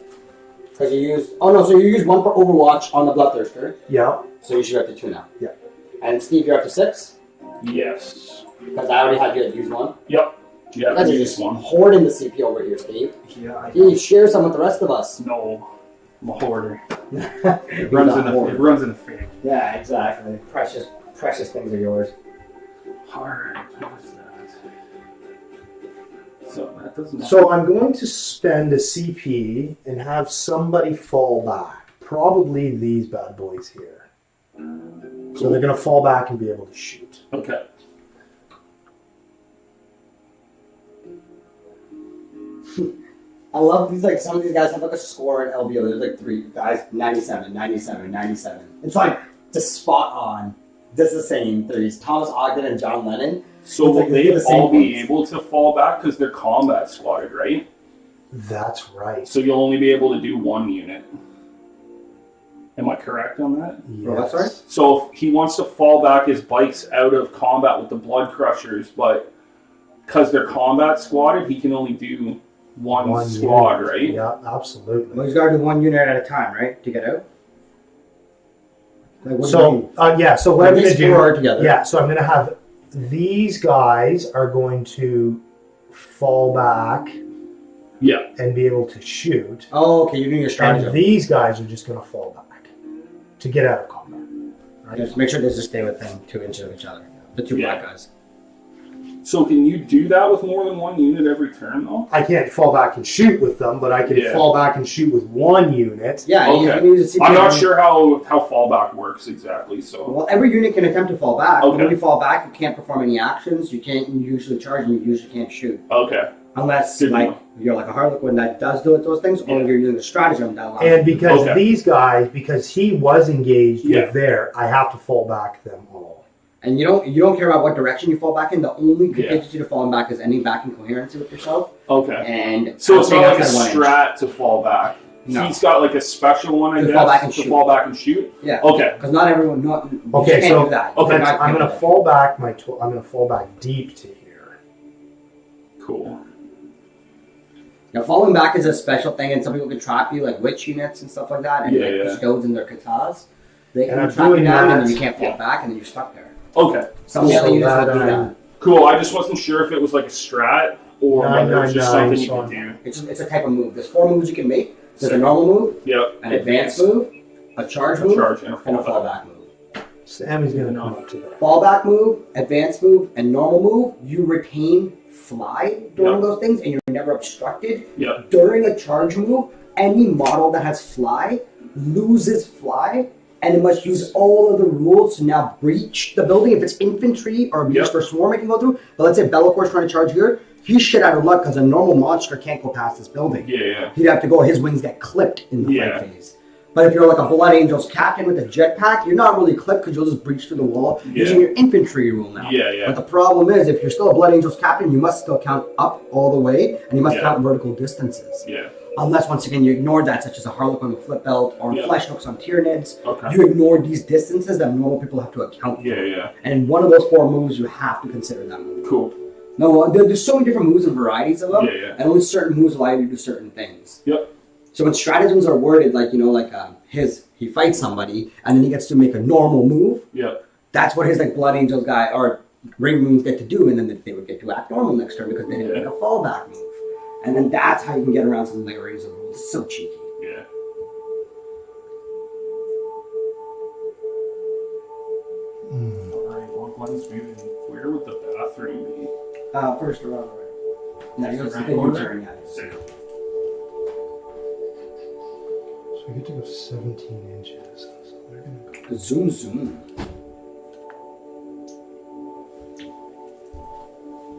Because you used... Oh, no, so you used 1 for Overwatch on the Bloodthirster, Yeah. so you should be up to 2 now. Yeah. And Steve, you're up to 6? Yes. Because I already had you at use 1. Yep. Yeah. That's Just just one. hoarding the CP over here, Steve. Yeah. You share some with the rest of us. No. I'm a hoarder. It It runs in the family. Yeah, exactly. Precious things are yours. Hard. What's that? So that doesn't. So I'm going to spend a CP and have somebody fall back. Probably these bad boys here. So they're going to fall back and be able to shoot. Okay. I love these, like, some of these guys have, like, a score in LBO. There's, like, 3 guys, 97, 97, 97. It's, like, just spot on. Just the same threes. Thomas Ogden and John Lennon. So will It's like they the same all be ones. able to fall back because they're combat squatted, right? That's right. So you'll only be able to do 1 unit. Am I correct on that? Oh, that's right. So if he wants to fall back his bikes out of combat with the Blood Crushers, but because they're combat squatted, he can only do one squad, unit. right? Yeah, absolutely. Well, he's got to do 1 unit at a time, right? To get out? Like, what do you So mean? so what I'm going These to do? 4 are together. Yeah, so I'm going to have these guys are going to fall back Yeah. and be able to shoot, Oh, okay, you're doing your strategy. and these guys are just going to fall back to get out of combat. Right? Just make sure they just stay within 2 inches of each other. The 2 black guys. So can you do that with more than 1 unit every turn, though? I can't fall back and shoot with them, but I can Yeah. fall back and shoot with 1 unit. Yeah, Okay. you can use a CP. I'm not sure how fallback works exactly, so. Well, every unit can attempt to fall back. Okay. When you fall back, you can't perform any actions. You can't usually charge, and you usually can't shoot. Okay. Unless, Good like, enough. you're like a Harlequin that does do it, those things, or Yeah. you're using a stratagem that allows And because Okay. these guys, because he was engaged Yeah. with there, I have to fall back them all. And you don't care about what direction you fall back in. The only Yeah. contingency to falling back is any back in coherence with yourself. Okay. And So it's not like a outside 1 inch. strat to fall back. No. He's got like a special one, I To guess, fall back and to shoot. fall back and shoot. Yeah. Okay. Because not everyone, not you Okay, just can't so do that. okay, You're not I'm going to capable. fall back I'm going to fall back deep to here. Cool. Now, falling back is a special thing, and some people can trap you, like witch units and stuff like that, and Yeah, like yeah. custodes and their katas. They And can I'm trap you doing down, and that. then you can't fall back, and then you're stuck there. Okay. Some of the So other units that, will do that. Cool. I just wasn't sure if it was like a strat or whether it was just 999, something you Sean. could do. It's a type of move. There's 4 moves you can make. There's a normal move, Yep. an advanced move, a charge A move, charge and a and a fallback. fallback move. Sammy's going to come up to that. Fallback move, advanced move, and normal move, you retain fly during Yep. those things, and you're never obstructed. Yep. During a charge move, any model that has fly loses fly, and it must use all of the rules to now breach the building. If it's infantry or Yep. for swarm, it can go through. But let's say Bellacor's trying to charge here, he's shit out of luck because a normal monster can't go past this building. Yeah, yeah. He'd have to go. His wings get clipped in the Yeah. fight phase. But if you're like a Blood Angels captain with a jetpack, you're not really clipped because you'll just breach through the wall using your infantry rule now. Yeah. But the problem is, if you're still a Blood Angels captain, you must still count up all the way, and you must count vertical distances. Yeah. Unless, once again, you ignore that, such as a Harlequin with flip belt or flesh hooks on Tyranids. Okay. You ignore these distances that normal people have to account for. Yeah. And one of those 4 moves, you have to consider that move. Cool. No, there's so many different moves and varieties of them, Yeah. and only certain moves allow you to do certain things. Yep. So when stratagems are worded like, he fights somebody, and then he gets to make a normal move, that's what his Blood Angels guy, or Ravenwings get to do, and then they would get to act normal next turn because they didn't make a fallback move. And then that's how you can get around some layerings of rules. It's so cheeky. Yeah. Alright, well, Glen's moving. Where would the bathroom be? First around, right? No, you're Around your corner? turn, yeah. So we get to go 17 inches. So they're gonna go. Zoom.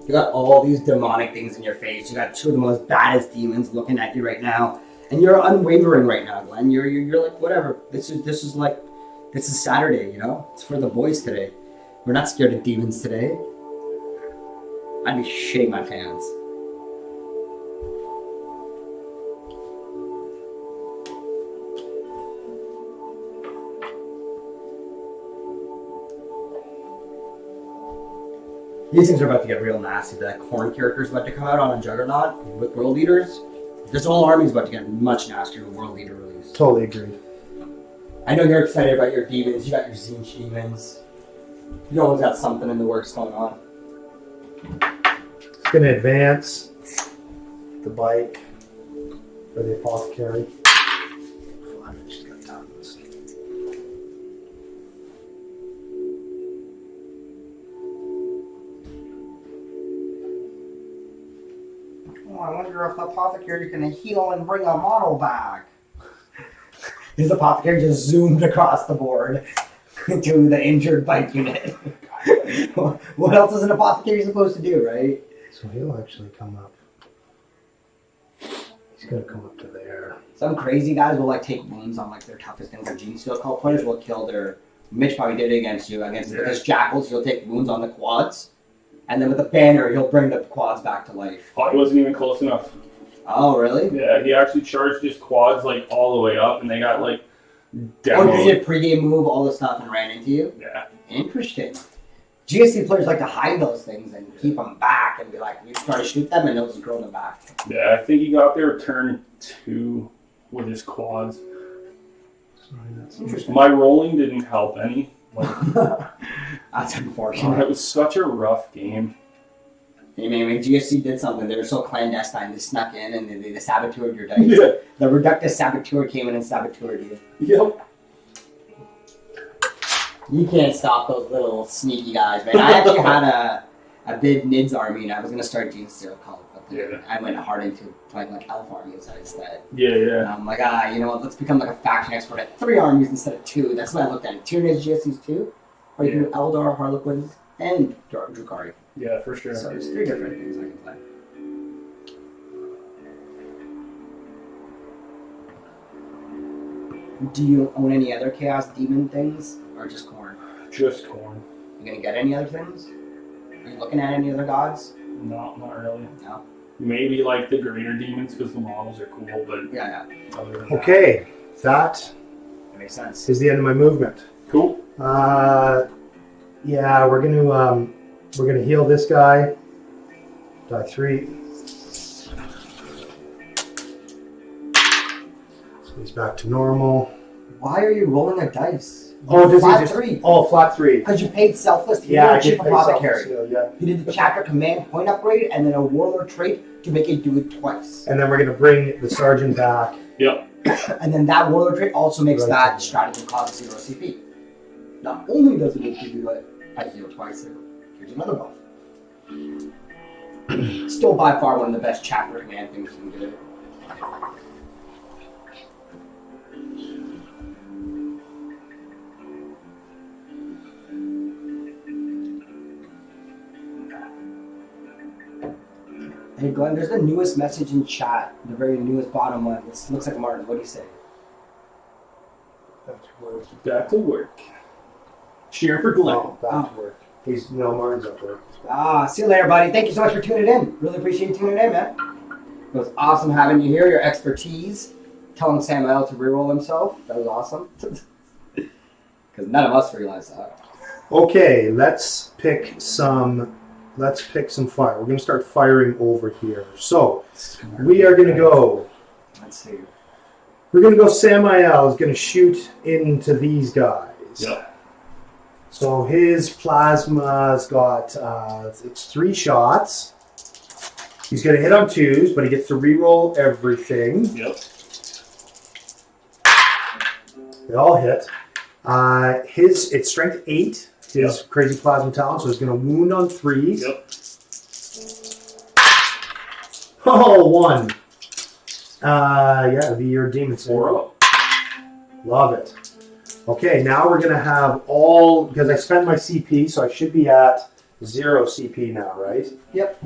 You got all these demonic things in your face. You got 2 of the most baddest demons looking at you right now, and you're unwavering right now, Glenn. You're like, whatever. This is Saturday, It's for the boys today. We're not scared of demons today. I'd be shitting my pants. These things are about to get real nasty. That Khorne character's about to come out on a Juggernaut with World Leaders. This whole army's about to get much nastier with World Leader release. Totally agreed. I know you're excited about your demons. You got your Zinch demons. You always got something in the works going on. It's gonna advance the bike for the apothecary. She's got tons. Oh, I wonder if the apothecary can heal and bring a model back. His apothecary just zoomed across the board to the injured bike unit. What else is an apothecary supposed to do, right? So he'll actually come up. He's gonna come up to there. Some crazy guys will take wounds on their toughest things. Their Gene Steel cult players will kill their. Mitch probably did it against you. With his jackals, he'll take wounds on the quads, and then with the banner, he'll bring the quads back to life. I wasn't even close enough. Oh, really? Yeah, he actually charged his quads all the way up, and they got demoed. Oh, he did pregame move all the stuff and ran into you? Yeah. Interesting. GSC players like to hide those things and keep them back and be like, you try to shoot them and they'll just grow them back. Yeah, I think he got there turn 2 with his quads. Sorry, that's Interesting. My rolling didn't help any. That's unfortunate. It was such a rough game. I mean, when GSC did something, they were so clandestine, they snuck in and they saboteured your dice. Yeah. The Reductus Saboteur came in and saboteured you. Yep. You can't stop those little sneaky guys, man. I actually had a big NIDS army and I was going to start Gene Steel Cult, but then I went hard into playing Elf armies instead. Yeah. And I'm like, you know what, let's become a faction expert at 3 armies instead of 2. That's what I looked at. Tyranids, GSCs 2, or you can do Eldar, Harlequins, and Drukhari. Yeah, for sure. So there's 3 different things I can play. Do you own any other Chaos Demon things, or just Khorne? Just Khorne. You gonna get any other things? Are you looking at any other gods? No, not really. No. Maybe the greater demons because the models are cool, but Yeah. other than okay. That That makes sense. is the end of my movement. that. Cool. Yeah, we're gonna heal this guy. Die 3. So he's back to normal. Why are you rolling a dice? Oh, does flat he just? 3. Oh, flat 3. Because you paid selfless to Yeah, be I a chief did pay apothecary. self-seal, yeah. You did the chapter command point upgrade and then a warlord trait to make it do it twice. And then we're gonna bring the sergeant back. Yep. And then that warlord trait also makes Right. that stratagem cost 0 CP. Not only does it make you do it, I heal twice, here's another buff. Still by far one of the best chapter command things you can do. Hey Glenn, there's the newest message in chat, the very newest bottom one. It looks like Martin. What do you say? Back to work. Cheer for Glen. Oh, back to work. He's Martin's up there. See you later, buddy. Thank you so much for tuning in. Really appreciate you tuning in, man. It was awesome having you here. Your expertise, telling Samuel to reroll himself. That was awesome. Because none of us realized that. Okay, let's pick some fire. We're gonna start firing over here. So we are gonna go. Let's see. We're gonna go. Samael is gonna shoot into these guys. Yep. So his plasma's got it's 3 shots. He's gonna hit on 2s, but he gets to reroll everything. Yep. They all hit. It's strength 8. His crazy plasma talent, so he's gonna wound on 3s. Yep. Oh, 1. It'd be your demon 4 up. Love it. Okay, now we're gonna have because I spent my CP, so I should be at 0 CP now, right? Yep.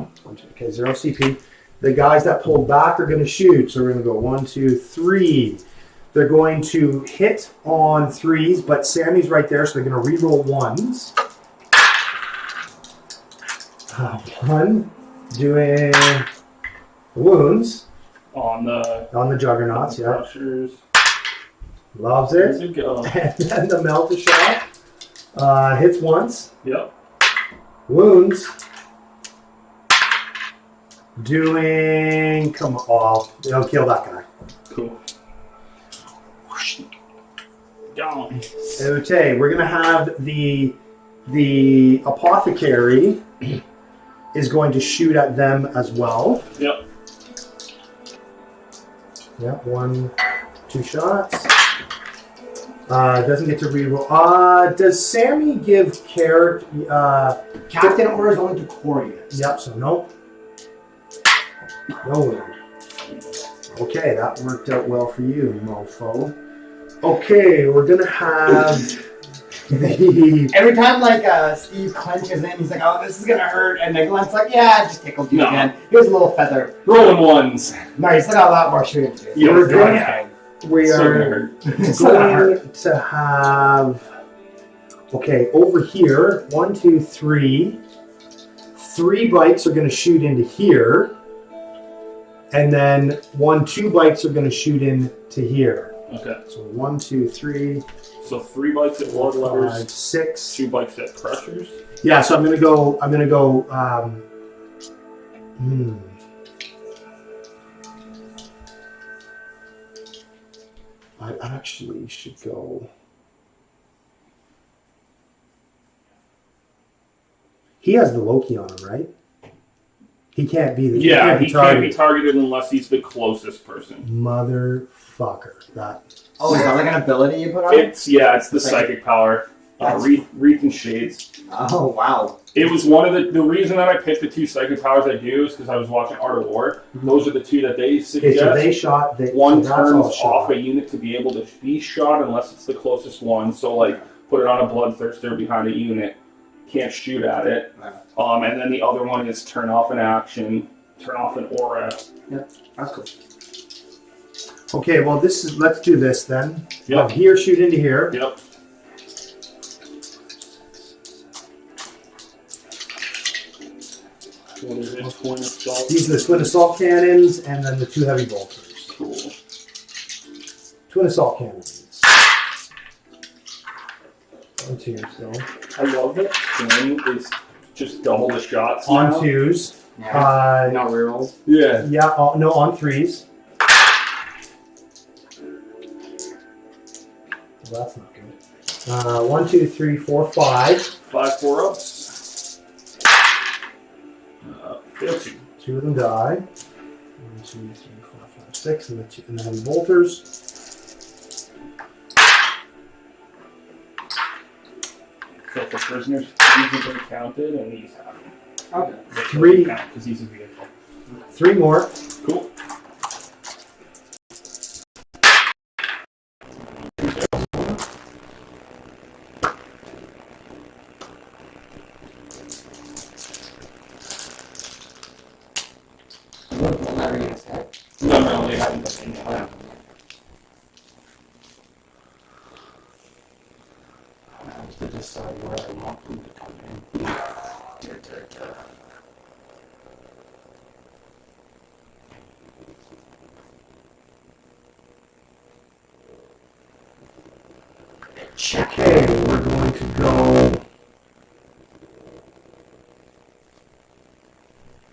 Okay, 0 CP. The guys that pulled back are gonna shoot, so we're gonna go 1, 2, 3. They're going to hit on 3s, but Sammy's right there, so they're gonna reroll 1s. 1 doing wounds On the juggernauts, yeah. crushers. Loves There it. you go. And then the melt shot hits once. Yep. Wounds. Doing. Come on. Oh, it'll kill that guy. Cool. Gone. Okay, we're gonna have the apothecary is going to shoot at them as well. Yep. Yep, 1, 2 shots. Doesn't get to reroll. Does Sammy give care? Captain orders only to core units. Yep, so nope. No wound. Okay, that worked out well for you, mofo. Okay, we're gonna have the. Every time Steve clenches in, he's like, "Oh, this is gonna hurt," and then Glenn's like, "Yeah, I just tickled you again. Here's a little feather." Rolling 1s. Nice. Still got a lot more shooting to do. Yeah, we're going. gonna- We So are gonna hurt. going to have. Okay, over here, 1, 2, 3. 3 bikes are going to shoot into here, and then 2 bikes are going to shoot into here. Okay. So 1, 2, 3, So 3 bites at blood 5, levers, 6. 2 bites at crushers. Yeah, so I'm gonna go. I actually should go. He has the Loki on him, right? He can't be the. Yeah, he can't be targeted. targeted unless he's the closest person. Motherfucker! That. Oh, is that like an ability you put on it? It's the psychic power. Wreath and Shades. Oh, wow. It was one of the reason that I picked the 2 psychic powers I do is because I was watching Art of War. Those are the 2 that they suggest. Okay, so they shot. One so that's turns all shot. off a unit to be able to be shot unless it's the closest one. So put it on a bloodthirster behind a unit, can't shoot at it. And then the other one is turn off an action, turn off an aura. Yep, that's cool. Okay, well let's do this then. Yep. Here, shoot into here. Yep. What is it? Twin assault. These are the twin assault cannons, and then the 2 heavy bolters. Cool. Twin assault cannons. 1, 2, so. I love that Twin is just double the shots On now. 2s. Yeah. No rerolls. Yeah. Yeah, no, on 3s. Well, that's not good. 1, 2, 3, 4, 5. 5 4-ups. Fail 2. 2 of them die. 1, 2, 3, 4, 5, 6, and the heavy bolters. So for prisoners, these have been counted and these haven't. Okay. They 3. count because he's a vehicle. 3 more. Cool. No, they haven't done anything. Okay, we're going to go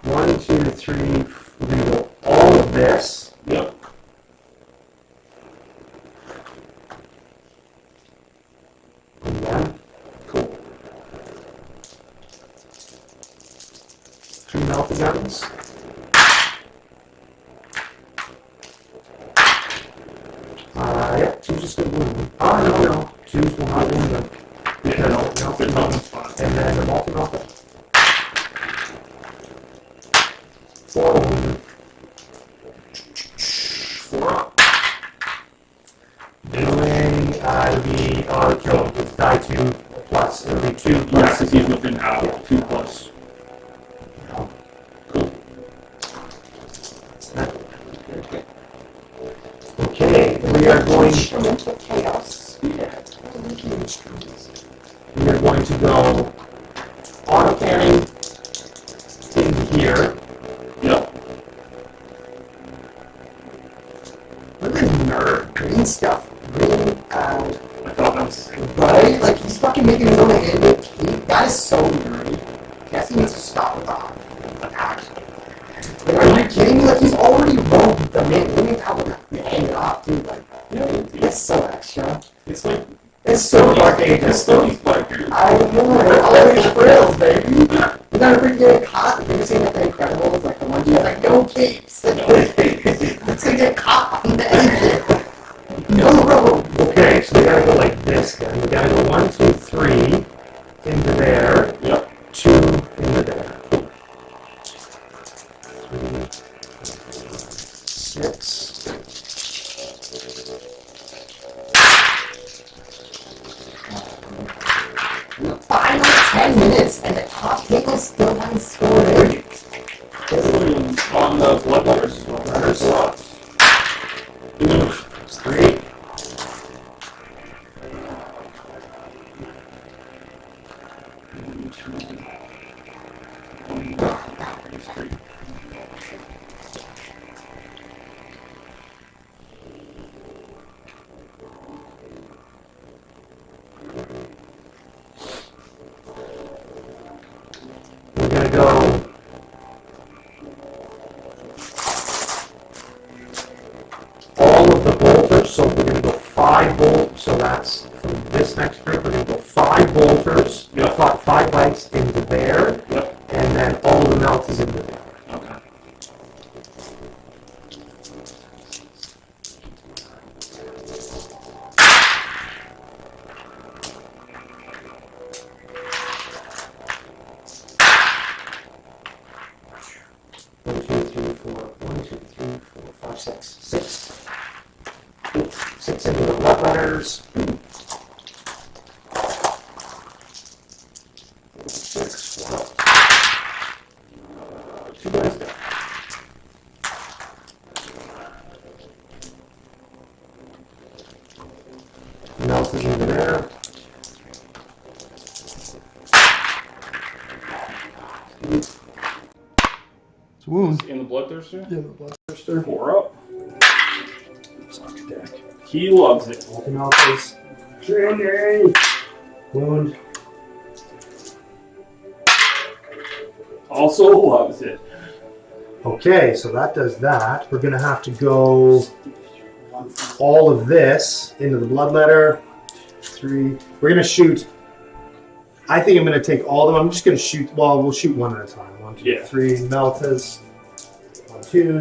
1, 2, 3. We're going to go all of this. Yep. Yeah. Cool. 3 melted items. Yeah, 2's just going to wound. Oh, no. 2's will not wound them. Yeah, no, it's not fun. And then the multi-melted. 4 wounded. 4. Doing the kill with die 2 plus. It'll be 2 Yeah, plus. because he's within half. 2 plus. Cool. Okay, we are going. Instrumental chaos. Yeah. We are going to go auto cannon in here. Yep. Look at nerd. Green stuff. Green, I thought that was right? Like, he's fucking making his own handmade cake. That is so nerdy. Guess he needs to stop with that attack. Like, are you kidding me? Like, he's already rolled the man. He didn't have to hang it off, dude. Like, it's so extra. It's like It's so dark it's ages. still like dude. I know, it always thrills, baby. You never freaking get caught. Have you seen like the Incredibles? Like the one dude's like, no capes. Like, it's gonna get caught on the engine. No. Okay, so we gotta go like this, guys. We gotta go 1, 2, 3 into there. Yep. 2 into there. 3, 6. The final 10 minutes and the top table still hasn't scored. On the blood letters. Letters. 3. We're gonna go all of the bolters, so we're gonna go 5 bolts, so that's from this next group, we're gonna go 5 bolters, Yep. 5 bites into there, Yep. and then all the melt is into there. Okay. One, two, three, four. 1, 2, 3, 4, 5, 6. 6. 6 into the blood letters. 6. Wow. 2 guys down. Melt is into there. It's a wound. In the bloodthirster? In the bloodthirster. 4 up. He loves it. Multi-melt is Jenny. Wound. Also loves it. Okay, so that does that. We're gonna have to go all of this into the bloodletter. 3. We're gonna shoot. I think I'm gonna take all of them. I'm just gonna shoot. Well, we'll shoot one at a time. 1, 2, Yeah. 3. Meltas. 1, 2.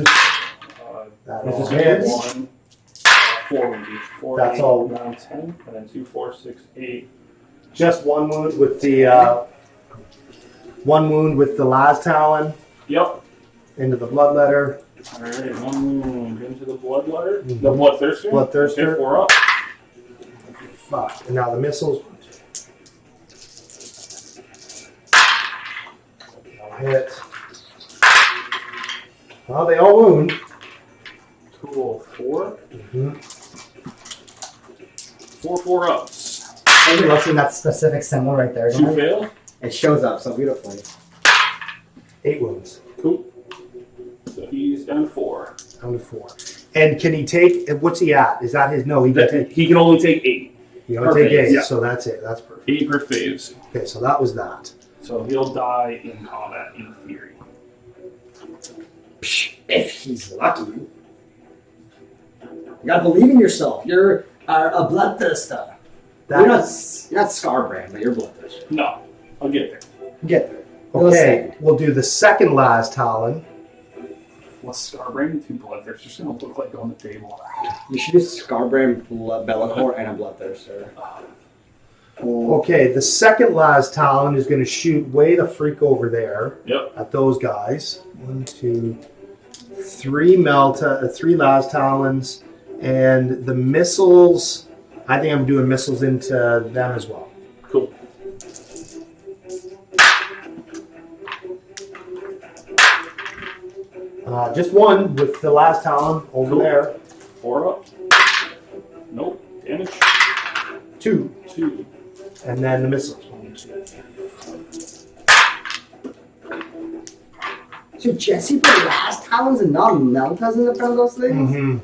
That all hits. 1, 4 wounds each. 4, That's 8, all. 9, 10, and then 2, 4, 6, 8. Just one wound with the one wound with the las talon Yep. into the bloodletter. Alright, 1 wound into the blood letter. Mhm. The bloodthirster. Bloodthirster. Okay, 4 up. Fuck. And now the missiles. That'll hit. Well, they all wound. Cool. 4. Mm-hmm. 4 ups. Anybody else seen that specific symbol right there? 2 Glenn? fail. It shows up so beautifully. 8 wounds. Cool. So he's down to 4. Down to 4. And can he take? What's he at? Is that his? No, he can take. He can only take 8. He can only take 8. Yeah. So that's it. That's perfect. 8 per phase. Okay, so that was that. So he'll die in combat in theory. If he's lucky. You gotta believe in yourself. You're a bloodthirster. You're not Scarbrand, but you're bloodthirster. No, I'll get there. Get there. Okay, we'll do the second last Talon. What's Scarbrand and 2 bloodthirsters just gonna look like on the table? You should do Scarbrand, Bellacore, and a bloodthirster. Okay, the second last Talon is going to shoot way the freak over there. Yep. At those guys. 1, 2, 3 3 last Talons, and the missiles. I think I'm doing missiles into them as well. Cool. Just 1 with the last Talon over there. 4 up. Nope. Damage. 2, 2. and then the missiles. 1, 2. So Jesse put last talons and not Meltas in the front of those things? Mm-hmm.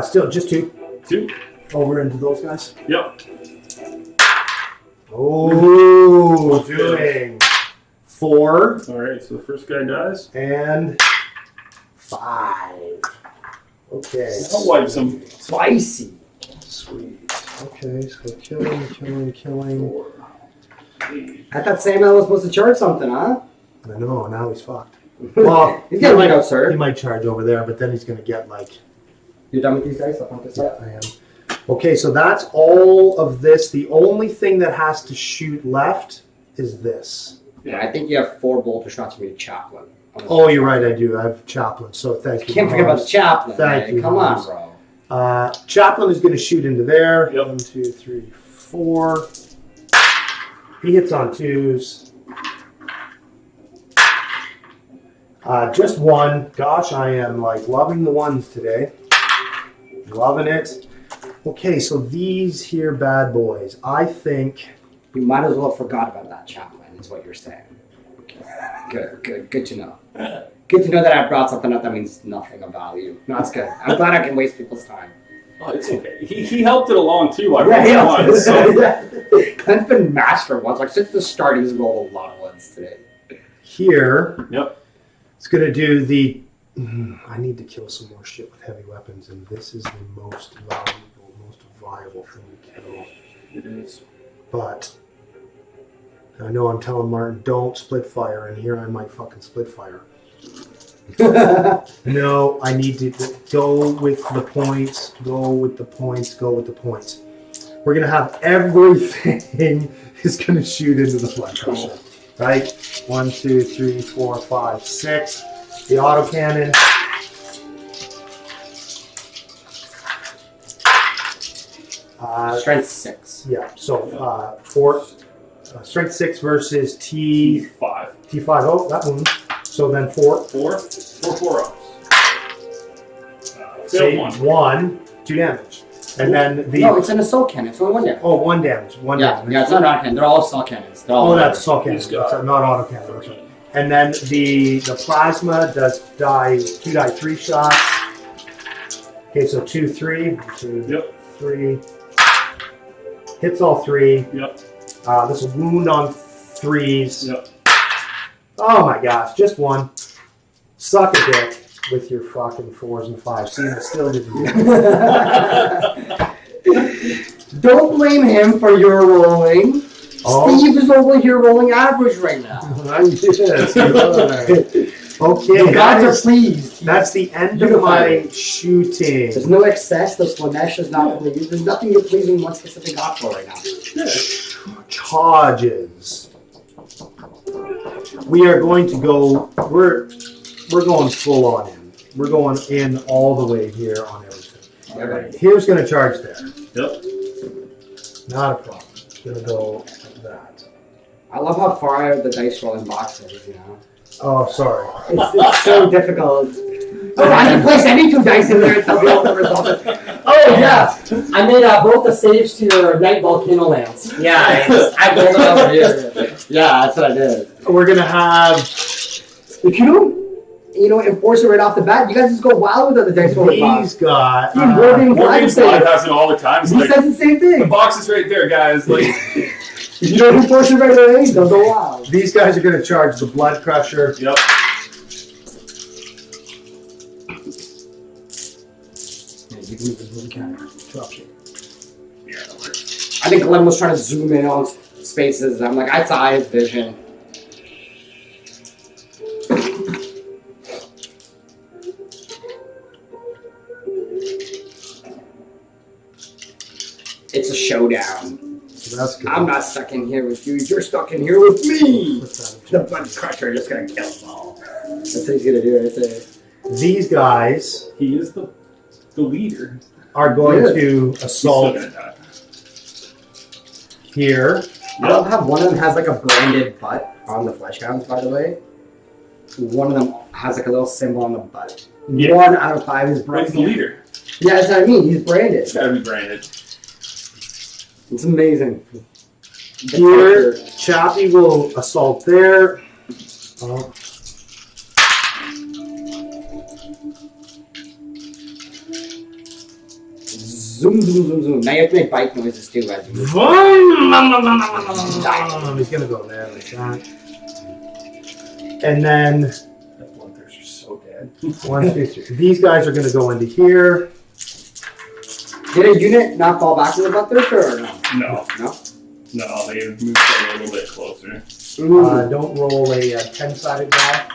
Still just 2 2. over into those guys. Yep. Oh, doing 4 Alright, so the first guy dies. and 5. Okay. I'll wipe some. Spicy. Sweet. Okay, so killing. 4. 8. I thought Samuel was supposed to charge something, huh? I know, now he's fucked. Well, He's getting right out, sir. he might charge over there, but then he's going to get like... You're done with these guys? I'll pump this Yeah, up. I am. Okay, so that's all of this. The only thing that has to shoot left is this. Yeah, I think you have 4 bolter shots from your chaplain. Oh, you're right, I do. I have Chaplain, so thank you. Can't forget about the chaplain. Thank man. you, Come on, Mars. bro. Chaplain is going to shoot into there. Yep. 1, 2, 3, 4. He hits on 2s. Just 1. Gosh, I am like loving the 1s today. Loving it. Okay, so these here bad boys. I think... You might as well have forgot about that chaplain, is what you're saying. Good to know. Good to know that I brought something up that means nothing of value. No, that's good. I'm glad I can waste people's time. Oh, it's okay. He helped it along too. I Yeah, rolled once. So. Glenn's been master once. Like since the start, he's rolled a lot of ones today. Here, Yep. it's going to do the... I need to kill some more shit with heavy weapons, and this is the most valuable, most viable thing to kill. It is. But I know I'm telling Martin, don't split fire, and here I might fucking split fire. No, I need to go with the points, go with the points. We're going to have everything is going to shoot into the blood pressure. Right? 1, 2, 3, 4, 5, 6. The autocannon. Strength 6. Yeah, so 4, strength 6 versus T5. T5. Oh, that one. So then 4. 4 ups. Say Failed 1. 1, 2 damage. And then the... No, it's an assault cannon. It's only 1 damage. Oh, 1 damage. 1 damage. Yeah, it's not auto cannon. They're all assault cannons. They're all Oh, that's assault cannon. He's got- It's not auto cannon. Okay. And then the plasma does 2 die 3 shots. Okay, so 2, 3. 2, Yep. 3. Hits all 3. Yep. This is wound on 3s. Yep. Oh my gosh, just 1. Suck a dick with your fucking 4s and 5s. See, that still didn't do it. Don't blame him for your rolling. Oh. Steve is over here rolling average right now. Yes, okay, The gods are pleased. that's the end of my shooting. There's no excess. The Slanesh is not pleased. There's nothing you're pleasing one specific god for right now. Charges. We are going to go. We're going full on in. We're going in all the way here on everything. All right. Here's going to charge there. Yep. Not a problem. It's going to go like that. I love how far out the dice rolling box is, you know? Oh, sorry. It's so difficult. I can place any 2 dice in there and tell me all the results. Oh yeah, I made both the saves to your night volcano lamps. Yeah, I rolled it over here. Yeah, that's what I did. We're gonna have If you don't enforce it right off the bat, you guys just go wild with the dice roll these guys. Dude, Wargaming Wargaming Live has it all the time. It's He like, says the same the thing. box is right there, guys. Like, If you don't enforce it right away, they'll go wild. These guys are gonna charge the blood crusher. yep. You can move this movie camera. Yeah, that works. I think Glen was trying to zoom in on spaces, and I'm like, I saw his vision. It's a showdown. So that's good. I'm not stuck in here with you. You're stuck in here with me. The blood crusher is just gonna kill them all. That's what he's gonna do right there. These guys He is the leader. are going Yeah. to He's assault still gonna die. here. I love how one of them has like a branded butt on the flesh hounds, by the way. One of them has like a little symbol on the butt. Yeah. 1 out of 5 is But he's branded. the leader. Yeah, that's what I mean. He's branded. It's gotta be branded. It's amazing. Here, Chappie will assault there. Oh. Zoom, zoom, zoom, zoom. Now you have to make bite noises too as you move. He's gonna go there like that. And then That bloodthirster's so dead. 1, 2, 3. These guys are gonna go into here. Did a unit not fall back to the butt thirster or no? No, No? no, they moved a little bit closer. Don't roll a 10-sided die.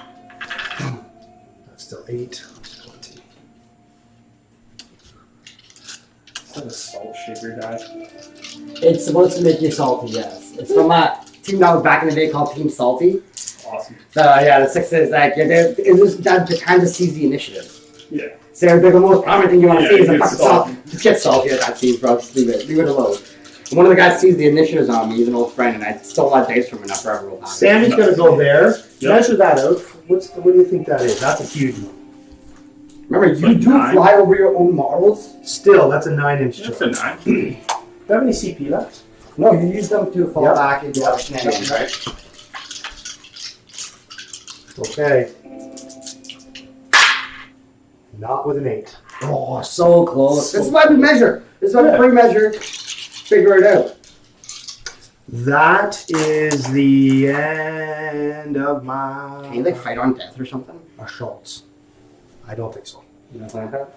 That's still 8. 20. Is that a salt shaker die? It's supposed to make you salty, yes. It's from that. Team that was back in the day called Team Salty. Awesome. So yeah, the 6 is like, yeah, it was that kind of seize the initiative. Yeah. So they're the most prominent thing you want to Yeah, see is a get fucking salty. salt. Just get salty at that seas, bro. Just leave it alone. And one of the guys sees the initiatives on me. He's an old friend, and I stole that dice from him after every roll. Sammy's gonna go there. Yep. Measure that out. What do you think that is? That's a huge one. Remember, you Like do 9? fly over your own models. Still, that's a 9-inch That's jump. a 9. Do you have any CP left? No, you use them to fall Yep. back into our shenanigans, right? Okay. Not with an 8. Oh, so close. This is why we measure. This is why we pre-measure. Figure it out. That is the end of my Can you like fight on death or something? assaults. I don't think so. Nothing like that.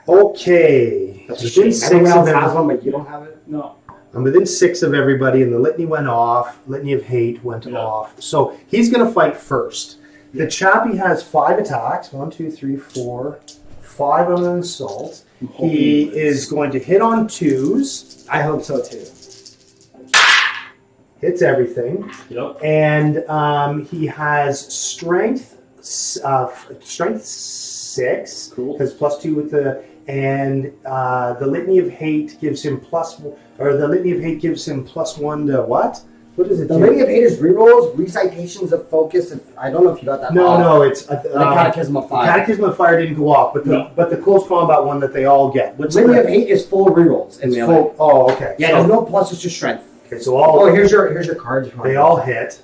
Okay. That's a Within shame. 6 Everyone of else has everybody. one, but you don't have it. No. I'm within 6 of everybody, and the litany went off. Litany of hate went Yeah. off. So he's going to fight first. The chappie has 5 attacks. 1, 2, 3, 4, 5 on an assault. He is going to hit on 2s. I hope so too. Hits everything. Yep. And he has strength 6. Cool. Because +2 with the the litany of hate gives him +1 to what? What is it? The do? Lady of Hate is rerolls, recitations of focus. I don't know if you got that. off. No, it's The Catechism of Fire. Catechism of Fire didn't go off, but the close combat one that they all get. What's Lady the, of Hate is full rerolls in it's melee. full, oh, okay. Yeah, so, there's no pluses to strength. okay, so all Oh, here's your cards. they all hit,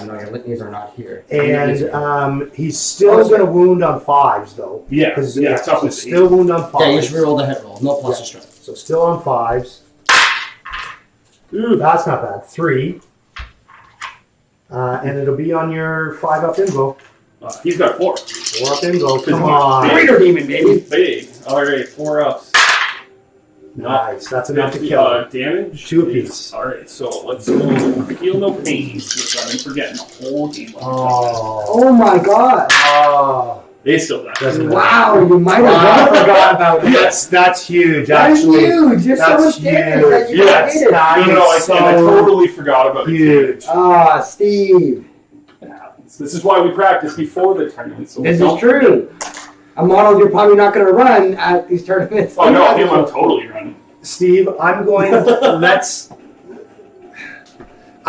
No, your litanies are not here. and he's still going to wound on 5s though. Yeah. Because Yeah. it's Toughness still wound on 5s. Yeah, you just reroll the hit roll. No plus Yeah. of strength. So still on 5s. Ooh, that's not bad. 3. And it'll be on your 5 up info. He's got 4. 4 up info. Come on. Greater demon, baby. Big. All right, 4 ups. Nice. That's enough to 50, kill. damage. 2 apiece. All right, so let's go. Feel no pain. Which I've been forgetting the whole game. Oh. Oh my god. Oh. They still die. Doesn't matter. Wow, you might have forgot about it. That's huge, That is actually. huge. You're so That's much damage huge. that you Yeah, created. that No, I is can't. I totally forgot about it. huge. Ah, Steve. It happens. This is why we practice before the tournament. So This don't is true. A model you're probably not going to run at these tournaments. Oh no, him I'm totally running. Steve, I'm going.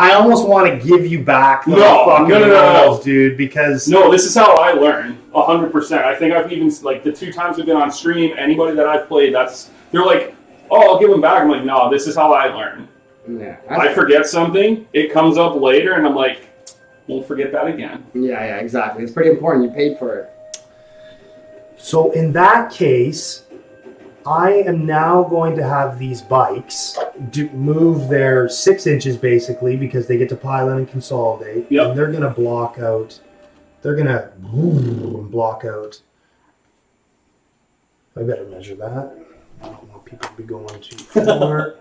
I almost want to give you back the fucking rolls, dude, because... No, this is how I learn, 100%. I think I've even, like, the 2 times I've been on stream, anybody that I've played, they're like, oh, I'll give them back. I'm like, no, this is how I learn. Yeah. I forget something, it comes up later, and I'm like, won't forget that again. Yeah, exactly. It's pretty important. You paid for it. So in that case, I am now going to have these bikes move their 6 inches basically because they get to pile in and consolidate. Yep. And they're going to block out. They're going to block out. I better measure that. I don't want people to be going too far.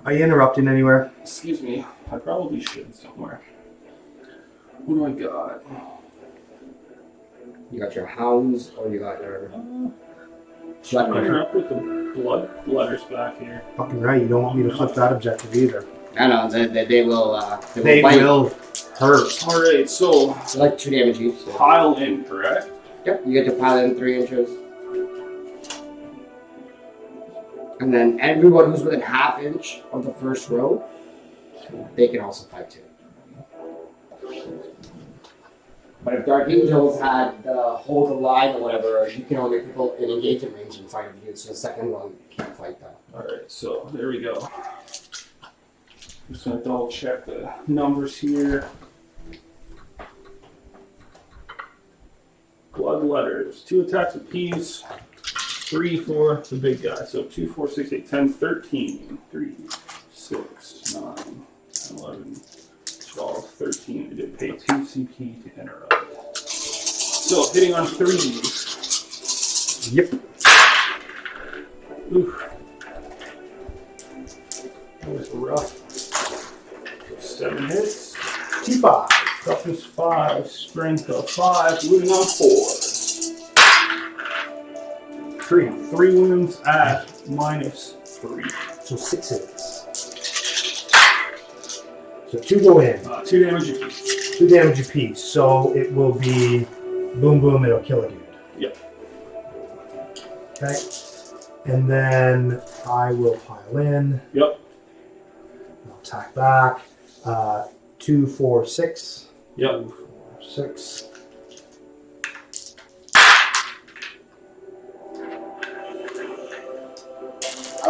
Are you interrupting anywhere? Excuse me, I probably should somewhere. What do I got? You got your hounds, or you got your... Should I interrupt with the blood letters back here? Fucking right, you don't want me to flip that objective either. I know, they will... They will hurt. Alright, so... They're like 2 damage each. So. Pile in, correct? Yep, you get to pile in 3 inches. And then everyone who's within ½ inch of the first row, they can also fight too. But if Dark Angels had hold the line or whatever, you can only make people in engagement range in front of you, so the second one can't fight them. Alright, so there we go. Just gonna double check the numbers here. Blood letters, 2 attacks apiece. 3 for the big guy. So 2, 4, 6, 8, 10, 13. 3, 6, 9, 10, 11, 12, 13. I did pay 2 CP to interrupt. So hitting on 3s. Yep. Oof. That was rough. 7 hits. T5. Toughness 5. Strength of 5. Looting on 4. 3 wounds at -3. So 6 hits. So 2 go in. 2 damage apiece. 2 damage apiece. So it will be boom boom, it'll kill a dude. Yep. Okay. And then I will pile in. Yep. I'll attack back. 2, 4, 6. Yep. 2, 4, 6.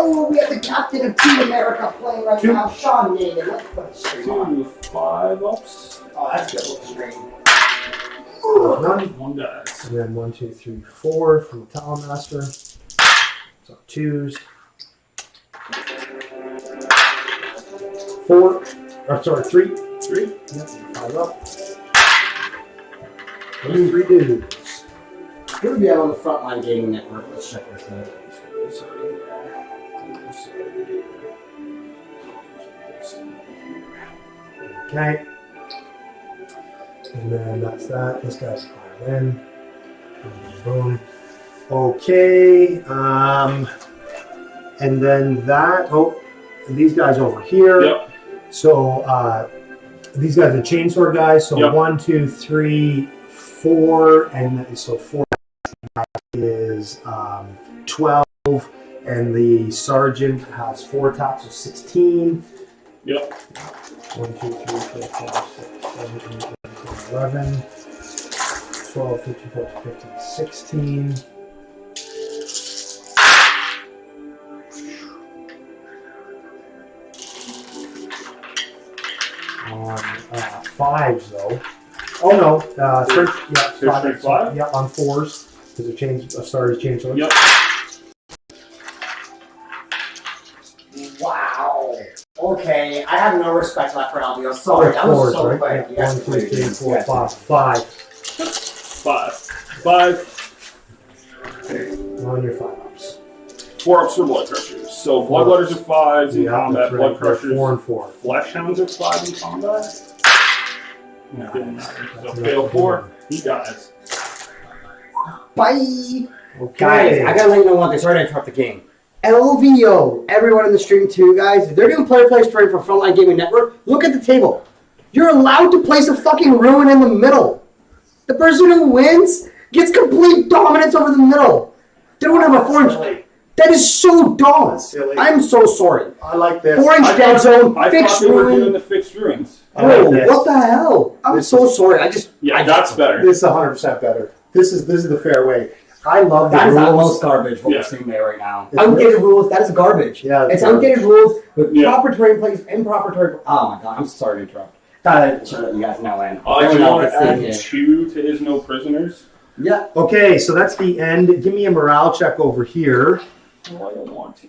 Oh, we have the captain of Team America playing right now, Sean Naaman. Let's put a stream on. 2 5 ups. Oh, that's good little stream. One. 1 dies. And then 1, 2, 3, 4 from the Talon Master. So 2s. 4. Or sorry, 3. 3. Yep, 5 up. 3 dudes. Who would be out on the Frontline Gaming Network? Let's check this out. Okay. And then that's that. This guy's piled in. Boom. Okay. And then that. Oh, these guys over here. Yep. So these guys are chainsaw guys. So Yep. 1, 2, 3, 4, and so 4 is 12. And the sergeant has 4 attacks, so 16. Yep. 1, 2, 3, 4, 5, 6, 7, 8, 9, 10, 11, 12, 13, 14, 15, 16. On 5s, though. Oh, no. Search, yeah, Search 5? Yeah, on 4s. Because a starter's chainsaw. Yep. Wow. Okay, I have no respect left for LBO. Sorry, that was so quick. Right? Yeah. 1, 2, 3, 4, 5. 5. 5. On your 5-ups. 4 ups for blood crushers. So blood letters are 5s in combat. That's right. Blood crushers. 4 and 4. Flesh hounds are 5 in combat. No, didn't matter. So fail 4. He dies. Bye. Okay. Guys, I gotta let you know one thing. Sorry to interrupt the game. LVO, everyone in the stream too, guys. If they're doing player story for Frontline Gaming Network, look at the table. You're allowed to place a fucking ruin in the middle. The person who wins gets complete dominance over the middle. They don't have a 4-inch. Silly. That is so dumb. That's silly. I'm so sorry. I like this. 4-inch dead zone, I fixed thought they were doing ruin. the fixed ruins. I like Bro, this. what the hell? I'm so sorry. Yeah, that's better. This is 100% better. This is the fair way. I love the That is rules. almost garbage what Yeah. we're seeing there right now. It's Outdated rules, that is garbage. Yeah, it's garbage. outdated rules with Yeah. proper terrain plays, improper terrain. Oh my god, I'm sorry to interrupt. Thought I'd let you guys know, and Do you everyone want else to is add seeing 2 to Is No Prisoners? Yeah. Okay, so that's the end. Give me a morale check over here. Oh, I don't want to.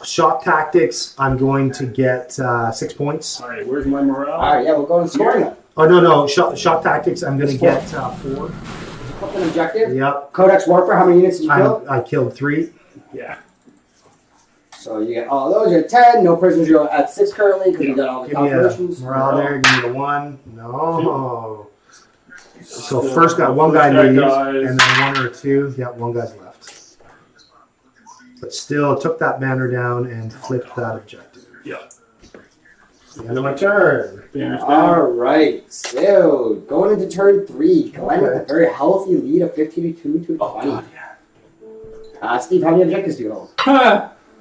Shock tactics, I'm going to get 6 points. Alright, where's my morale? Alright, yeah, we'll go and scoring then. Oh, no. Shock tactics, I'm going to get 4. What's an objective? Yep. Codex Warfare, how many units did you kill? I killed 3. Yeah. So you get all those, you're at 10, no prisoners, you're at 6 currently because you got all the Give me a calculations. morale there. Give me the 1. No. So Still first got one guy first leaves, guys. and then 1 or 2. Yeah, 1 guy's left. But still took that banner down and flipped that objective. Yeah. The end of my turn. Banners down. Alright, so going into turn 3, Glen with a very healthy lead of 52 to 20. Oh, God, yeah. Steve, how many objectives do you hold?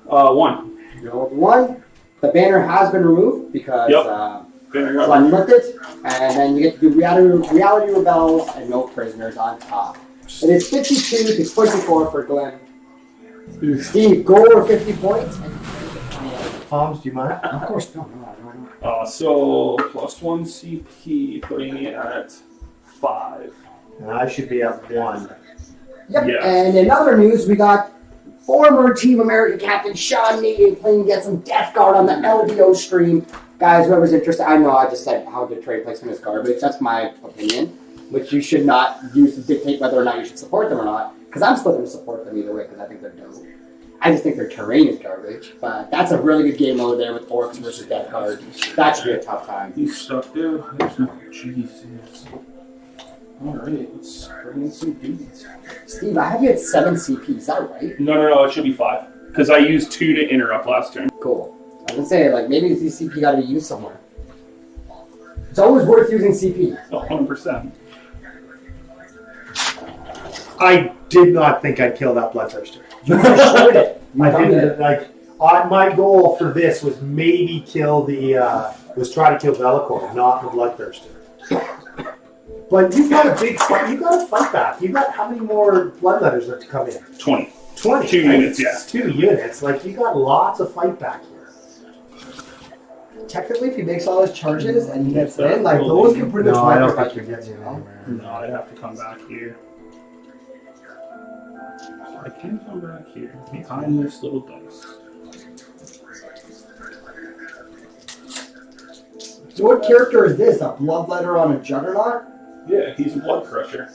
1. You hold 1. The banner has been removed because Banner got Glen left it, and then you get to do reality rebels and no prisoners on top. It is 52 to 24 for Glen. Steve, go over 50 points. And Palms, do you mind? of course, no. So +1 CP, putting me at 5. And I should be at 1. Yep. Yeah. And in other news, we got former Team America captain Sean Negan playing against some Death Guard on the LVO stream. Guys, whoever's interested, I know I just said how good trade placement is garbage. That's my opinion, which you should not use to dictate whether or not you should support them or not. Because I'm still going to support them either way because I think they're dope. I just think their terrain is garbage. But that's a really good game over there with Orcs versus Death Guard. That should be a tough time. He's stuck, dude. There's no Jesus. Alright, let's bring in some dudes. Steve, I have you at 7 CP. Is that right? No, it should be 5. Because I used 2 to interrupt last turn. Cool. I was going to say, like, maybe these CP got to be used somewhere. It's always worth using CP. 100%. I did not think I'd kill that Bloodthirster. You showed it. I didn't, my goal for this was maybe kill was try to kill Velikor, not the Bloodthirster. But you've got a big fight. You've got a fight back. You've got how many more Bloodletters left to come in? 20. 20. 2 right? units, yeah. 2 units. Like, you got lots of fight back here. Technically, if he makes all his charges and he gets in, like, those can pretty much No, I wipe don't your think you're budget, getting you know? anywhere. No, I'd have to come back here. I can come back here, behind this little dice. So what character is this? A bloodletter on a juggernaut? Yeah, he's a blood crusher.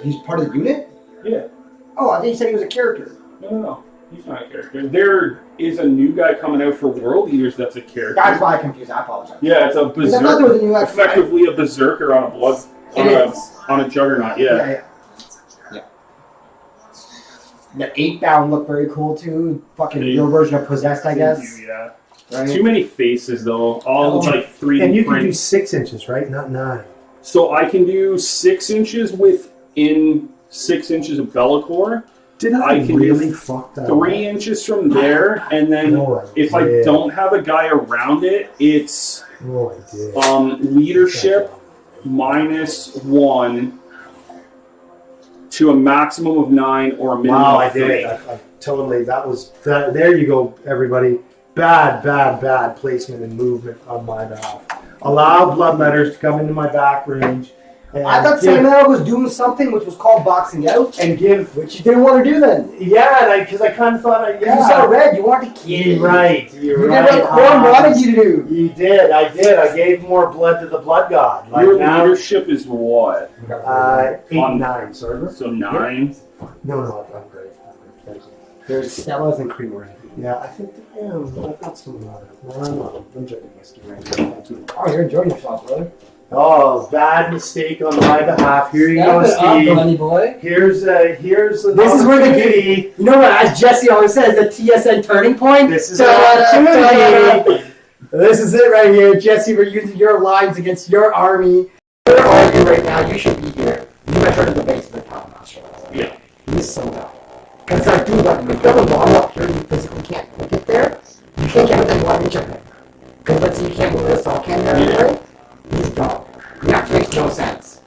He's part of the unit? Yeah. Oh, I thought you said he was a character. No. He's not a character. There is a new guy coming out for World Eaters that's a character. That's why I confused. I apologize. Yeah, it's a Because I thought there was a new berserker. actual- Effectively a berserker on a blood on a juggernaut. Yeah. Yeah. The 8-bound looked very cool too. Fucking Eight. your version of Possessed, I guess. Yeah. Right? Too many faces though. All like 3D And you can do prints. 6 inches, right? Not 9. So I can do 6 inches within 6 inches of Be'lakor. Did I can really do fuck that 3 inches from there, and then No, if I did. don't have a guy around it, it's Oh, I did. leadership -1 to a maximum of 9 or a minimum Wow, I of did 3. it. I totally. That was that. There you go, everybody. Bad placement and movement on my behalf. Allow bloodletters to come into my back range. And I thought Samuel was doing something which was called boxing out, and give. which you didn't want to do then. Yeah, because I kind of thought, You saw red, you wanted to kill. You're right. You You're did right. what Khorne wanted you to do. You did. I did. I gave more blood to the blood god. Like Your now, leadership is what? 8, 9. Sorry. So 9. No, I'm great. Thank you. There's Stellas and Creamers. Yeah, I think I've got some. No, I'm drinking whiskey right now. Thank you. Oh, you're enjoying yourself, brother. Oh, bad mistake on my behalf. Here you go, Steve. Bunny boy. Here's an This is where the opportunity. You know what, as Jesse always says, the TSN turning point. This is Ta-da, an opportunity. ta-da. This is it right here. Jesse, we're using your lines against your army. Your army. tell you right now, you should be here. You guys heard of the base of the town master. Yeah. He's so bad. Because like, dude, like, if you have a model up here and you physically can't click it there, you can't get everything you want to chip it. Because let's say you can't move the saw can there anyway, he's gone. That makes no sense.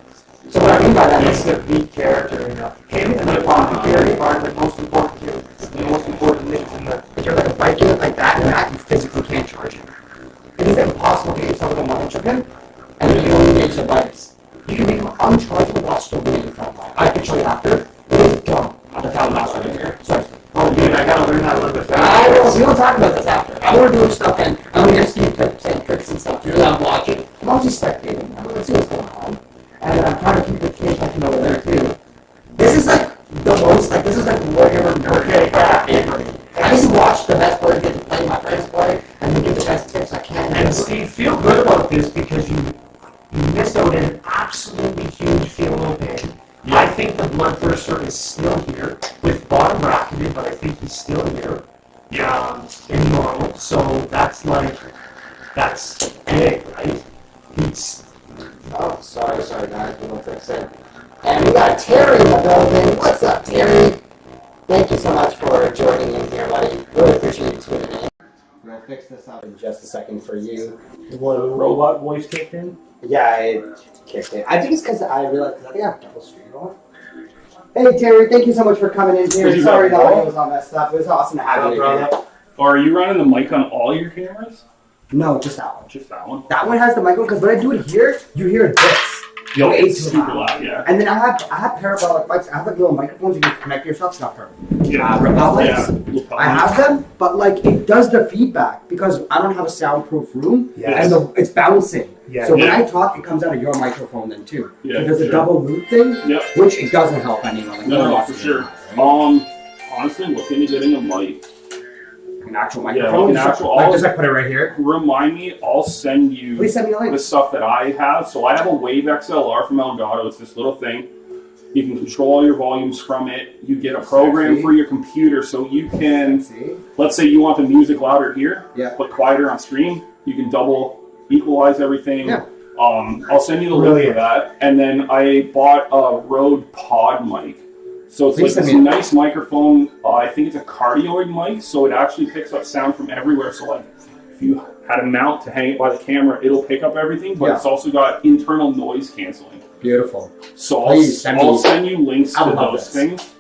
So what I mean by that is the beat character, you know. Him and the Apothecary theory are the most important two. The most important things in the... If you're like a bike unit like that, you physically can't charge him. It is impossible to get yourself with a one chip him, and then you only get the bikes. You can make him unchargeable while still winning the front line. I can show you after. It is dumb. I'm the town master right here. Sorry. Oh, dude, I gotta learn how to live with that. I will. We don't talk about this after. I'm gonna do stuff and I'm gonna see tricks and stuff. Dude, I'm watching. I'm also spectating. I'm gonna see what's going on. And I'm trying to keep the communication over there too. This is like the most, like, this is like Warhammer nerd crap ever. I just watch the best player get to play my friends play and then get the best tips I can. And Steve, feel good about this because you missed out an absolutely huge field pin. Yeah. I think the Bloodthirster is still here with bottom bracketed, but I think he's still here. Yeah, in normal. So that's like, that's big, right? He's. Oh, sorry guys, we don't fix it. And we got Terry in the building. What's up, Terry? Thank you so much for joining in here, buddy. Really appreciate you tuning in. We'll fix this up in just a second for you. What, a robot voice kicked in? Yeah, it kicked it. I think it's because I realized, because I think I have double screen on. Hey, Terry, thank you so much for coming in here. Sorry the audio was all messed up. It was awesome to have you here. Are you running the mic on all your cameras? No, just that one. Just that one? That one has the microphone, because when I do it here, you hear this. Yo, it's super loud, yeah. And then I have parabolic mics. I have like little microphones you can connect yourself. It's not perfect. Yeah. Relics. I have them, but like it does the feedback because I don't have a soundproof room, and it's bouncing. Yeah. So when I talk, it comes out of your microphone then too. Yeah. So there's a double loop thing, which it doesn't help anyone. Like, no, for sure. Honestly, looking to getting a mic. An actual microphone? Yeah, just like put it right here. Remind me, I'll send you the stuff that I have. So I have a Wave XLR from Elgato. It's this little thing. You can control all your volumes from it. You get a program for your computer so you can, let's say you want the music louder here, but quieter on stream. You can double equalize everything. Yeah. I'll send you the link for that. And then I bought a Rode Pod mic. So it's like this nice microphone. I think it's a cardioid mic, so it actually picks up sound from everywhere. So like, if you had a mount to hang it by the camera, it'll pick up everything. But it's also got internal noise canceling. Beautiful. So I'll send you links to those things.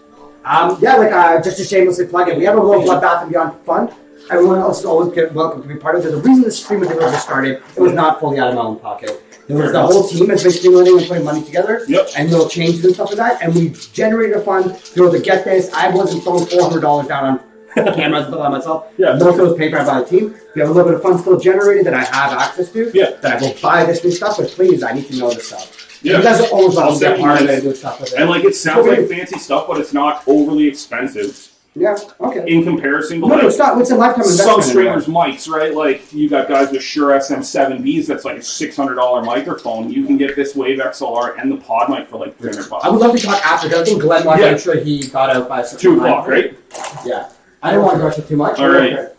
Just to shamelessly plug it, we have a little Bloodbath and Beyond fund. Everyone else is always welcome to be part of it. The reason the stream was started, it was not fully out of my own pocket. It was the whole team has been stimulating and putting money together, and little changes and stuff like that. And we generated a fund to be able to get this. I wasn't throwing $400 down on cameras by myself. Yeah, most of it was paid for by the team. We have a little bit of funds still generated that I have access to. Yeah, that I will buy this new stuff. But please, I need to know this stuff. Yeah, you guys are always about to get part of it and do stuff with it. And like it sounds like fancy stuff, but it's not overly expensive. Yeah, okay. In comparison to it's not. It's a lifetime investment. Some streamers' mics, right? Like you got guys with Shure SM7Bs. That's like a $600 microphone. You can get this Wave XLR and the Pod mic for like $300. I would love to talk after. I think Glen wanted to make sure he got out by 2 o'clock, right? Yeah, I didn't want to rush it too much. All right.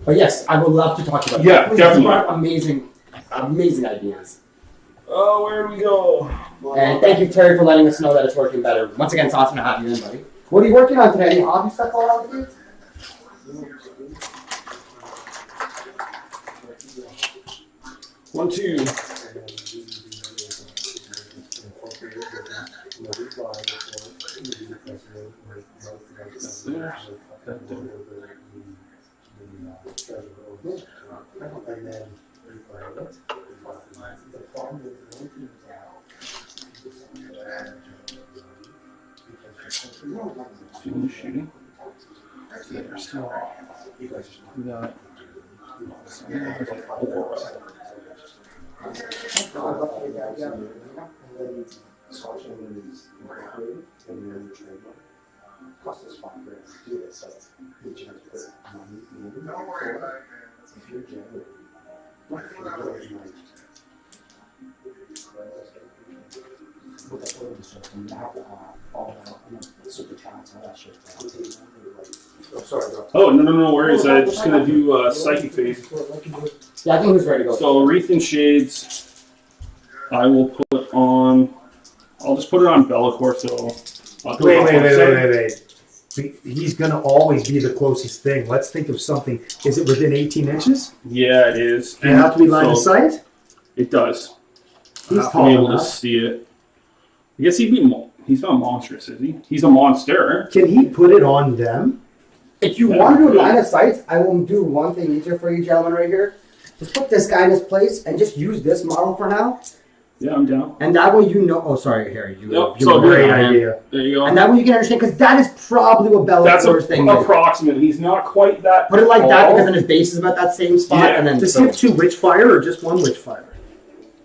But yes, I would love to talk about. Yeah, definitely. Amazing ideas. Oh, where do we go? And thank you, Terry, for letting us know that it's working better. Once again, it's awesome to have you in, buddy. What are you working on today? Any hobby stuff going on with you? One, two. Shooting. They're still. We got. Oh, no worries. I'm just going to do Psychic Phase. Yeah, I think he's ready to go. So, Wreath and Shades. I will put on. I'll just put it on Bellacore. So. Wait. He's going to always be the closest thing. Let's think of something. Is it within 18 inches? Yeah, it is. Does it have to be line of sight? It does. He's I'll tall be able enough. to see it. I guess he'd be. He's not monstrous, is he? He's a monster. Can he put it on them? If you want to do line of sight, I will do one thing easier for you gentlemen right here. Just put this guy in his place and just use this model for now. Yeah, I'm down. And that way you know. Oh, sorry, Harry. Yep, you so Great good. idea. There you go. And that way you can understand, because that is probably what That's Bellacore's thing is. approximate. He's not quite that. Put it like that, tall. because then his base is about that same spot. Yeah. And then Does he have 2 Witchfire or just 1 Witchfire?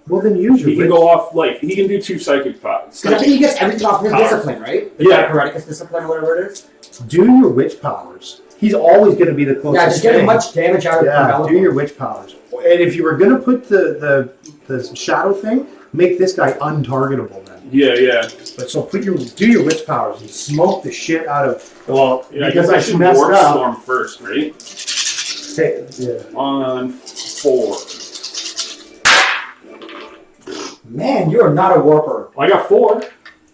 Well, then use your He can go off he can do 2 psychic files. Because I think he gets everything off his Power. discipline, right? The Yeah. Hereticus discipline or whatever it is. Do your Witch Powers. He's always going to be the closest Yeah, just get as thing. much damage out of Yeah, it. do your Witch Powers. And if you were going to put the Shadow thing, make this guy untargetable then. Yeah. But so do your Witch Powers and smoke the shit out of. Well, Yeah, because I I should messed Dwarf up. Storm first, right? Yeah. On 4. Man, you are not a warper. I got 4.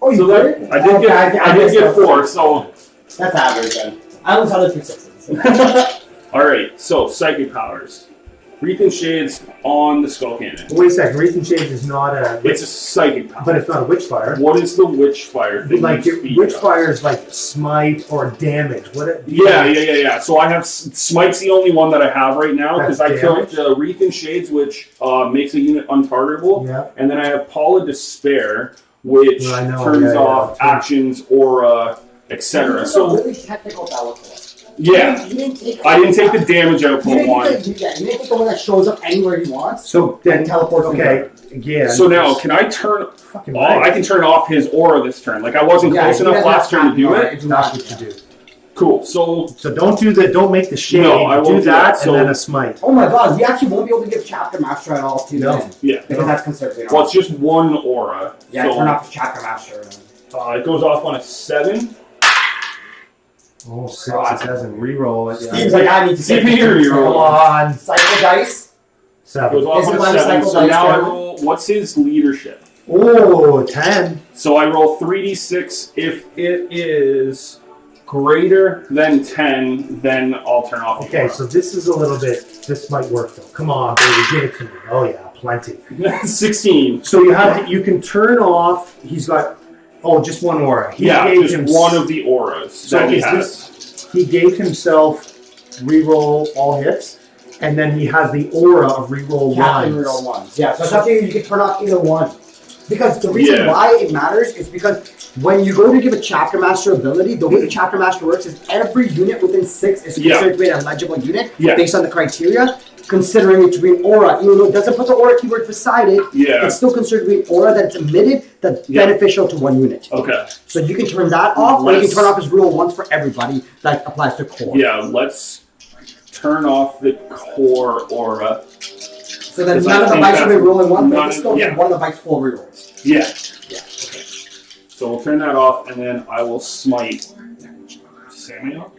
Oh, you So did? that I did Okay, get I did missed get out. 4. So That's average then. I almost had the 2 6s. all right. So psychic powers. Wreath and Shades on the Skull Cannon. Wait a second. Wreath and Shades is not a. It's a psychic power. But it's not a Witchfire. What is the Witchfire thing? Like you speak Witchfire is like smite or damage. What? Yeah. So I have Smite's the only one that I have right now because I That's took the Wreath and Shades, which makes a unit untargetable, Yeah. and then I have Paula Despair, which Well, I know, turns yeah, off yeah. actions, aura, etc. It's a So really technical Bellacore. yeah, You didn't take I didn't take the damage You output didn't one. take you didn't take the one that shows up anywhere he wants. So then Teleports okay. Again. So now, can I turn? Fucking Oh, right. I can turn off his aura this turn. Like I wasn't close enough last turn to do it. That's what you do. Cool. So So don't make the shade. No, I won't do do that that, so- and then a smite. Oh my god, we actually won't be able to give Chapter Master at all to No. him. yeah. Because that's considered. Well, it's just one aura. Yeah, so, turn off the Chapter Master. it goes off on a 7. Oh, 6, it doesn't reroll it. Steve's like, I need to See see me here, you Come roll. on. Cycle dice. 7. Goes off Is on it a one 7. cycle So dice now I down? roll. What's his leadership? Oh, 10. So I roll 3d6. If it is greater than 10, then I'll turn off. the Okay, aura. so this is a little bit. This might work though. Come on, baby, give it to me. Oh yeah, plenty. 16. So you can turn off. He's got just one aura. He Yeah, gave just one of the auras So that he is has. He gave himself reroll all hits, and then he has the aura of reroll Captain ones. Riddle ones. Yeah, so it's up to you. You can turn off either one. Because the reason Yeah. why it matters is because when you go to give a Chapter Master ability, the way the Chapter Master works is every unit within 6 is considered to be an eligible unit Yeah. based on the criteria, considering it to be an aura. Even though it doesn't put the aura keyword beside it, Yeah. it's still considered to be an aura that's emitted that's Yeah. beneficial to one unit. Okay. So you can turn that off, or you can Let's- turn off his rule once for everybody that applies to core. Yeah, let's turn off the core aura. So then 'Cause I none of the think bites will be that's- rolling one, but none it's of- still yeah. get one of the bites full rerolls. Yeah. Yeah. Okay. So we'll turn that off, and then I will smite Samuel.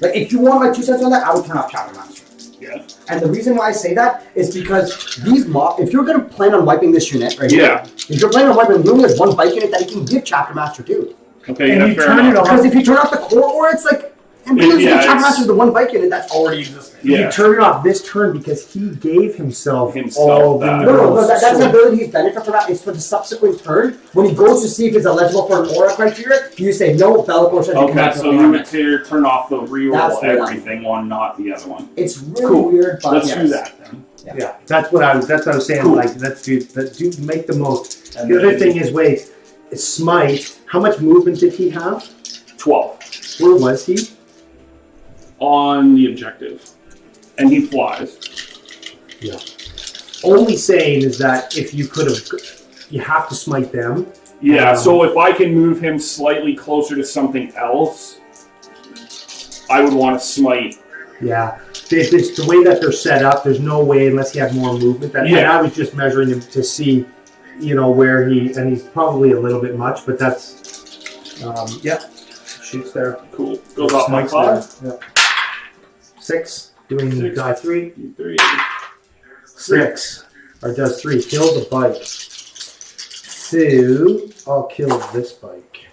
But if you want my 2 cents on that, I would turn off Chapter Master. Yeah. And the reason why I say that is because if you're going to plan on wiping this unit, right? Yeah. If you're planning on wiping, you only have one bike unit that you can give Chapter Master to. Okay, And yeah, you fair turn enough. it off. Because if you turn off the core, or it's like, and because Yeah, Chapter it's- Master is the one bike unit that's already existing. Yeah. You turn it off this turn because he gave himself Himself all the that. No, that's so- an ability he's benefit for that. It's for the subsequent turn. When he goes to see if it's eligible for an aura criteria, you say no, Bellacore says you Okay, cannot so do you it. would turn off the reroll That's the one. everything one, not the other one. It's really Cool. weird, but Let's yes. do that then. Yeah, that's what I was saying. Cool. Like, let's make the most. And The other then- thing is, wait, smite. How much movement did he have? 12 Where was he? on the objective, and he flies. Yeah. Only saying is that if you could have, you have to smite them. Yeah, so if I can move him slightly closer to something else, I would want to smite. Yeah. It's the way that they're set up. There's no way unless he had more movement. And I was just measuring him to see, where and he's probably a little bit much, but that's, shoots there. Cool. Goes off my Smite's 5. there. Yeah. 6, doing 6. die 3. 3. 6, or does 3, kill the bike. So I'll kill this bike.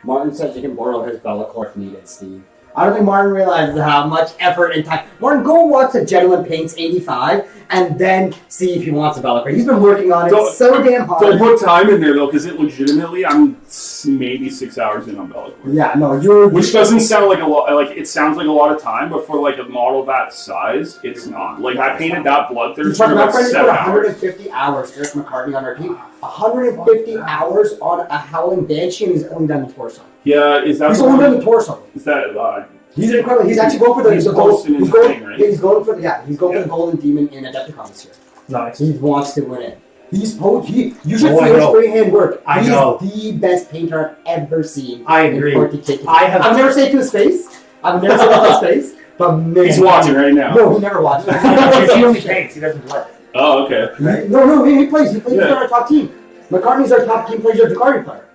Martin says you can borrow his Bellacore if needed, Steve. I don't think Martin realizes how much effort and time. Martin, go watch the Gentleman Paints 85 and then see if he wants a Bellacore. He's been working on it so damn hard. Don't put time in there though, because it legitimately, I'm maybe 6 hours in on Bellacore. Yeah, no, Which doesn't sound like a lot. Like it sounds like a lot of time, but for like a model that size, it's not. Like I painted that Bloodthirster in about 7 hours. 150 hours. Eric McCartney on our team. 150 hours on a Howling Banshee, and he's only done the torso. Yeah, is that? He's only done the torso. Is that? He's incredible. He's actually going for the He's gold. posting He's his going. thing, right? Yeah, he's going for the Golden Demon in Adepticon this year. Nice. He wants to win it. You should see I his know. freehand work. I He's know. the best painter I've ever seen. I agree. I've never said it to his face. I've never said it to his face. But man, He's watching right now. No, he never watched. He only paints. He doesn't play. Oh, okay. No, he plays. He plays Yeah. on our top team. McCartney's our top team player. He's our Dakari player.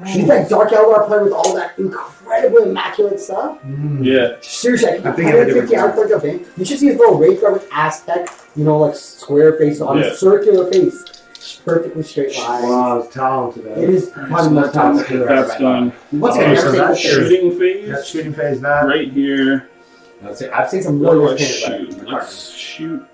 He's that Dark Eldar player with all that incredible immaculate stuff. Yeah. Seriously, I think I have a different 150 hours worth of paint. You should see his little Wraith Guard with Aztec, like square face on a circular face. Perfectly straight lines. Wow, it's talented. It is probably the most talented. That's done. Once Okay, again, so I've seen that's this- Shooting phase. That shooting phase, that. Right here. I've seen some What really do I nice painted shoot? by Let's shoot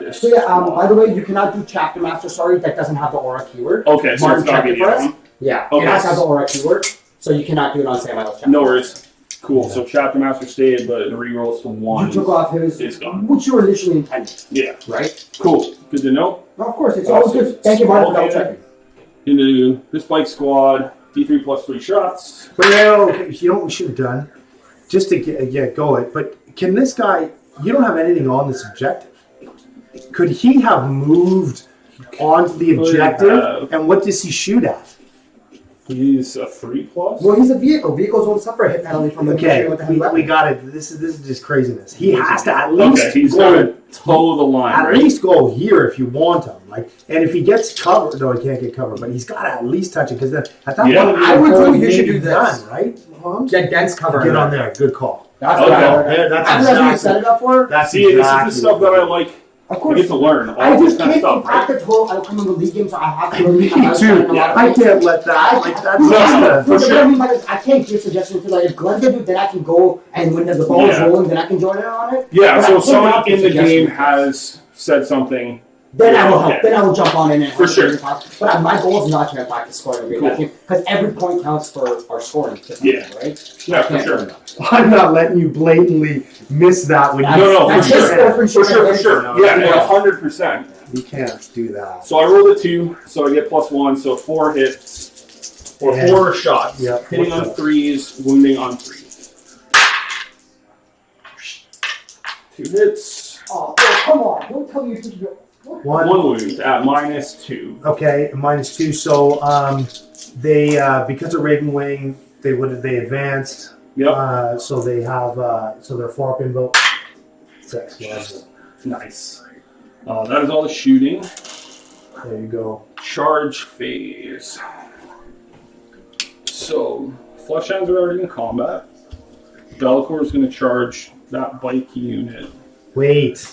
this. So yeah, by the way, you cannot do Chapter Master, sorry, that doesn't have the aura keyword. Okay, so Martin it's not checked it gonna for be us. on. Yeah, Okay. it has to have the aura keyword, so you cannot do it on Samuel's chapter. No worries. Cool. So Chapter Master stayed, but the rerolls to 1. You took off his, It's gone. which you were initially intended, Yeah. right? Cool. Good to know. No, of course, it's always good. Thank you, Martin, for double checking. Into this bike squad, D3 plus 3 shots. But you know what we should have done? Just to go it. But can this guy, you don't have anything on this objective. Could he have moved onto the objective? And what does he shoot at? He's a 3 plus. Well, he's a vehicle. Vehicles won't suffer a hit penalty from the Okay, with the heavy weapon. we got it. This is just craziness. He has to at least Okay, he's go, got to toe the line, at right? least go here if you want him. And if he gets covered, no, he can't get covered. But he's got to at least touch it because then at that Yeah. point, I would you're do. You should maybe do this. done, right? Holmes? Get dense cover. Get on there. Good call. That's Okay. what I would. Yeah, that's That's what you set it up for. That's See, exactly this is the stuff that I like. Of I course. get to learn all I this just kind of can't stuff, right? impact the total outcome of the league game, so I have to. Me too. I can't let that. Like that's for just sure. I mean, I can't give suggestions to if Glen's gonna do it, then I can go and when the ball is Yeah. rolling, then I can join in on it. Yeah, But I so can't someone have in the suggestions. game has said something. Then I will help. Okay. Then I will jump on in and For help sure. But my goal is not to impact the scoring of the game because every point counts for our scoring. Yeah. Right. Yeah, I for can't sure. do that. I'm not letting you blatantly miss that when you. No, That's for just sure. for For sure. No, Yeah, no. 100%. You can't do that. So I rolled a 2, so I get +1, so 4 hits. Or Yeah. 4 shots. Yeah, Hitting 4 on shots. 3s, wounding on 3s. 2 hits. Oh, come on! Don't tell me you think you're. One. 1 wound at -2. Okay, -2. So they because of Ravenwing, they advanced. Yep. So they have so they're 4 up in vote. 6. Nice. That is all the shooting. There you go. Charge phase. So, Flesh Hounds are already in combat. Bellacore is going to charge that bike unit. Wait.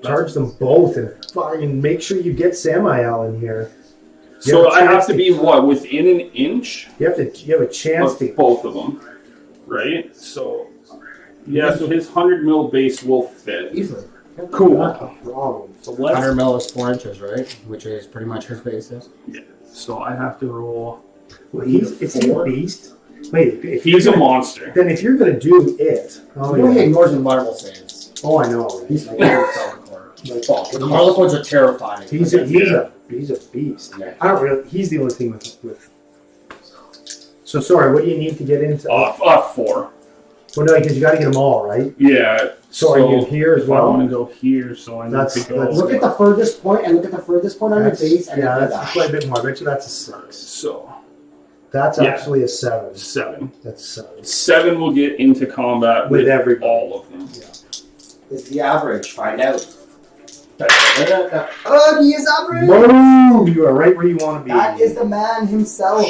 Charge them both and fucking make sure you get Samael in here. You So have a I have chance to be, what, within an inch You have a chance of to. both of them, right? So, yeah, so his 100 mil base will fit. Easily. Cool. Problem. So let's, 100 mil is 4 inches, right? Which is pretty much his basis. so I have to roll. Well, is he a beast? Wait, if He's you're a gonna- monster. Then if you're gonna do it, You know he ignores environmental saves. Oh, I know. He's like, the Harlequins are terrifying. He's a beast. Yeah. I don't really. He's the only thing with. So sorry. What do you need to get into? 4. Well, no, because you got to get them all right. Yeah. So are you here as if well? I want to go here, so I need That's- to go. that's- Look at the furthest point and look at the furthest point on your base and yeah, then that's do quite a bit more. I bet you that's a 6. So, That's Yeah. actually a 7. 7. That's a 7. 7 will get into combat With with everybody. all of them. Is the average? Find out. Oh, he is average! Boom! You are right where you want to be. That is the man himself.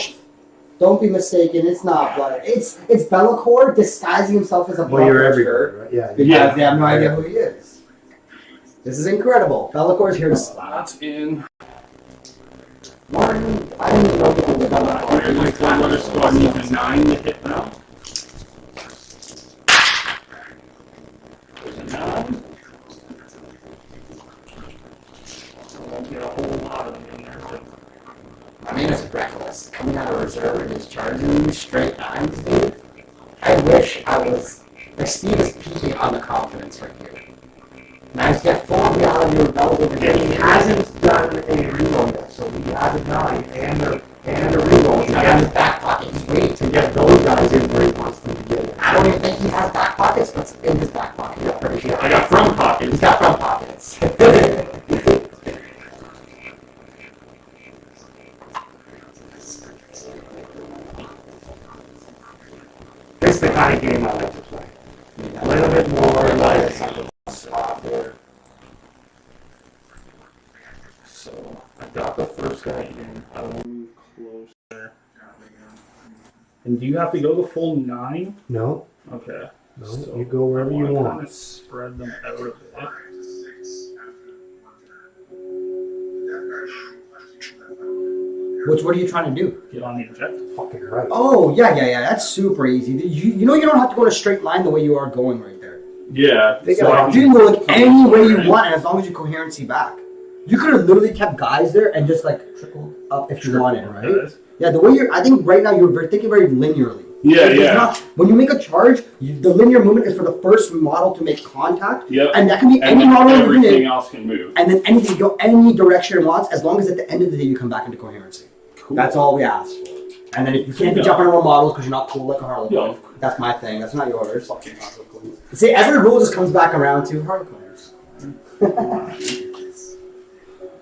Don't be mistaken, it's not blood. It's Bellacore disguising himself as a Well, you're bloodthirster everywhere, right? Yeah. because they have no idea who he is. This is incredible. Bellacor's here to slap. That's in. Martin, I didn't even know people did that. Here's my cold weather squad needs a 9 to hit now. There's a 9. I won't get a whole lot of them in there. So. I mean, it's reckless. Coming out of reserve and just charging straight nines, dude. I wish I was. Like, Steve is peaking on the confidence right here. Now he's got full reality of relevant. And he hasn't done a reload yet, so he has a 9 and a reload. He's not in his back pocket. He's waiting To get those guys in where he wants them to get in. I don't even think he has back pockets, but it's in his back pocket. Yeah, pretty sure. I got front pockets. He's got front pockets. This is the kind of game I like to play. A little bit more like something softer. So I got the first guy in. I will move closer. And do you have to go the full 9? No, Okay. no, So you go wherever you I want. want to spread them out a bit. What are you trying to do? Get on the objective. Fucking right. Oh, yeah. That's super easy. You know you don't have to go in a straight line the way you are going right there. Yeah. They so got- You can go like any way you want, and as long as you coherency back. You could have literally kept guys there and just like trickled up if you wanted, right? Yeah, the way I think right now you're thinking very linearly. Yeah, It's yeah. not- when you make a charge, the linear movement is for the first model to make contact, Yep. and that can be And any then model in the everything unit, else can move. and then anything go any direction it wants, as long as at the end of the day you come back into coherency. Cool. That's all we ask for. And then if you can't be jumping around models because you're not cool like a Harlequin, Yeah. that's my thing. That's not yours. Fucking Harlequin. See, every rule just comes back around to Harlequins.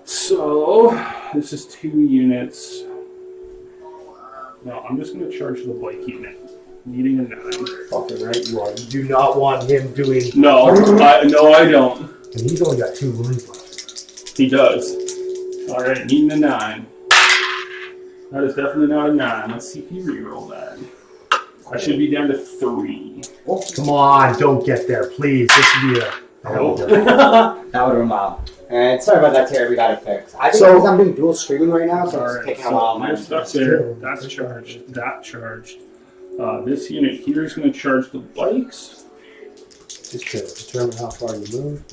So this is 2 units. No, I'm just gonna charge the bike unit. Needing a 9. Fucking right you are. You do not want him doing. No, I don't. And he's only got 2 wounds left. He does. Alright, needing a 9. That is definitely not a 9. Let's see if you reroll that. I should be down to 3. Oh, come on, don't get there, please. This would be a. Oh. That would have been wild. And sorry about that, Terry. We got it fixed. I think So- because I'm doing dual streaming right now, so it's Alright, taking a while. so you're stuck there. That's charged. That charged. This unit here is going to charge the bikes. Just to determine how far you move.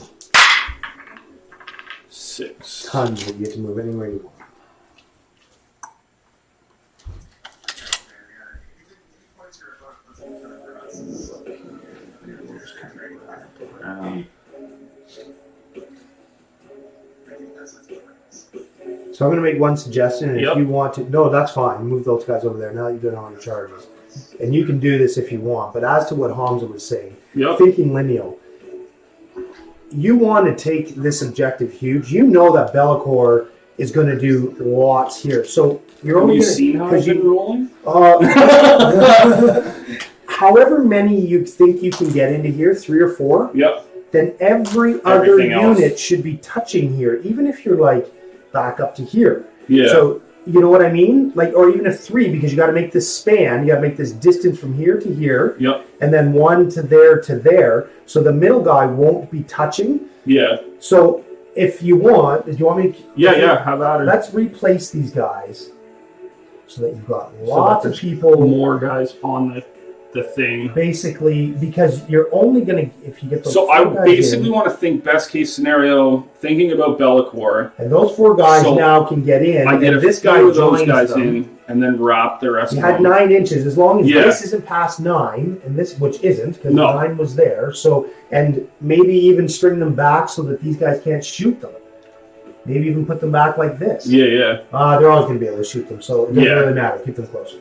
6. Tons, but you get to move anywhere you want. So I'm going to make one suggestion, and Yep. if you want to, no, that's fine. Move those guys over there now that you've done all your charges, and you can do this if you want. But as to what Hamza was saying, Yep. thinking lineal, you want to take this objective huge. You know that Be'lakor is going to do lots here, so you're Have only you going seen how I've been rolling? however many you think you can get into here, 3 or 4. Yep. Then every other Everything else. unit should be touching here, even if you're like back up to here. Yeah. So you know what I mean? Like, or even a 3, because you got to make this span. You got to make this distance from here to here, Yep. and then 1 to there. So the middle guy won't be touching. Yeah. So if you want, do you want me? Yeah. How about it? Let's replace these guys so that you've got So lots that of people. More guys on the thing. Basically, because you're only gonna if you get those. So 4 I guys basically in, want to think best case scenario, thinking about Be'lakor. and those 4 guys So now can get in. I and get a this few guy of those joins guys them. in, and then wrap the rest You of had them. 9 inches, as long as Yeah. this isn't past 9, and this, which isn't, because No. 9 was there. So, and maybe even string them back so that these guys can't shoot them. Maybe even put them back like this. Yeah. They're always going to be able to shoot them, so it doesn't Yeah. really matter. Keep them closer.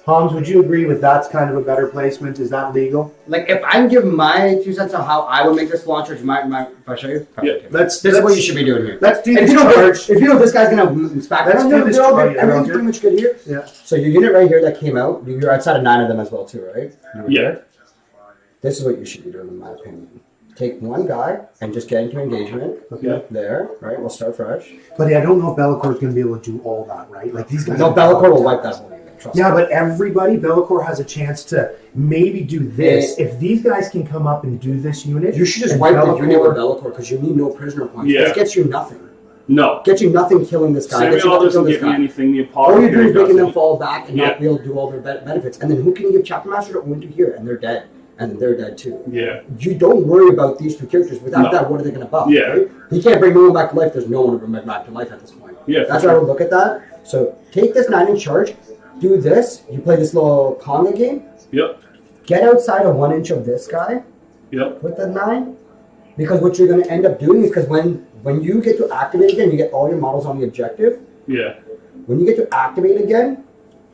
Hans, would you agree with that's kind of a better placement? Is that legal? Like, if I can give my 2 cents on how I would make this launcher, if I show you? Yeah. This This is what you should be doing here. Let's do And the if you know, charge. if you know this guy's gonna stack, Let's do this charge, everything's Roger. pretty much good here. Yeah. So your unit right here that came out, you're outside of 9 of them as well too, right? Yeah. This is what you should be doing, in my opinion. Take one guy and just get into engagement. Okay. There, right? We'll start fresh. But I don't know if Be'lakor is going to be able to do all that, right? Like these guys. No, Be'lakor will wipe that whole unit. Trust Yeah, me. but everybody, Be'lakor has a chance to maybe do this. If these guys can come up and do this unit, You should just and wipe the Be'lakor- unit with Be'lakor because you need no prisoner points. Yeah. This gets you nothing. No. Gets you nothing killing this guy. Gets you Samuel nothing doesn't killing this give me guy. anything. The All you do Apothecary is making them doesn't. fall back and Yeah. not be able to do all their benefits. And then who can you give Chapter Master to Owen to here? And they're dead. And they're dead too. Yeah. You don't worry about these two characters. Without No. that, what are they going to buff? Yeah. Right? He can't bring no one back to life. There's no one to bring back to life at this point. Yeah. That's why I would look at that. So take this 9-inch charge, do this. You play this little Conga game. Yep. Get outside of 1 inch of this guy Yep. with the 9. Because what you're going to end up doing is because when you get to activate again, you get all your models on the objective. Yeah. When you get to activate again,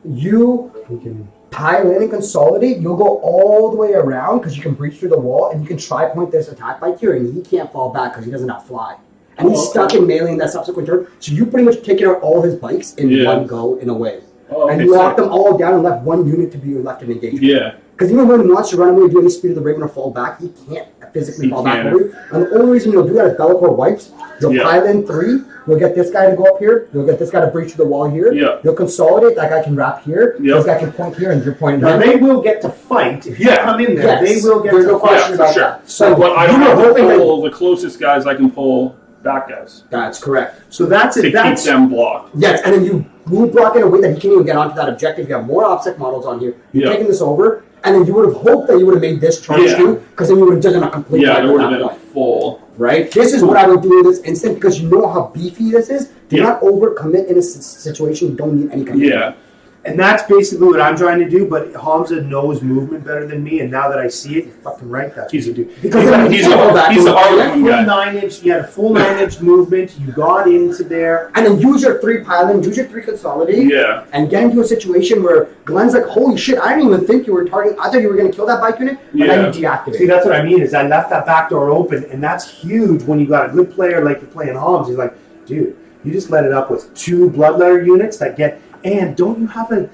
you can pile in and consolidate. You'll go all the way around because you can breach through the wall and you can try point this attack bike here and he can't fall back because he doesn't have fly. And he's stuck in melee in that subsequent turn. So you pretty much taken out all his bikes in Yeah. one go in a way. Oh, And okay, you so- locked them all down and left one unit to be left in engagement. Yeah. Because even when he wants to run away, do any speed of the Raven or fall back, he can't physically He fall back can't. over you. And the only reason you'll do that is Be'lakor wipes. You'll Yeah. pile in 3. You'll get this guy to go up here. You'll get this guy to breach through the wall here. Yeah. You'll consolidate. That guy can wrap here. Yeah. This guy can point here, and you're pointing Now down. they will get to fight if you Yeah. come in there. Yes. They will get There's to no fight. question Yeah, for about sure. that. So But I you don't were have to hoping that- pull the closest guys. I can pull back guys That's correct. So that's to it. keep That's them blocked. Yes, and then you block in a way that he can't even get onto that objective. You have more OPSEC models on here. You're Yeah. taking this over, and then you would have hoped that you would have made this charge Yeah. too, because then you would have done a complete Yeah, wipe there at would have that been a point. full. Right? This is what I would do in this instant because you know how beefy this is. Do Yeah. not overcommit in a situation you don't need any commitment. Yeah. And that's basically what I'm trying to do, but Hamza knows movement better than me, and now that I see it, you're fucking right, that's He's what you do. Because then He's you can go back he's and a look hard at it, one Full guy. 9-inch, you had a full 9-inch movement, you got into there. and then use your 3 piling, use your 3 consolidate, Yeah. and get into a situation where Glen's like, holy shit, I didn't even think you were targeting. I thought you were going to kill that bike unit, but Yeah. then you deactivate. See, that's what I mean, is I left that back door open, and that's huge when you got a good player like you're playing Hamza. He's like, dude, you just let it up with 2 bloodletter units that get. And don't you have a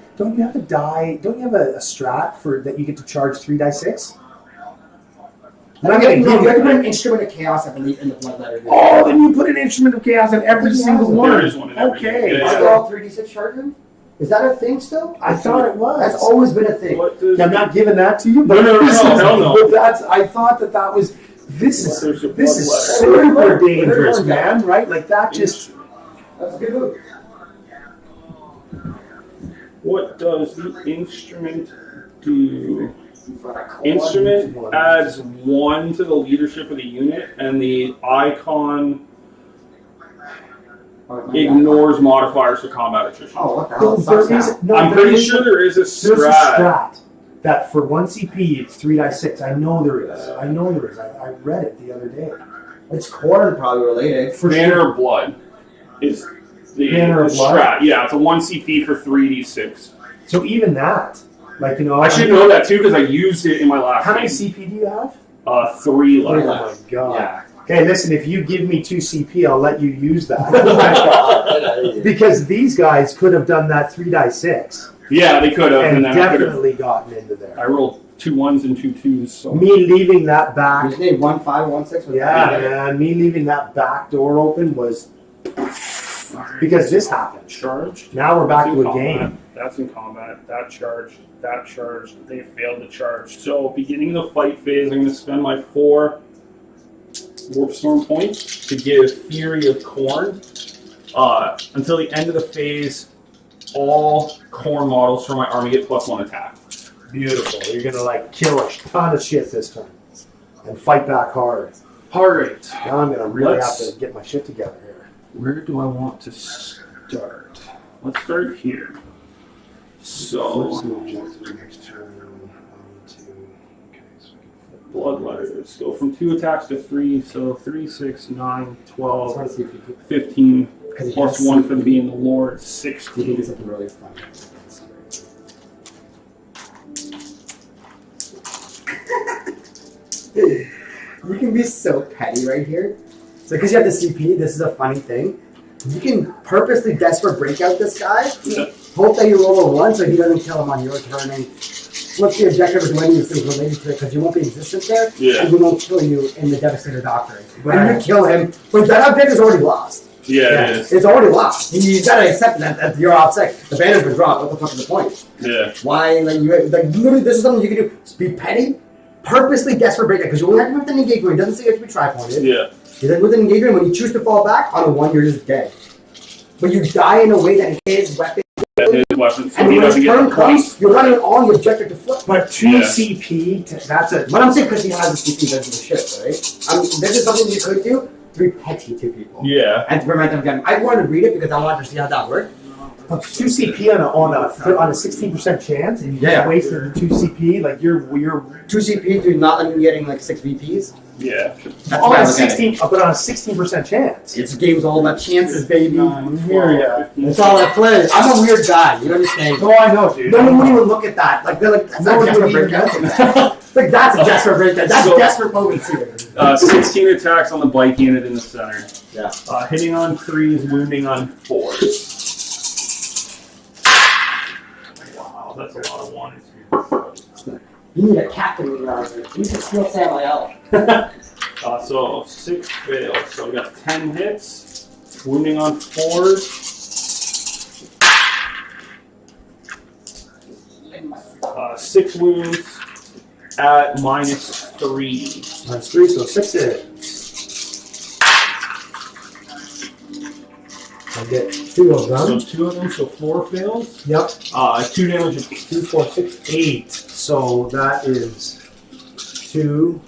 strat for that you get to charge 3 die 6? And I'm you gonna give have to you. put an instrument of chaos, I believe, in the bloodletter. Oh, then you put an instrument of chaos in every single There one. is one in every Okay. unit. Are they all 3d6 charging? Is that a thing still? I thought it was. That's always been a thing. What does I'm not giving that to you, but No, hell no. But that's. I thought that was. This is There's a this is bloodletter. super dangerous, man. Right? Like that just. That's a good move. What does the instrument do? Instrument adds 1 to the leadership of the unit, and the icon ignores modifiers for combat attrition. Oh, what the hell? There Sucks is- now. no, I'm there pretty is sure there is a There's a strat. strat that for 1 CP it's 3 die 6. I know there is. I read it the other day. It's Khorne probably related. For Banner sure. of Blood is the Banner of Blood? strat. Yeah, it's a 1 CP for 3d6. So even that, like I should know that too because I used it in my last How many game. CP do you have? 3 Three left. Oh my god. Yeah. Okay, listen, if you give me 2 CP, I'll let you use Oh that. Because these guys could have done that 3 die 6 Yeah, they could have, and and then I could have. definitely gotten into I there. rolled 2 1s and 2 2s. So Me leaving that back, His name 1-5, 1-6. yeah, man, me leaving that back door open was because this happened. charge. Now we're back That's to in a combat. game. That's in combat. That charged. They failed to charge. So beginning the fight phase, I'm going to spend my 4 Warp Storm points to give Fury of Khorne. Until the end of the phase, all Khorne models from my army get +1 attack. Beautiful. You're gonna like kill a ton of shit this time and fight back hard. All right. Now I'm gonna really Let's- have to get my shit together here. Where do I want to start? Let's start here. So, blood letters go from 2 attacks to 3. So 3, 6, 9, 12, 15, plus 1 for being the Lord, Do you think 16. it's something really fun? You can be so petty right here. So because you have the CP, this is a funny thing. You can purposely desperate break out this guy, hope that you roll a 1 so he doesn't kill him on your turn, and flip the objective or do any of these things related to it because you won't be existent there, Yeah. and we won't kill you in the Devastator Doctrine. Right. And you kill him, but that objective is already lost. Yeah, it is. It's already lost. You gotta accept that you're offset. The banner's been dropped. What the fuck is the point? Yeah. Why? Literally, this is something you can do. Just be petty, purposely desperate break because you only have to with an engagement. It doesn't say you have to be tri-pointed. Yeah. You're then with an engagement. When you choose to fall back on a 1, you're just dead. But you die in a way that his weapon. His weapon. So And he when his doesn't get turn the comes, points. you're running on the objective to flip. But 2 Yeah. CP, that's a. But I'm saying because he has the CP does the shit, right? This is something you could do to be petty to people. Yeah. And to prevent them again. I wanted to read it because I wanted to see how that worked. 2 CP on a 16% chance, and you Yeah. just wasted the 2 CP. Like you're 2 CP to not let me getting like 6 VPs. Yeah. That's on why I a look at it. 16, but on a 16% chance. It's game's all about chances, baby. Here, yeah. That's all I play. I'm a weird guy. You understand? No, I know, dude. No one would even look at that. Like they're like, that's No not one a desperate would breakout. Like that's a desperate breakout. That's So- desperate potency. 16 attacks on the bike unit in the center. Yeah. Hitting on 3s, wounding on 4s. Wow, that's a lot of ones. You need a captain in your army. You can steal Samuel. So 6 fails. So we got 10 hits. Wounding on 4s. 6 wounds at -3. That's 3, so 6 hit. I get 2 of So them. 2 of them, so 4 fails. Yep. 2 damage apiece. 2, 4, 6, 8. So that is 2.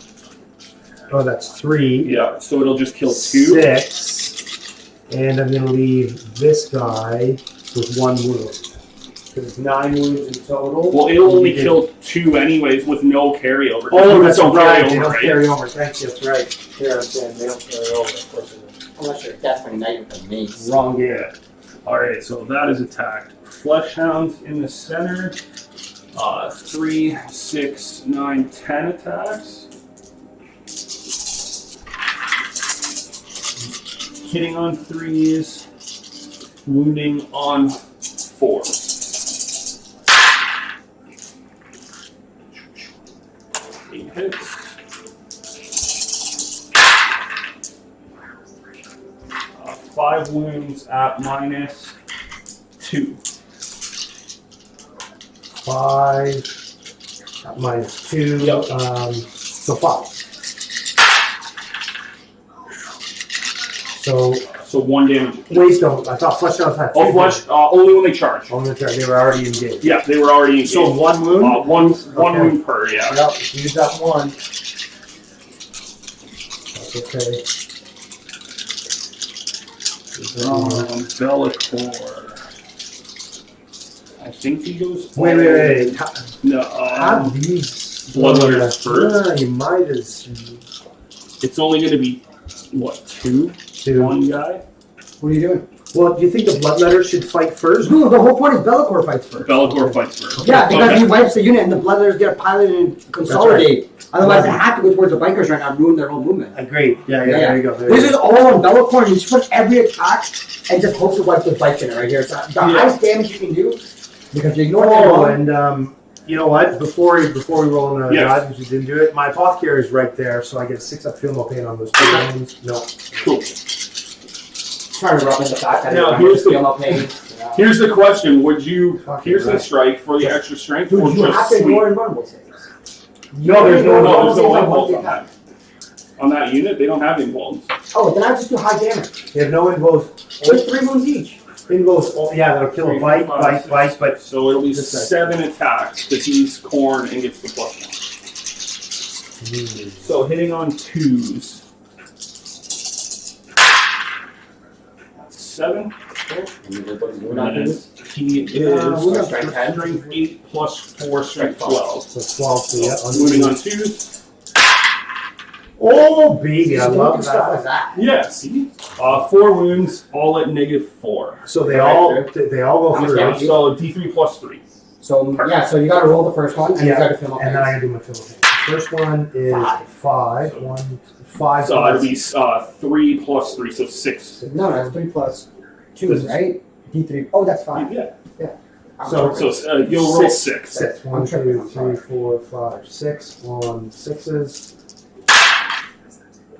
Oh, that's 3. Yeah, so it'll just kill 2. 6. And I'm going to leave this guy with 1 wound. Because it's 9 wounds in total. Well, it'll only kill 2 anyways with no carryover. Oh, Wounds that's don't right. carry They over, don't right? carry over. Thank you. That's right. Here I'm saying they don't carry over. Of course they don't. Unless you're a desperate knight with a mace. Wrong game. Yeah. Alright, so that is attacked. Flesh Hounds in the center. 3, 6, 9, 10 attacks. Hitting on 3s. Wounding on 4s. 8 hits. 5 wounds at -2. 5 at -2. Yep. So 5. So 1 damage. wait, though. I thought flesh hounds had 2. Oh, flesh, only when they charge. On the turn, they were already engaged. Yeah, they were already engaged. So 1 wound. One Okay. wound per, yeah. Yep. Use that 1. That's okay. Bellator. I think he goes. Wait. No, Have these Bloodletters first. Yeah, you might as It's only going to be what 2? 2. 1 guy. What are you doing? Well, do you think the bloodletters should fight first? No, the whole point is Bellator fights first. Bellator fights first. Yeah, because Okay. you wipes the unit and the bloodletters get a pilot and consolidate. Otherwise, they have to go towards the bikers right now and ruin their whole movement. Agreed. Yeah. Yeah. There you go. This is all on Bellator, and you just put every attack and just hope to wipe the bike in it right here. It's the highest damage you can do because you ignore Oh, them. and you know what? Before we roll into the Yes. guys, because you didn't do it, my apothecary is right there, so I get 6 up feel no pain on those 2 wounds. No. Cool. Trying to rub in the fact that Now, it's here's the- feel no pain. Here's the question: would you Fucking piercing right. strike for the extra strength, Dude, or you have just to sweep? ignore invulnerable saves. No, there's no. No, there's no Like, invulns one on that. On that unit, they don't have invulns. Oh, then I just do high damage. You have no invos. With 3 wounds each. Invos. Oh, yeah, that'll kill a bite, but So it'll be Just a 7 attacks because he's Khorne and gets the +1. So hitting on 2s. That's 7. He is we got strength 10. strength 8 plus 4, strength 12. so 12. So yeah, Moving on 2s. Oh, baby, I Don't love do stuff like that. that. Yeah, see? 4 wounds, all at -4. So they all go How much through. damage? So D3 plus 3. So yeah, so you gotta roll the first one and you Yeah, gotta fill up. and then I gotta do my fill. The first one is 5. 5. So it'll be 3 plus 3, so 6. No, that's 3 plus 2, right? D3. Oh, that's 5. Yeah. I'm So- sorry. So you'll roll 6. 6. 1, 2, 3, 4, 5, 6 on 6s.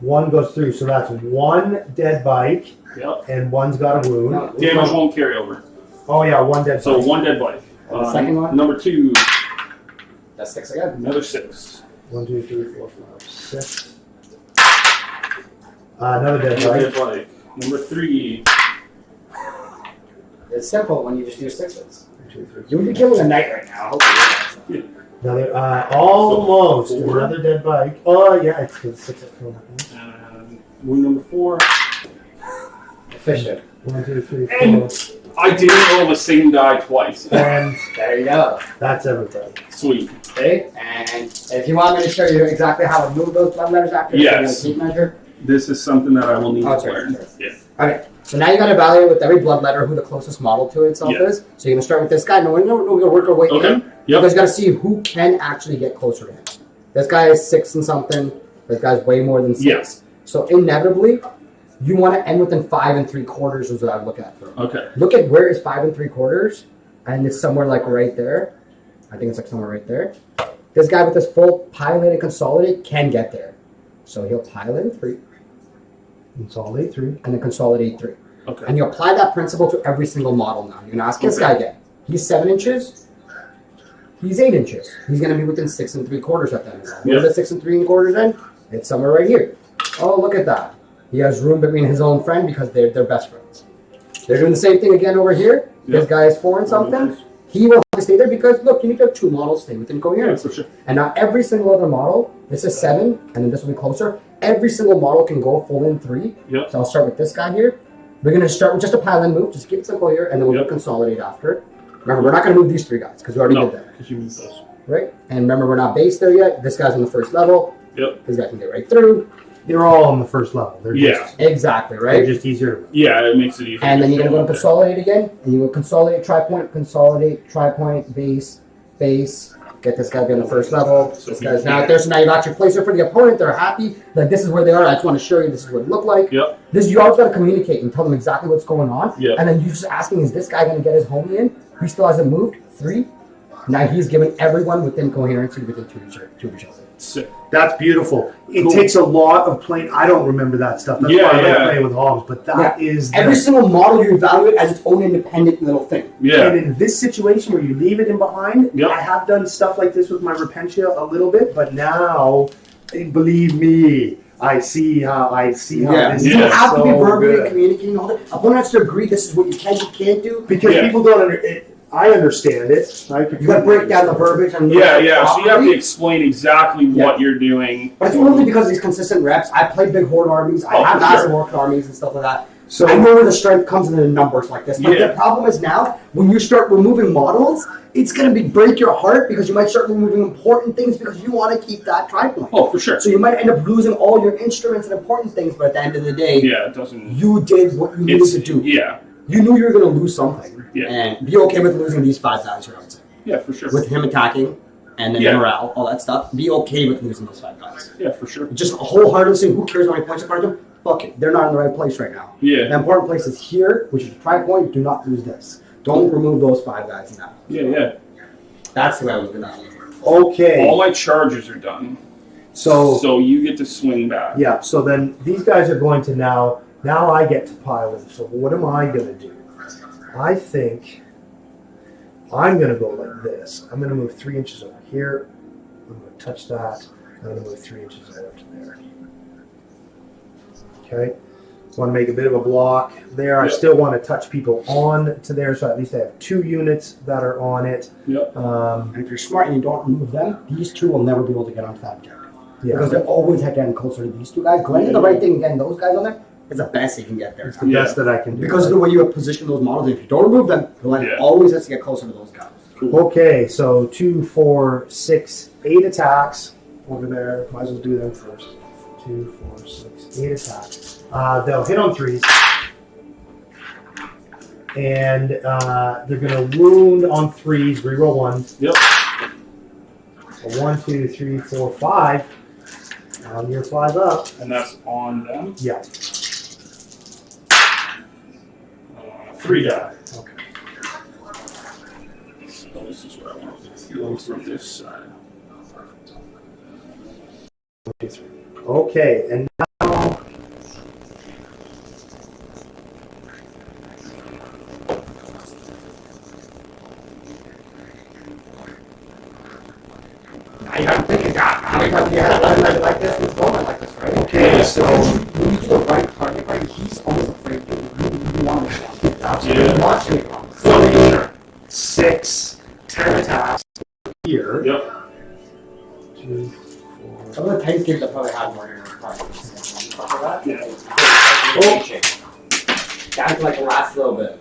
1 goes through, so that's 1 dead bike Yep. and one's got a wound. No. Damage won't carry over. Oh yeah, one dead. So bike. one dead bike. And the second one? Number 2, That's 6 again. another 6. 1, 2, 3, 4, 5, 6. Another dead Another bike. dead bike. Number 3. It's simple when you just do 6s. 2, 3. You would be killing a knight right now. Hopefully. Another, almost So 4. another dead bike. Oh yeah, it's 6 at 4. And wound number 4. Efficient. 1, 2, 3, 4. And I didn't roll the same die twice. And There you go. that's everybody. Sweet. Okay, and if you want me to show you exactly how to move those blood letters after Yes. the heat measure. This is something that I will need Oh, to sorry, learn. sorry. Yeah. Okay, so now you got to evaluate with every blood letter who the closest model to itself Yeah. is. So you're gonna start with this guy. No, we're gonna work our way Okay. in. You guys got to see who can actually get closer to him. This guy is 6 and something. This guy's way more than 6. Yes. So inevitably, you want to end within 5 3/4 is what I look at for him. Okay. Look at where is 5 3/4, and it's somewhere like right there. I think it's like somewhere right there. This guy with this full pilot and consolidate can get there. So he'll pilot in 3 Consolidate 3. and then consolidate 3. Okay. And you apply that principle to every single model now. You're going to ask this guy again. He's 7 inches. He's 8 inches. He's going to be within 6 3/4 at that end. Yeah. Where's the 6 3/4 end? It's somewhere right here. Oh, look at that. He has room between his own friend because they're best friends. They're doing the same thing again over here. Yeah. This guy is 4 and something. He will have to stay there because, look, you need to have 2 models stay within Yeah, coherence. for sure. And now every single other model, this is 7, and then this will be closer. Every single model can go full in 3. Yep. So I'll start with this guy here. We're going to start with just a pile-in move, just keep it simple here, and then we'll Yep. consolidate after. Remember, we're not going to move these 3 guys because we already No, did that, because you moved those. right? And remember, we're not based there yet. This guy's on the first level. Yep. This guy can get right through. They're all on the first level. They're Yeah. just, Exactly, they're right? just easier. Yeah, it makes it easier. And then you're going to go to Okay. consolidate again, and you will consolidate, tri-point, base, get this guy be on the first level. So This he guy's now can't- there, so now you've actually placed it for the opponent. They're happy. Like, this is where they are. I just want to show you this is what it looked like. Yep. This, you always got to communicate and tell them exactly what's going on. Yep. And then you're just asking, is this guy going to get his homie in? He still hasn't moved. 3. Now he's given everyone within coherency within 2 of each other. Sick. That's beautiful. It Cool. takes a lot of playing. I don't remember that stuff. That's Yeah, why I like yeah. playing with Hobbs. But that is Every single model you evaluate as its own independent little thing. Yeah. And in this situation where you leave it in behind, Yep. I have done stuff like this with my Repentia a little bit, but now, believe me, I see how this You is have to be so verbally good. communicating all that. Opponent has to agree this is what you can, you can't do. Because Yeah. people don't I understand it. Right? You got to break down the verbiage and Yeah, yeah. So you have to properly. explain exactly what you're doing. But it's only because of these consistent reps. I play big horde armies. I Oh, have for massive sure. orc armies and stuff like that. So I know where the strength comes in the numbers like this. But Yeah. the problem is now, when you start removing models, it's going to break your heart because you might start removing important things because you want to keep that tri-point. Oh, for sure. So you might end up losing all your instruments and important things, but at the end of the day, Yeah, it doesn't. you did what you needed It's to do. yeah, You knew you were going to lose something. Yeah. And be okay with losing these 5 guys here, I would say. yeah, for sure. With him attacking and then Yeah. morale, all that stuff. Be okay with losing those 5 guys. Yeah, for sure. Just wholeheartedly, who cares how many points in front of them? Fuck it. They're not in the right place right now. The Yeah, important place is here, which is the tri-point. Do not lose this. Don't remove those 5 guys now. yeah. That's the way I was going to okay. All my charges are done, So so you get to swing back. yeah. So then these guys are going to now I get to pile in. So what am I going to do? I think I'm going to go like this. I'm going to move 3 inches over here. I'm going to touch that. I'm going to move 3 inches over to there. Okay. Want to make a bit of a block there. I Yep. still want to touch people on to there, so at least I have 2 units that are on it. Yep. And if you're smart and you don't remove them, these 2 will never be able to get onto that objective. Yeah. Because they're always getting closer to these 2 guys. Glen did the right thing getting those guys on there. It's the best he can get there. It's the best that I can do. Because of the way you have positioned those models, if you don't remove them, Glen Yeah. always has to get closer to those guys. Okay, so 2, 4, 6, 8 attacks over there. Might as well do them first. 2, 4, 6, 8 attacks. They'll hit on 3s. And they're going to wound on 3s, reroll 1s. Yep. So 1, 2, 3, 4, 5. You're 5 up. And that's on them. Yeah. 3 die. Okay. So this is where I want to go from this side. 1, 2, 3. Okay, and now So when you do the right target right, he's almost afraid to you want to absolutely watching it wrong. So 6, 10 attacks here. Yep. 2, 4. Some of the tank games I probably had more than stuff like that. Yeah. Down to like the last little bit.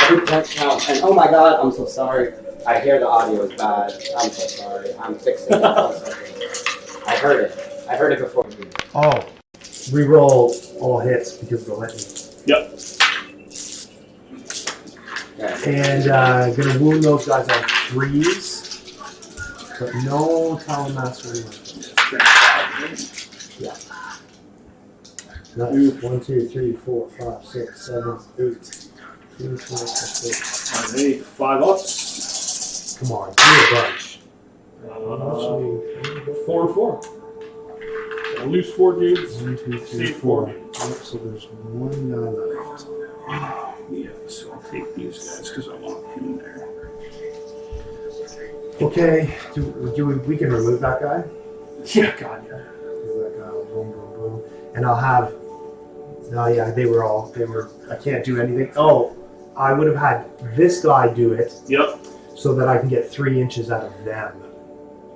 Every point counts. And oh my god, I'm so sorry. I hear the audio is bad. I'm so sorry. I'm fixing it. I heard it. I heard it before. Oh, reroll all hits because of the litany. Yep. Yeah. And gonna wound those guys on 3s, but no Talon Master. Yeah. That's 1, 2, 3, 4, 5, 6, 7, 8. 2, 4, 6. Alright, 5 ups. Come on, give me a bunch. 4 and 4. I'll lose 4 dudes. 1, 2, 3, Save 4. 4. Yep, so there's 1 guy left. Yeah, so I'll take these guys because I want him there. Okay, we can remove that guy. Yeah, God, yeah. Remove that guy. Boom, boom, boom. And I'll have. Oh yeah, they were. I can't do anything. Oh, I would have had this guy do it. Yep. So that I can get 3 inches out of them.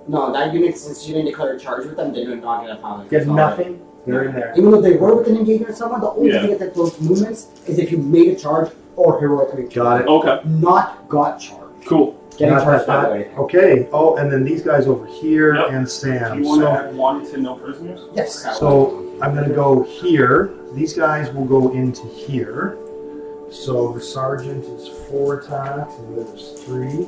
No, that unit, since you didn't declare a charge with them, they do not get a pound. Get nothing. They're in there. Even though they were with an engagement with someone, the only Yeah. thing that those movements is if you made a charge or heroically Got it. Okay, not got charged. cool. Getting Not charged that- that way. Okay. Oh, and then these guys over here Yep. and Do Sam. you want to So, add 1 to no prisoners? Yes. so I'm gonna go here. These guys will go into here. So the sergeant is 4 attacks, and there's 3.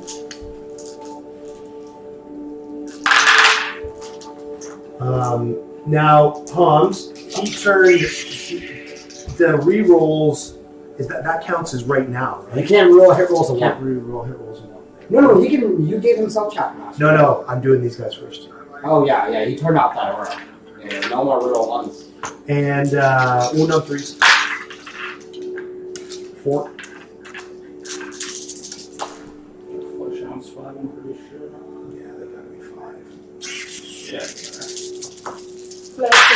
Now Tom's he turned the rerolls. Is that counts as right now? You Right? can't roll hit rolls a Can't one. reroll hit rolls in one. No, he can. You gave himself chapter master. No, I'm doing these guys first. Oh yeah, he turned off that aura. Yeah, no more reroll ones. And no 3s. 4. Flush hounds 5, I'm pretty sure. Yeah, they gotta be 5.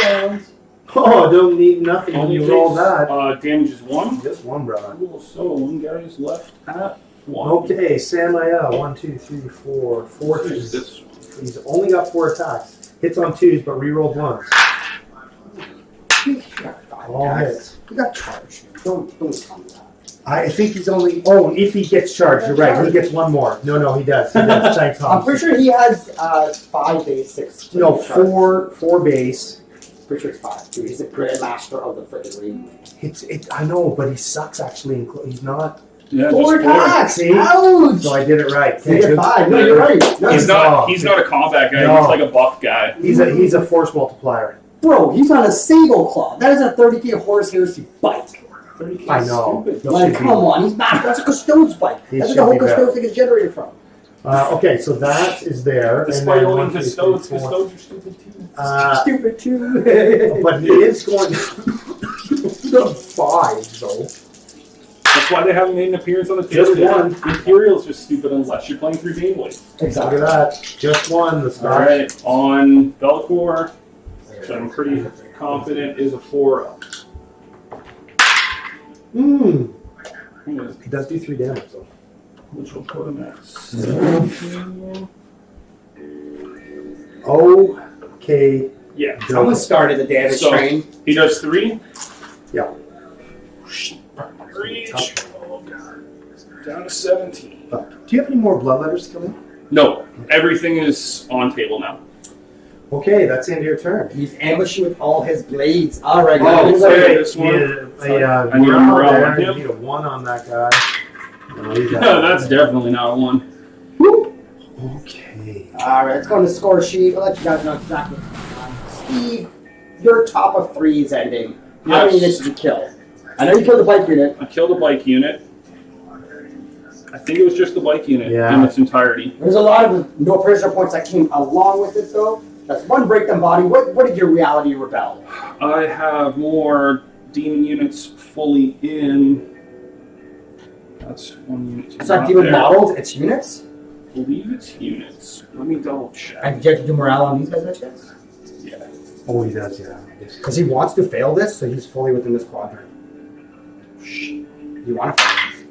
Yeah. Oh, don't need nothing when Only you roll takes, that. damage is 1. Just 1, brother. Cool, so 1 guy's left at 1. Okay, Samael, 1, 2, 3, 4, 4 Who's twos. this one? He's only got 4 attacks. Hits on 2s, but rerolled 1s. All hits. You got charged. Don't tell me that. I think he's only. Oh, if he gets charged, you're right. He gets 1 more. No, he does. He does. Thanks, I'm Tom. pretty sure he has 5 base, 6. No, 4 base. Pretty sure it's 5. Dude, he's the grand master of the freaking league. I know, but he sucks actually. He's not. Yeah, 4 just 4. attacks. See? Ouch! So I did it right. You get 5. No, you're right. No, He's No. not a combat guy. No. He's like a buff guy. He's a force multiplier. bro, he's on a sable claw. That is a 30k horse heresy bike. I know. Stupid. No, Like, should come be- on, he's not. That's a custode's bike. He That's should where the be whole better. custodes thing is generated from. Okay, so that is there. Despite and then owning 1, 2, 3, custodes, 4. custodes are stupid too. Stupid too. But he is going to 5 though. That's why they haven't made an appearance on the Just table. one. Imperial's just stupid unless you're playing through Game Boy. Look Exactly. at that. Just 1. The start. Alright, on Belcor, which I'm pretty confident is a 4-up. He does do 3 damage though. Which will put him at 17. Okay. Yeah. Someone started the damage So- train. He does 3. Yeah. Reach. Oh, God. Down to 17. Do you have any more bloodletters to come in? No, everything is on table now. Okay, that's the end of your turn. He's ambushing with all his blades. All right, Oh, guys. okay. This You one. need a I need a morale morale there. on You him. need a 1 on that guy. No, he's out. No, that's definitely not a 1. Okay. All right, let's go on the score sheet. I'll let you guys know exactly. Steve, your top of 3 is ending. How many Yes. units did you kill? I know you killed the bike unit. I killed a bike unit. I think it was just the bike unit Yeah. in its entirety. There's a lot of no prisoner points that came along with it, though. That's 1 breakdown body. What did your reality rebel? I have more demon units fully in. That's 1 unit. It's not demon models, it's units. I believe it's units. Let me double check. And did you have to do morale on these guys by chance? Yeah. Oh, he does, yeah. Because he wants to fail this, so he's fully within this quadrant. You want to fail this.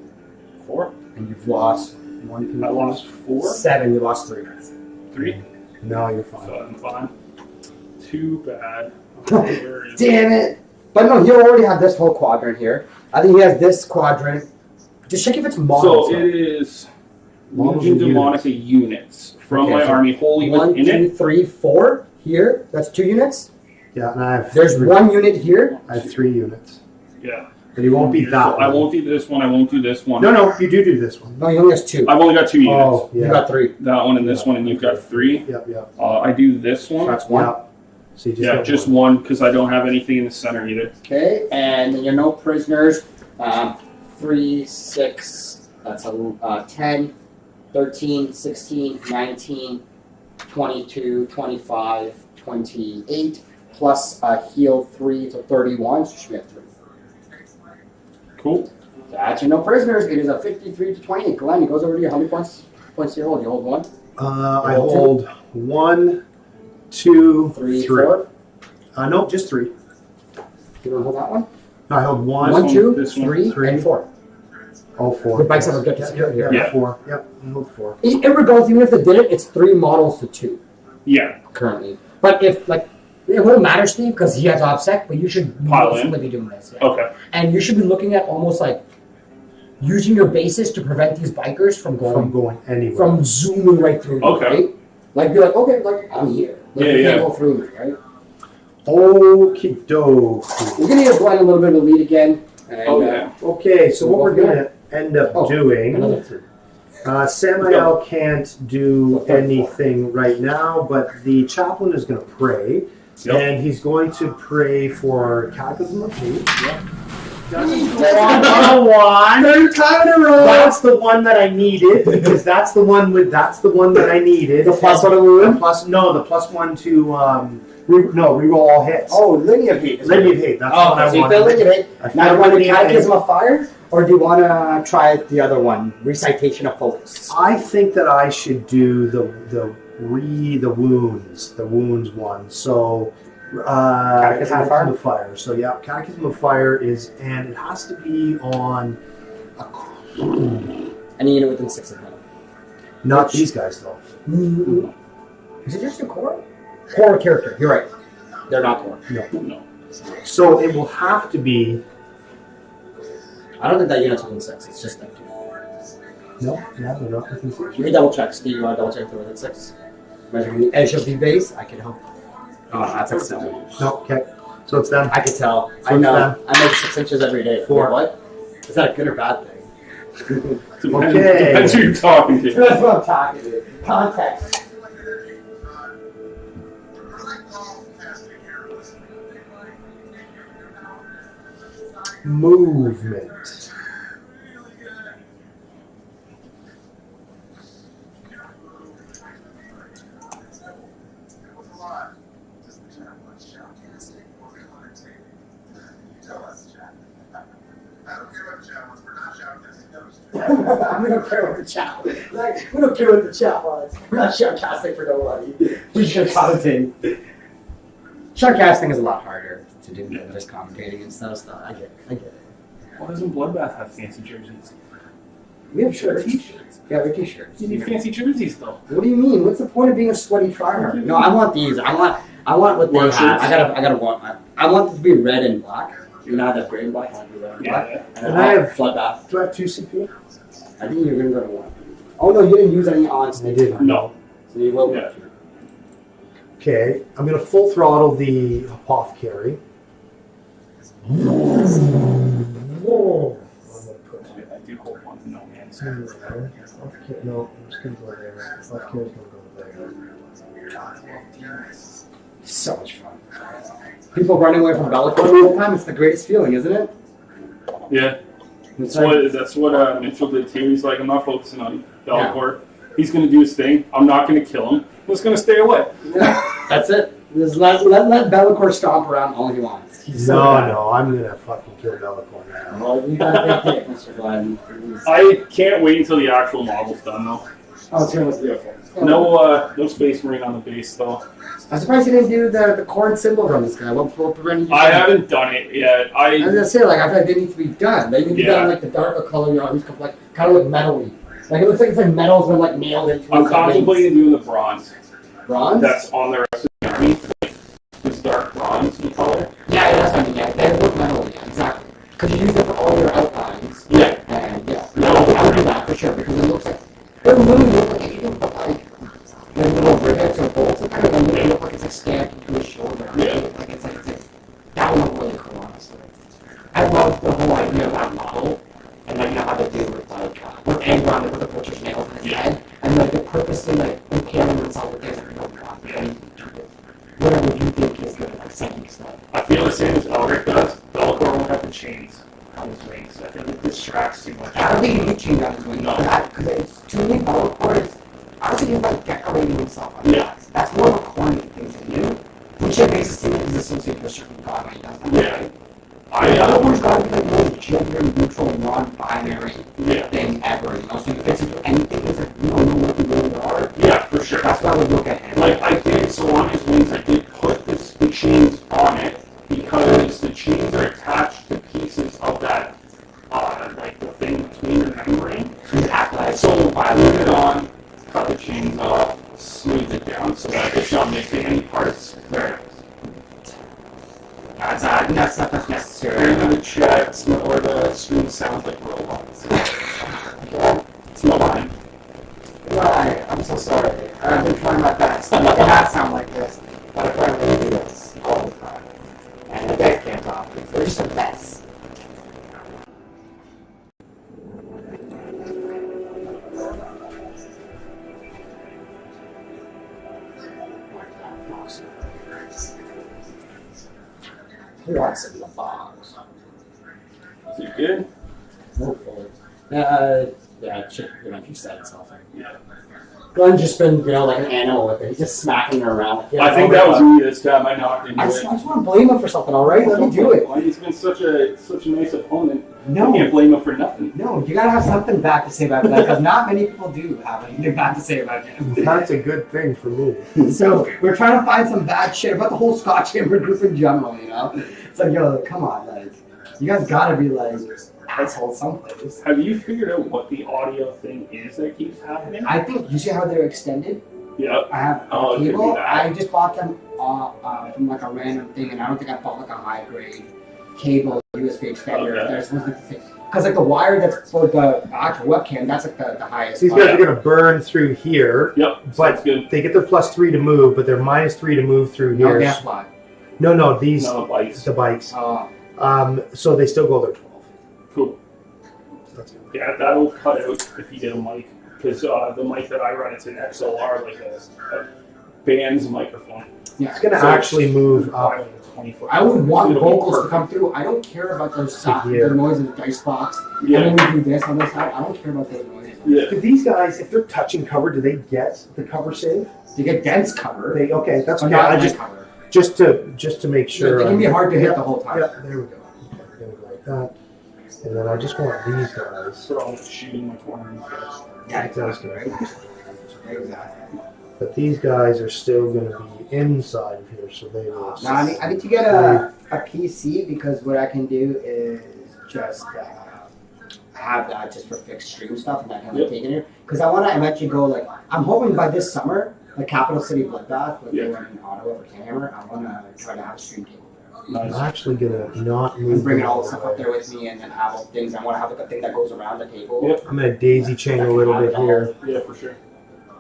4. And you've lost 1, 2, I lost 4. 7. You lost 3. 3. No, you're fine. So I'm fine. Too bad. Where is Damn it! But no, he already had this whole quadrant here. I think he has this quadrant. Just check if it's models. So it is Models Legion and Demonica units from Okay, my so army wholly 1, within 2, it. 3, 4 here. That's 2 units. Yeah, and I have There's 3. 1 unit here. I have 3 units. Yeah. But he won't be that So I one. won't do this one. I won't do this one. No, you do this one. No, he only has 2. I've only got 2 units. Oh, You yeah. got 3. That one and this one, and you've got 3. Yep. I do this one. That's 1. Yeah. So you just Yeah, got just one. 1 because I don't have anything in the center either. Okay, and then your no prisoners. 3, 6. That's 10, 13, 16, 19, 22, 25, 28. Plus heal 3 to 31. So you should be at 3. Cool. That's your no prisoners. It is a 53 to 28. Glenn, it goes over to you. How many points do you hold? You hold 1, I hold 1, 2, 3, 3. 4. No, just 3. You don't hold that one? No, I held 1. 1, 2, this one, 3, 3. and 4. Oh, 4. The bikes have objective security here. Yeah. 4. Yep, I hold 4. Regardless, even if they did it, it's 3 models to 2 Yeah. currently. But if, like, it won't matter, Steve, because he has offset, but you should Pile in. mostly be doing this. Yeah. Okay. And you should be looking at almost like using your bases to prevent these bikers from Going anywhere. from zooming right through you, Okay. right? Like, be like, okay, like, I'm here. Like, Yeah, you yeah. can't go through me, right? Okie dokie. We're going to give Glenn a little bit of a lead again. And, Oh, yeah. Okay, so what we're going to end up doing... Another 3. Samael can't do anything right now, but the chaplain is going to pray, and he's going to pray for Cataclysm of Hate. Third time in a row. That's the one that I needed because that's the one that I needed. The plus one of wound? The +1 to reroll all hits. Oh, Linear of Hate. Linear of Hate. That's the one I so you wanted. failed Linear of Hate. I Now, do failed you want the Linear of Hate. Catechism of Fire, or do you want to try the other one, Recitation of Focus? I think that I should do the wounds one. So Catechism of Fire. So yeah, Catechism of Fire is, and it has to be on Any unit within 6 of them. not these guys though. Is it just a core? Core character. You're right. They're not core. No. So it will have to be. I don't think that unit's within 6. It's just that 2. No, they're not within 6. You can double check. Steve, you want to double check if they're within 6? Measuring the edge of the base, I can help. Oh, that's like 7. No, okay. So it's them. I can tell. So I know. it's I make 6 inches every day. 4. What? Is that a good or bad thing? Okay. Depends who you're talking to. That's what I'm talking to. Context. Movement. We don't care what the chat. Like, we don't care what the chat was. We're not shoutcasting for nobody. We should commentate. Shoutcasting is a lot harder to do than just commentating and stuff. So I get it. Why doesn't Bloodbath have fancy jerseys? We have shirts. T-shirts. Yeah, we have t-shirts. You need fancy jerseys though. What do you mean? What's the point of being a sweaty tryhard? No, I want these. I want what they White have. shirts? I want it to be red and black. You know, I have gray and black. I want it to be red and black. Yeah. And I have- Bloodbath. Do I have 2 CP? I think you're gonna go to 1. Oh no, you didn't use any on I stage. did. No. So you will. Yeah. Okay, I'm going to full throttle the apothecary. Whoa. I'm going to put I do hold one. No man. there. Apothecary, no, I'm just going to go there. Apothecary's going to go there. So much fun. People running away from Bellicor the whole time. It's the greatest feeling, isn't it? Yeah. It's That's what Mitchell did too. He's like, I'm not focusing on Bellicor. He's going to do his thing. I'm not going to kill him. I'm just going to stay away. That's it. Just let Bellicor stomp around all he wants. He's so bad. No, I'm going to fucking kill Bellicor now. Well, you got a big dick, Mr. Glenn. I can't wait until the actual model's done though. Oh, it's gonna look beautiful. No Space Marine on the base though. I'm surprised you didn't do the Khorne symbols on this guy. What prevented you? I haven't done it yet. I was gonna say, like, I feel like they need to be done. They need to be done like the darker color your army's complex, kind of like metal-y. Like it looks like it's like metal's been like nailed into. I'm contemplating doing the bronze. Bronze? That's on the rest of the army. This dark bronze color. Yeah, that's what I mean. Yeah, they look metal-y. Yeah, exactly. Because you use it for all your outlines. Yeah. And yeah, no, I would do that for sure because it looks like it really looks like you can put like the little rivets or bolts. It kind of really look like it's like stamped into his shoulder. Yeah. Like it's that would look really cool, honestly. I love the whole idea of that model, and then you know how they do with like with Angron, they put the butcher's nails in his head, and like they purposely like impale him inside the desert. No God, whatever you think is good, like second stuff. I feel the same as Elric does. Belcor won't have the chains on his wings. I think it distracts too much. I don't think you need change on his wings. No. Because it's to me, Belcor is. I don't think he's like decorating himself. Yeah. That's more of a corny thing to do. Which it makes it seem like he's associated with a certain god when he does that. Yeah. The other one's got to be like the most gender neutral, non-binary thing ever. You know, so you fix it to anything. It's like you don't know what you really are. Yeah, for sure. That's why I would look at him. Like I did, so on his wings, I did put the chains on it because the chains are attached to pieces of that, like the thing between the membrane. So I put it on, cut the chains off, smoothed it down so that it's not missing any parts. There. That's not necessary. And then the chat or the screen sounds like robots. It's not mine. Right, I'm so sorry. I've been trying my best. It did not sound like this, but I try to really do this all the time. And the guys can't talk. They're just a mess. What's in the box? Is it good? Hopefully. Yeah, it should pretty much set itself. Yeah. Glen's just been, like an animal with it. He's just smacking it around. I think that was me this time. I knocked into I it. just want to blame him for something, all right? Let me do it. Well, he's been such a nice opponent. No. I can't blame him for nothing. No, you gotta have something bad to say about that because not many people do have anything bad to say about him. That's a good thing for me. So we're trying to find some bad shit about the whole Scotch Chamber group in general, you know? It's like, yo, come on, like, you guys gotta be like assholes someplace. Have you figured out what the audio thing is that keeps happening? I think you see how they're extended. Yeah. I have Oh, it could be cable. that. I just bought them from like a random thing, and I don't think I bought like a high grade cable USB extender. Okay. They're supposed to be because like the wire that's for the actual webcam, that's like the highest. These guys are going to burn through here, Yep. but Sounds good. they get their +3 to move, but they're -3 to move through No, here. that's why. No, these No bikes. the bikes. Oh. So they still go their 12. Cool. That's good. Yeah, that'll cut out if you get a mic. Because the mic that I run, it's an XLR, like a band's microphone. Yeah. It's going to So actually move up. Like a 20-foot. I would want It'll be vocals to perfect. come through. I don't care about those here. the noise of the dice box. Yeah. And when we do this on this side, I don't care about those noises. Yeah. Do these guys, if they're touching cover, do they get the cover save? You get dense cover, Okay, that's but okay. not I light cover. just to make sure. It can be hard to hit Yeah, the whole time. Yeah, there we go. Okay, we're gonna go like that, and then I just want these guys. So I'm shooting my corner. Yeah, That's exactly. good. Exactly. But these guys are still going to be inside of here, so they will. Now, I need to get a PC because what I can do is just have that just for fixed stream stuff and that kind of take in here. Because I want to eventually go like I'm hoping by this summer, the Capital City Bloodbath, like they went in Ottawa for Hammer. I want to try to have a stream table there. I'm actually going to not move. And bringing all the them stuff away. up there with me and then have all the things. I want to have like a thing that goes around the table. Yep. I'm going to daisy chain a little bit here. Yeah, for sure.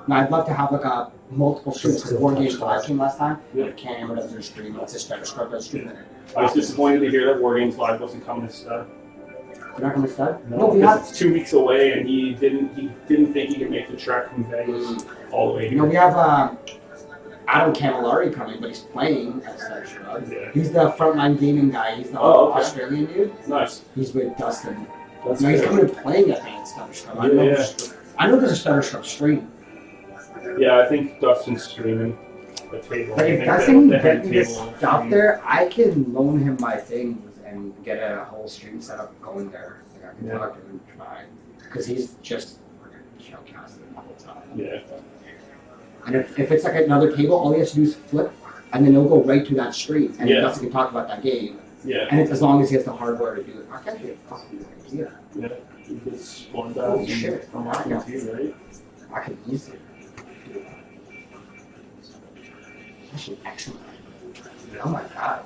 And I'd love to have like a multiple streams because War Games Live came last time. Yeah. If Hammer does their stream, let's just try to scrub their stream. I was disappointed to hear that War Games Live wasn't coming to stud. You're not going to start? No, we because have. it's 2 weeks away, and he didn't think he could make the trek from Vegas all the way You know, here. we have Adam Camilleri coming, but he's playing at Star Shrug. Yeah. He's the frontline gaming guy. He's the Oh, okay. Australian dude. Nice. He's with Dustin. That's No, he's good. coming and playing at the Star Shrug. Yeah. I know there's a Star Shrug stream. Yeah, I think Dustin's streaming the table. But I if think Dustin the can head get me this table stuff stream. there, I can loan him my things and get a whole stream set up going there. Like I can Yeah. talk to him and try. Because he's just shell cast it the whole time. Yeah. And if it's like another table, all he has to do is flip, and then it'll go right to that screen, and Yeah. Dustin can talk about that game. Yeah. And it's as long as he has the hardware to do it. I can't be a fucking idea. Yeah. You could spawn Holy that shit. from watching too, right? I could easily do that. That's excellent. Oh my god.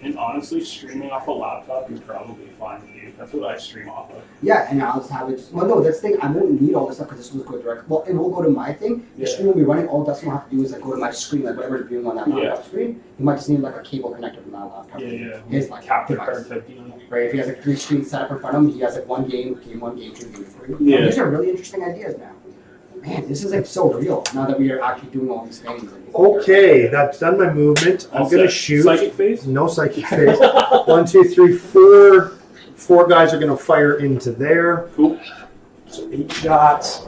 And honestly, streaming off a laptop is probably fine too. That's what I stream off of. Yeah, and I'll just have it. Well, no, that's the thing. I won't need all this stuff because this will go direct. Well, it will go to my thing. The Yeah. screen will be running. All Dustin will have to do is like go to my screen, like whatever it's doing on that laptop Yeah. screen. He might just need like a cable connector from that laptop. Yeah. His like Capture device. card type deal. Right, if he has like 3 screens set up in front of him, he has like one game, game 1, game 2, game 3. Yeah. These are really interesting ideas now. Man, this is like so real now that we are actually doing all these things. Okay, that's done my movement. I'm That's gonna it. shoot. Psychic phase? No psychic phase. 1, 2, 3, 4. 4 guys are gonna fire into there. Cool. So 8 shots.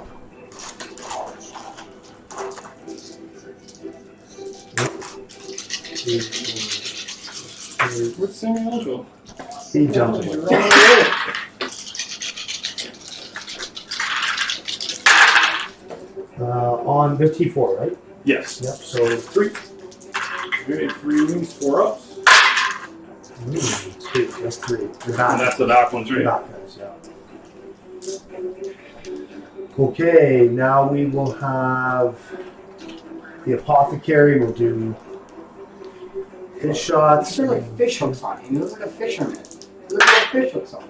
What's Samuel Angelo? He jumped away. On the T4, right? Yes. Yep. So 3. Good. 3 wings, 4 ups. 2. That's 3. The And back. that's the back ones, The right? back guys, yeah. Okay, now we will have the apothecary. Will do his shots. These are like fish hooks on him. He looks like a fisherman. He looks like fish hooks on him.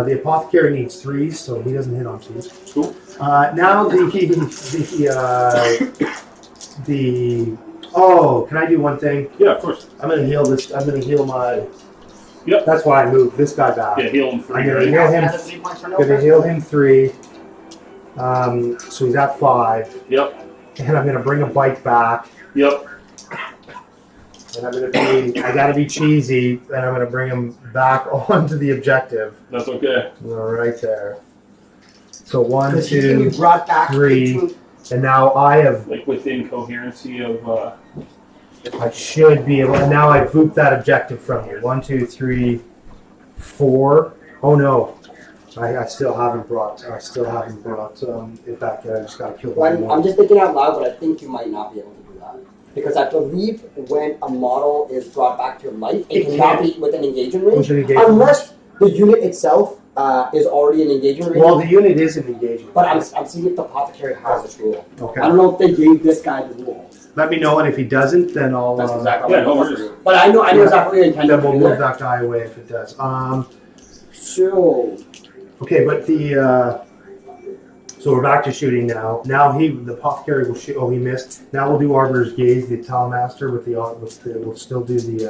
The apothecary needs 3s, so he doesn't hit on 2s. Cool. Now oh, can I do one thing? Yeah, of course. I'm gonna heal this. I'm gonna heal my. Yep. That's why I moved this guy back. Yeah, heal him 3, I'm gonna right? heal him. Another 3 points for no Gonna person? heal him 3. So he's at 5, Yep. and I'm gonna bring a bite back. Yep. And I'm gonna be. I gotta be cheesy, and I'm gonna bring him back onto the objective. That's okay. Right there. So 1, Because he can be 2, brought back 3. 18 and now I have. Like within coherency of. I should be able. And now I boot that objective from you. 1, 2, 3, 4. Oh no, I still haven't brought. I still haven't brought it back yet. I just gotta kill Well, one I'm more. just thinking out loud, but I think you might not be able to do that. Because I believe when a model is brought back to life, it It cannot can't. be within engagement range. With an engagement Unless the unit itself is already in engagement range. Well, the unit is an engagement. But I'm seeing if the apothecary has this rule. Okay. I don't know if they gave this guy the rule. Let me know, and if he doesn't, then I'll. That's exactly yeah, what no I'm worries. But I know exactly what you intended Then to we'll do move there. that guy away if it does. So, Okay, but the. So we're back to shooting now. Now the apothecary will shoot. Oh, he missed. Now we'll do Arbiter's Gaze, the Talmaster we'll still do the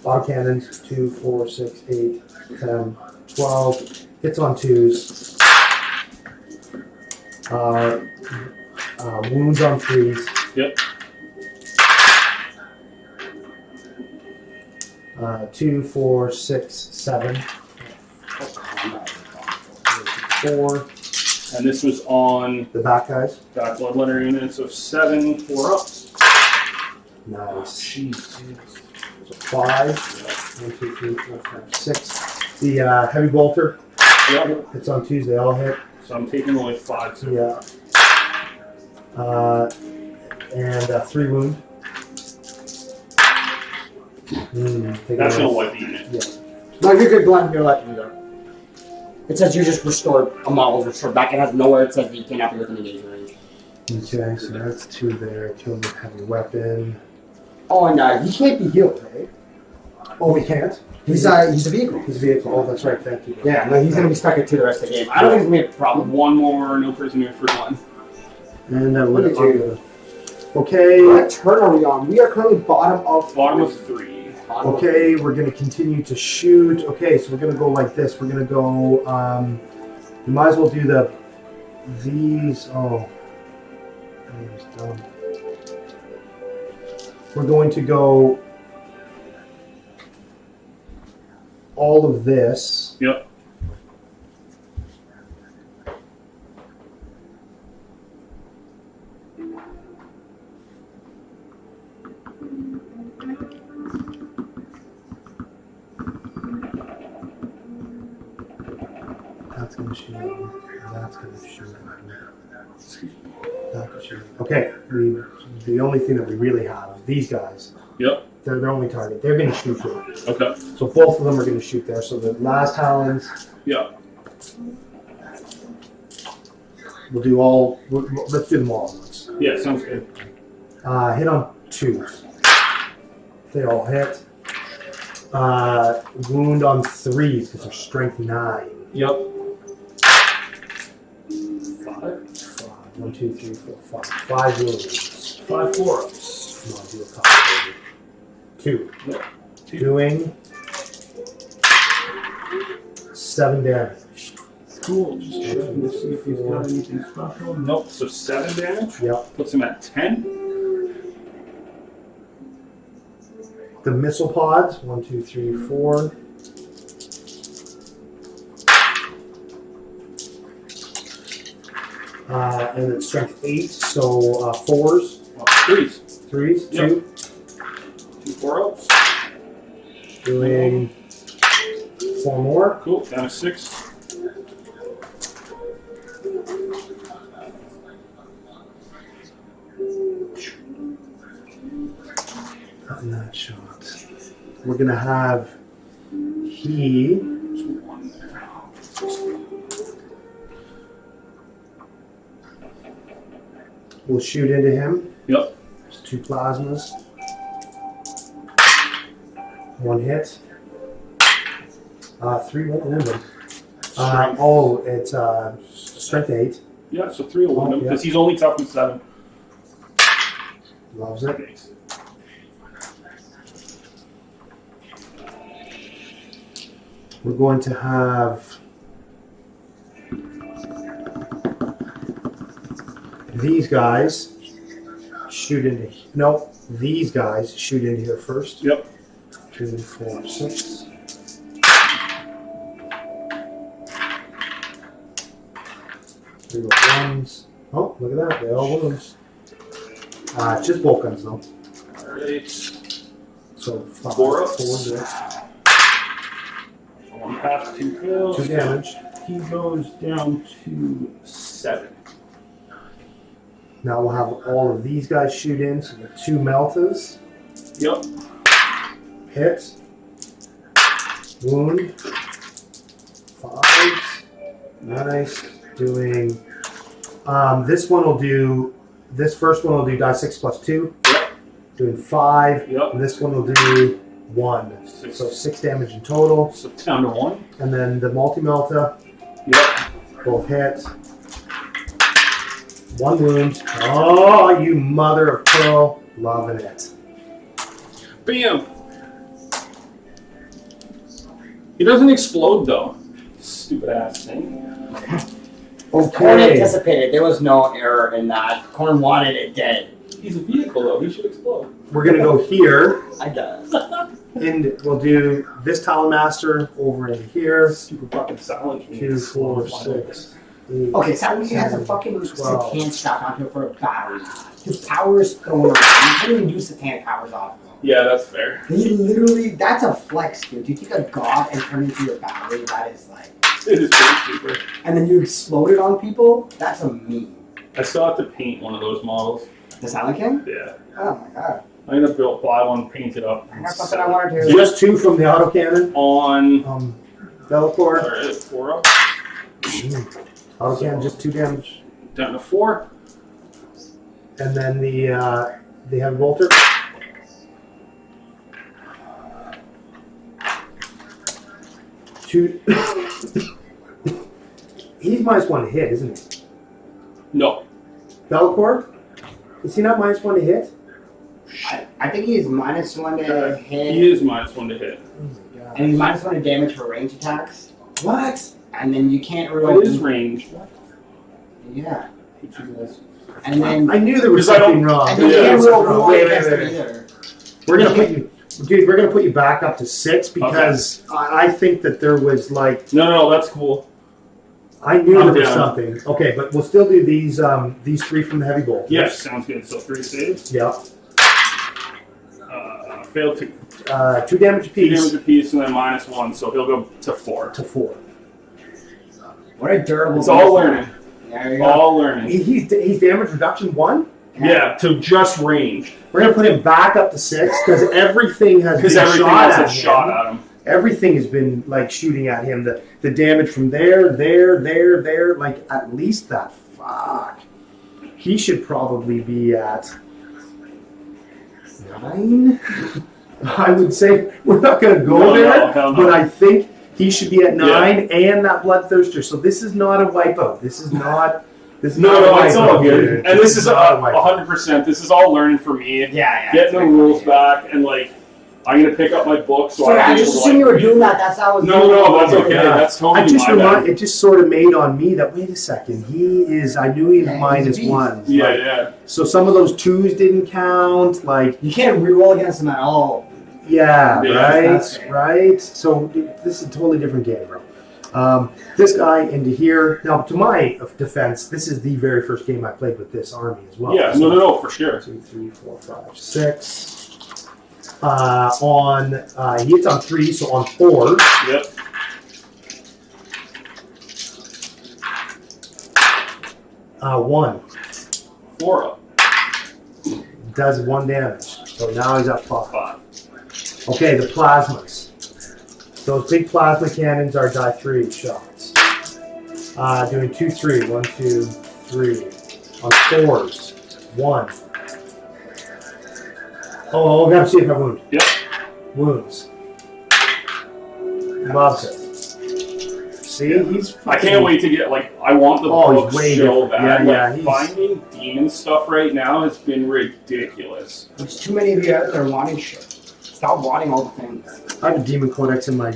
autocannons. 2, 4, 6, 8, 10, 12. Hits on 2s. Wounds on 3s. Yep. 2, 4, 6, 7. 4. And this was on The back guys. back bloodletter units of 7, 4 ups. Nice. Jeez. So 5. 1, 2, 3, 4, 5, 6. The heavy bolter. Yep. It's on Tuesday. All hit. So I'm taking away 5. So Yeah. And 3 wound. Take that's it gonna off. wipe the unit. Yeah. no, you're good, Glenn. You're allowed to do that. It says you just restored a model restored back. It has nowhere it says that you cannot be within engagement range. Okay, so that's 2 there. Killed with heavy weapon. Oh, and he can't be healed, right? Oh, we can't. He's a vehicle. His vehicle. Oh, that's right. Thank you. Yeah, no, he's gonna be stuck at 2 the rest of the game. I don't think it's gonna be a problem. One more no prisoner for Glen. And then Look at you. Okay. What turn are we on? We are currently bottom of Bottom of 3. Bottom of Okay, we're going to continue to shoot. Okay, so we're going to go like this. We're going to go, you might as well do these, oh, that was dumb. We're going to go all of this. Yep. That's going to shoot. That's going to shoot. That could shoot. Okay, the only thing that we really have is these guys. Yep. They're their only target. They're going to shoot there. Okay. So both of them are going to shoot there. So the last Talons. Yeah. We'll do all. Let's do them all at once. Yeah, sounds good. Hit on 2s. They all hit. Wound on 3s because they're strength 9. Yep. 1, 2, 3, 4, 5. 5 wounds. 5 4-ups. Come on, do a couple, baby. 2. Yep. 2. Doing 7 damage. Cool. Just checking to see if he's got anything special. Nope. So 7 damage. Yep. Puts him at 10. The missile pods. 1, 2, 3, 4. And it's strength 8, so 4s. 3s. 3s. Yep. 2. 2 4-ups. Doing 4 more. Cool. Down to 6. Cutting that shot. We're going to have he. We'll shoot into him. Yep. There's 2 plasmas. 1 hit. 3 won't wound him. It's strength 8. Yeah, so 3 will wound him Yeah. because he's only toughness 7. Loves it. Thanks. We're going to have these guys shoot into. No, these guys shoot into here first. Yep. 2, 4, 6. Three ones. Oh, look at that. They all wounds. Just bolt guns though. Alright. So 5. 4 ups. 4 hits. 1 pass, 2 fails. 2 damage. He goes down to 7. Now we'll have all of these guys shoot in. So the 2 Meltas. Yep. Hit. Wound. 5. Nice. Doing. This one will do. This first one will do die 6 plus 2. Yep. Doing 5. Yep. And this one will do 1. 6. So 6 damage in total. So down to 1. And then the multi-melta. Yep. Both hit. 1 wound. Oh, you mother of pearl. Loving it. Bam! He doesn't explode though. Stupid ass thing. Khorne anticipated. There was no error in that. Khorne wanted it dead. He's a vehicle though. He should explode. We're going to go here. I guess. And we'll do this Talon Master over in here. Super fucking silent. 2, 4, 6. 8, Okay, Saturday has a 10, fucking 12. Satan strapped onto it for a battery. His power's thrown around. You can't even use Satan powers off of him. Yeah, that's fair. He literally, that's a flex, dude. You take a god and turn it into your battery, that is like. It is pretty super. And then you explode it on people, that's a meme. I still have to paint one of those models. The Silent King? Yeah. Oh my god. I'm gonna buy one, paint it up. I got something I wanted to. Just 2 from the autocannon. On Bellacore. alright, 4 up. Autocannon, just 2 damage. Down to 4. And then the heavy bolter. Two. He's -1 to hit, isn't he? No. Bellacore? Is he not -1 to hit? I think he's -1 to hit. He is -1 to hit. Oh my god. And he's -1 to damage for range attacks. What? And then you can't really. What is range? Yeah. He chooses- And then. I knew there was Because I something don't- wrong. And then Yeah, you can't it's roll wrong. roll Wait, against wait, him wait. either. We're gonna put you, dude. We're gonna put you back up to 6 because I think that there was like No, that's cool. I knew I'm there was down. something. Okay, but we'll still do these 3 from the heavy bolt. Yes, sounds good. So 3 saves. Yep. Failed to 2 damage 2 apiece damage apiece and then -1, so he'll go to 4. to 4. What a durable. It's all learning. There you go. All learning. He's damage reduction 1. Yeah, to just range. We're gonna put him back up to 6 because everything has been Because everything shot else at is shot him. at him. Everything has been like shooting at him. The damage from there, like at least that. Fuck. He should probably be at 9. I would say we're not gonna go there, hell no. but I think he should be at 9 and that bloodthirster. So this is not a wipeout. This is not. This is not a No, it's all wipeout, good. dude. And this is not a wipeout. 100%. This is all learning for me. Yeah. Getting the rules back, and like, I'm gonna pick up my book. So Sorry, I can just like, assumed you were doing that. That's how I was. No, that's okay. Yeah. That's totally my bad. It just sort of made on me that wait a second, I knew he was minus he's a 1. Yeah. So some of those 2s didn't count. Like You can't reroll against them at all. yeah, Yeah, right. So this is a totally different game, bro. This guy into here. Now, to my defense, this is the very first game I played with this army as well. Yeah, So, no, for sure. 2, 3, 4, 5, 6. He hits on 3, so on 4. Yep. One 4 up. does 1 damage. So now he's at 5. 5. Okay, the plasmas. Those big plasma cannons are die 3 shots. Doing 2, 3. 1, 2, 3. On 4s. 1. Oh, we gotta see if I wound. Yep. Wounds. Loves it. See, he's. I can't wait to get, like, I want the Oh, he's book way so different. bad. Yeah, like, he's- finding demon stuff right now has been ridiculous. There's too many of you out there wanting shit. Stop wanting all the things. I have a demon codex in my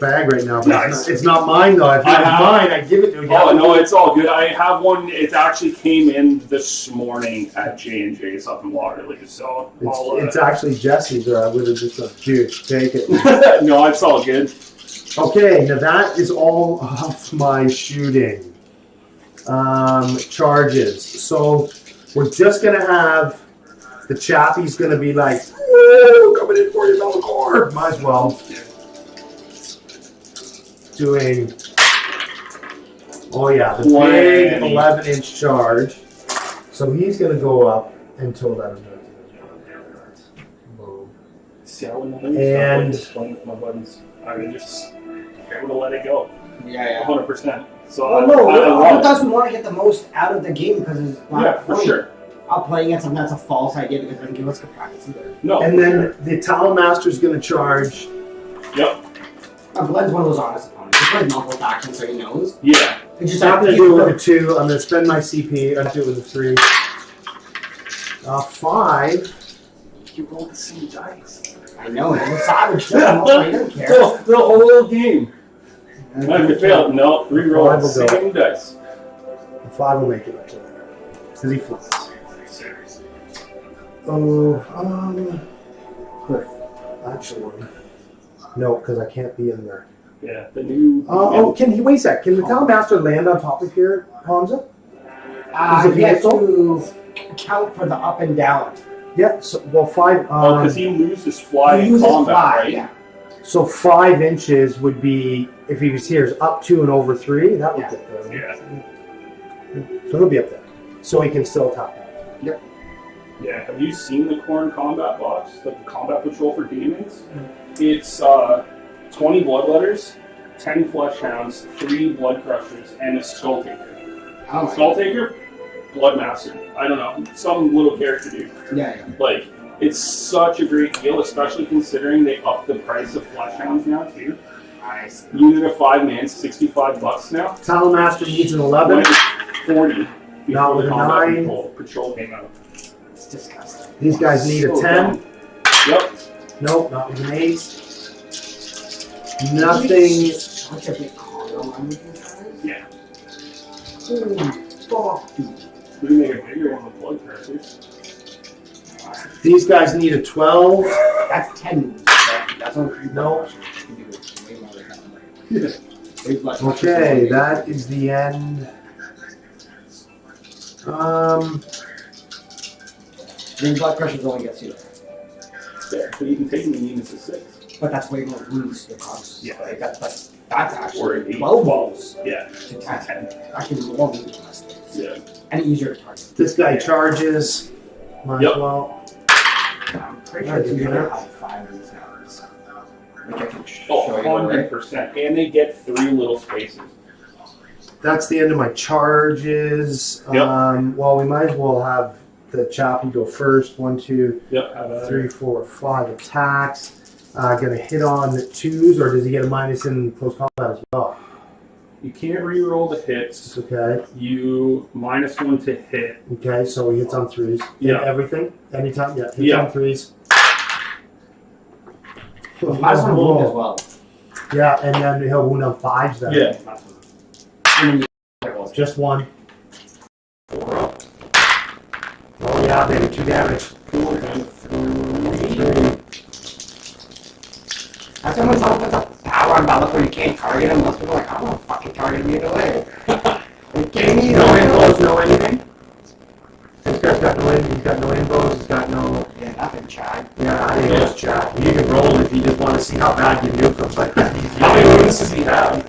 bag right now, but Nice. it's not mine though. If it I was have- mine, I'd give it to you. Oh, no, it's all good. I have one. It actually came in this morning at J&J's up in Waterloo. So It's actually Jesse's, or I would have just said, dude, take it. no, it's all good. Okay, now that is all of my shooting. Charges. So we're just going to have the chappie's going to be like, whoa, coming in for you, Melkor. Might as well. Doing, oh yeah, the big 20. 11-inch charge. So he's going to go up until that. Boom. See, I wouldn't have And- stuff like playing with my buddies. I would just be able to let it go. Yeah. 100%. So Oh no, I love it. that's we want to get the most out of the game because it's not Yeah, for funny. sure. I'm playing against something that's a false idea because it doesn't give us good practice either. No. And then the Talon Master's going to charge. Yep. Glenn's one of those honest opponents. He plays multiple factions so he knows. Yeah. It just I'm going to do it with a 2. I'm going to spend my CP. I'm going to do it with a 3. 5. You roll the same dice. I know, it's a savage. He doesn't care. The whole game. And if it failed, no, re-roll the Five will go. same dice. The 5 will make it up to there. Because he flips. Oh, actually, no, because I can't be in there. Yeah, the new. Can he, wait a sec, can the Talon Master land on top of here, Hamza? Is it He has vehicle? to count for the up and down. Yeah, so, well, 5, because he loses fly He in uses combat, fly, right? yeah. so 5 inches would be, if he was here, is up 2 and over 3, that would Yeah. get there. Yeah. So he'll be up there. So he can still attack that. Yeah, have you seen the Khorne combat box? The combat patrol for demons? It's 20 bloodletters, 10 flesh hounds, 3 blood crushers, and a skull taker. Oh, Skull taker, blood master. I don't know, some little character dude. yeah. Like, it's such a great deal, especially considering they upped the price of flesh hounds now too. Nice. Unit of 5 man, $65 now. Talon Master needs an 11. Went 40 Not before with the a combat 9. patrol came out. It's disgusting. These guys need a So 10. dumb. Yep. Nope, not with an 8. Nothing. Such a big combo line with these guys. Yeah. Holy fuck, dude. We can make a bigger one with blood crushers. These guys need a 12. That's 10 moves. That's only 3 No. You can do it way more than that. Big blood pressure. Okay, that is the end. Big blood pressure only gets you there. There. So you can take them in units of 6. But that's way more loose. The cost. Yeah. Like, that's That's or actually 8, 12 12. Yeah, to 10. 10. Actually, more than less. Yeah. And easier to target. This guy charges. Might Yep. as well. I'm pretty Alright, sure you it's do gonna that. have 5 in sounds. Like I can Oh, show you the way. 100%. And they get 3 little spaces. That's the end of my charges. Yep. Well, we might as well have the Chappie go first. 1, 2, Yep. Have at 3, it. 4, 5 attacks. Gonna hit on 2s, or does he get a minus in close combat as well? You can't re-roll the hits. Okay. You -1 to hit. Okay, so he hits on 3s. Yeah. Everything? Anytime? Yeah. Hits Yeah. on 3s. Might as well wound as well. Yeah, and then he'll wound on 5s then. Yeah. And then you Just 1. Oh yeah, baby, 2 damage. That's when someone puts a power on Balak where you can't target him. Most people are like, I don't want to fucking target me either way. Are you kidding me? No infos, no anything. This guy's got no infos, he's got no infos, he's got no... Yeah, nothing, Chad. Yeah, I think it's chat. You can roll if you just want to see how bad you nuke him. But How many wounds does he have?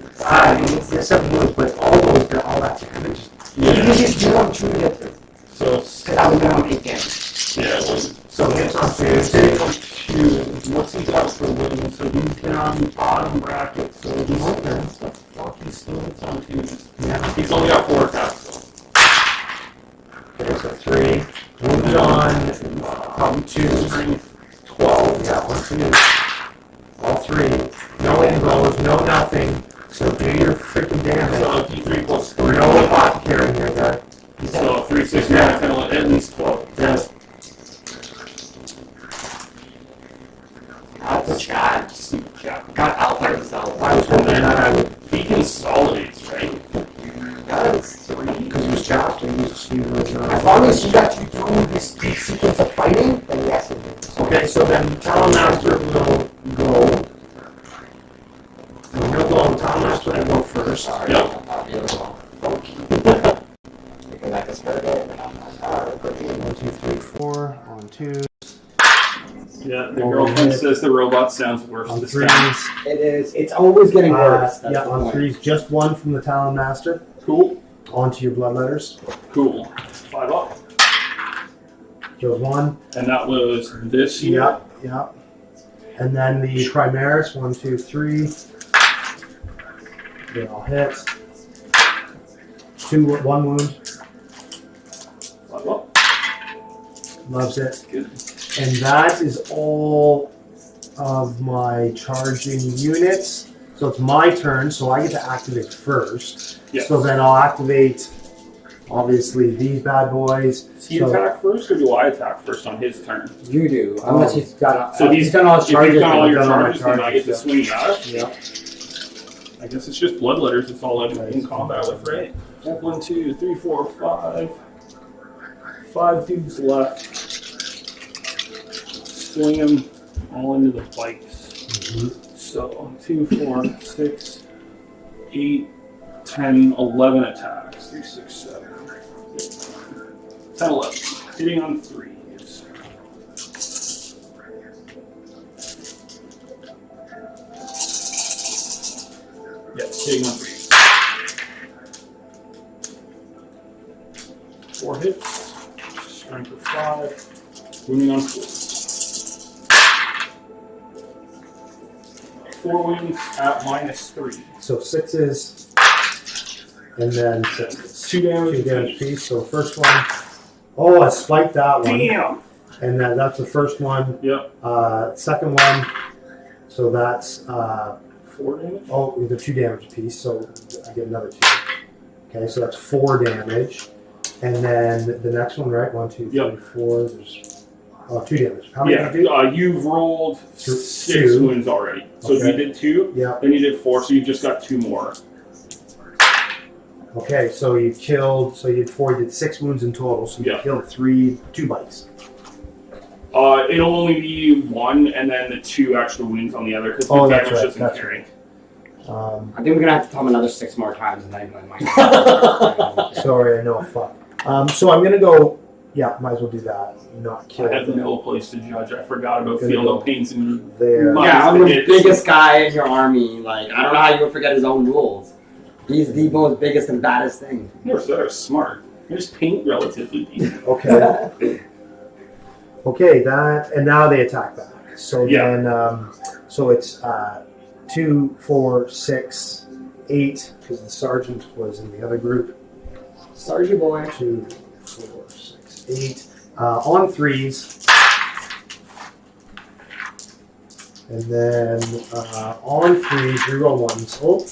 it's 7 wounds, but all those got all that damage. You can just do on 2 hits. So, Because I was doing 8 damage. yeah, So hits on 2. what's he got for wounds? So he's down bottom bracket. So he's the fuck he still hits on 2s. Yeah. He's only got 4 attacks. Okay, so 3. Wounded on 2. 12. Yeah, 1, 2. All 3. No infos, no nothing. So do your freaking damage. So D3 plus 3. No apothecary here, guy. So 3, 6, 9, 10, 11, at least 12. Yes. That's a Chad. Super chat. Got Alpha himself. I was hoping that I would, He consolidates, right? That's 3. because he was chapped and he was As long as you got to do this deep sequence of fighting, then yes. Okay, so then Talonmaster will go. And he'll go on Talonmaster and go first. Yep. Beautiful. Because I just heard it. 1, 2, 3, 4 on 2s. Yeah, the girlfriend says the robot sounds worse On this time. 3s. It is. It's always getting worse. That's Yeah, the on point. 3s, just 1 from the Talonmaster Cool. onto your bloodletters. Cool. 5 up. Kills 1. And that was this year. Yep, yep. And then the Primaris, 1, 2, 3. They all hit. 1 wound. 5 up. Loves it. Good. And that is all of my charging units. So it's my turn, so I get to activate first. Yes. So then I'll activate, obviously, these bad boys. Does he So- attack first, or do I attack first on his turn? You do. Unless he's got. So he's done all his If you've charges. done all your I've done all my charges, then I get to charges, swing out. Yep. I guess it's just bloodletters. It's all in Nice. combat with, right? 1, 2, 3, 4, 5. 5 dudes left. Swing them all into the bikes. So 2, 4, 6, 8, 10, 11 attacks. 3, 6, 7, 8, 10, 11. Hitting on 3s. Yes, hitting on 3s. 4 hits. Strength of 5. Wounding on 4. 4 wounds at -3. So 6s, and then 6s. 2 damage. 2 damage piece. So the first one, oh, I spiked that one. Damn! And then that's the first one. Yep. Second one, so that's, 4 damage? oh, the 2 damage piece, so I get another 2. Okay, so that's 4 damage. And then the next one, right? 1, 2, 3, Yep. 4. There's 2 damage. How many Yeah, did you do? you've rolled 6 2. wounds already. So if Okay. you did 2, Yeah. then you did 4, so you just got 2 more. Okay, so you killed. So you did 4. You did 6 wounds in total. So you Yeah. killed 2 bites. It'll only be 1 and then the 2 extra wounds on the other because the Oh, that's damage right, doesn't that's carry. I think we're gonna have to tell him another 6 more times, and then I might. Sorry, I know. Fuck. So I'm gonna go. Yeah, might as well do that. Not kill I have them. no place to judge. I forgot about Gonna field go of paints and there. Mine's Yeah, I'm the the hits. biggest guy in your army. Like, I don't know how you would forget his own rules. He's the most biggest and baddest thing. Never said I was smart. I just paint relatively decent. Okay. Okay, that, and now they attack back. So Yeah. then, so it's 2, 4, 6, 8, because the sergeant was in the other group. Sergeant boy. 2, 4, 6, 8. On 3s. And then on 3s, reroll 1s. Oh.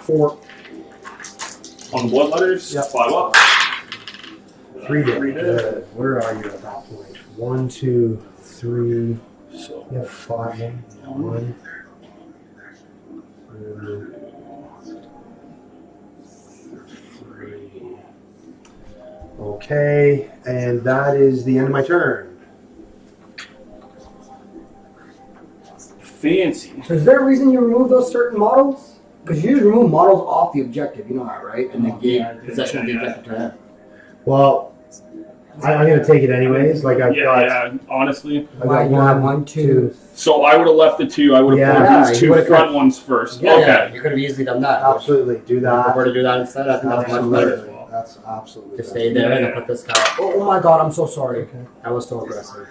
4. On blood letters, Yep. 5 up. 3 dead. 3 dead. Good. Where are you at that point? 1, 2, 3. So, You have 5. 1. 2, 3. Okay, and that is the end of my turn. fancy. So is there a reason you remove those certain models? Because you usually remove models off the objective, you know that, right? And then give possession of the objective to him. Well, I'm going to take it anyways. Like I've got, Yeah, honestly. I've Why, got you have 1, 2. So I would have left the 2. I would have Yeah. pulled these you 2 would've front got- ones first. Yeah, Okay. you could have easily done that. Absolutely, do I prefer that. to do that instead. I think that's much better. That's absolutely. To stay there and then put this guy. Oh my god, I'm so sorry. Okay. That was so aggressive.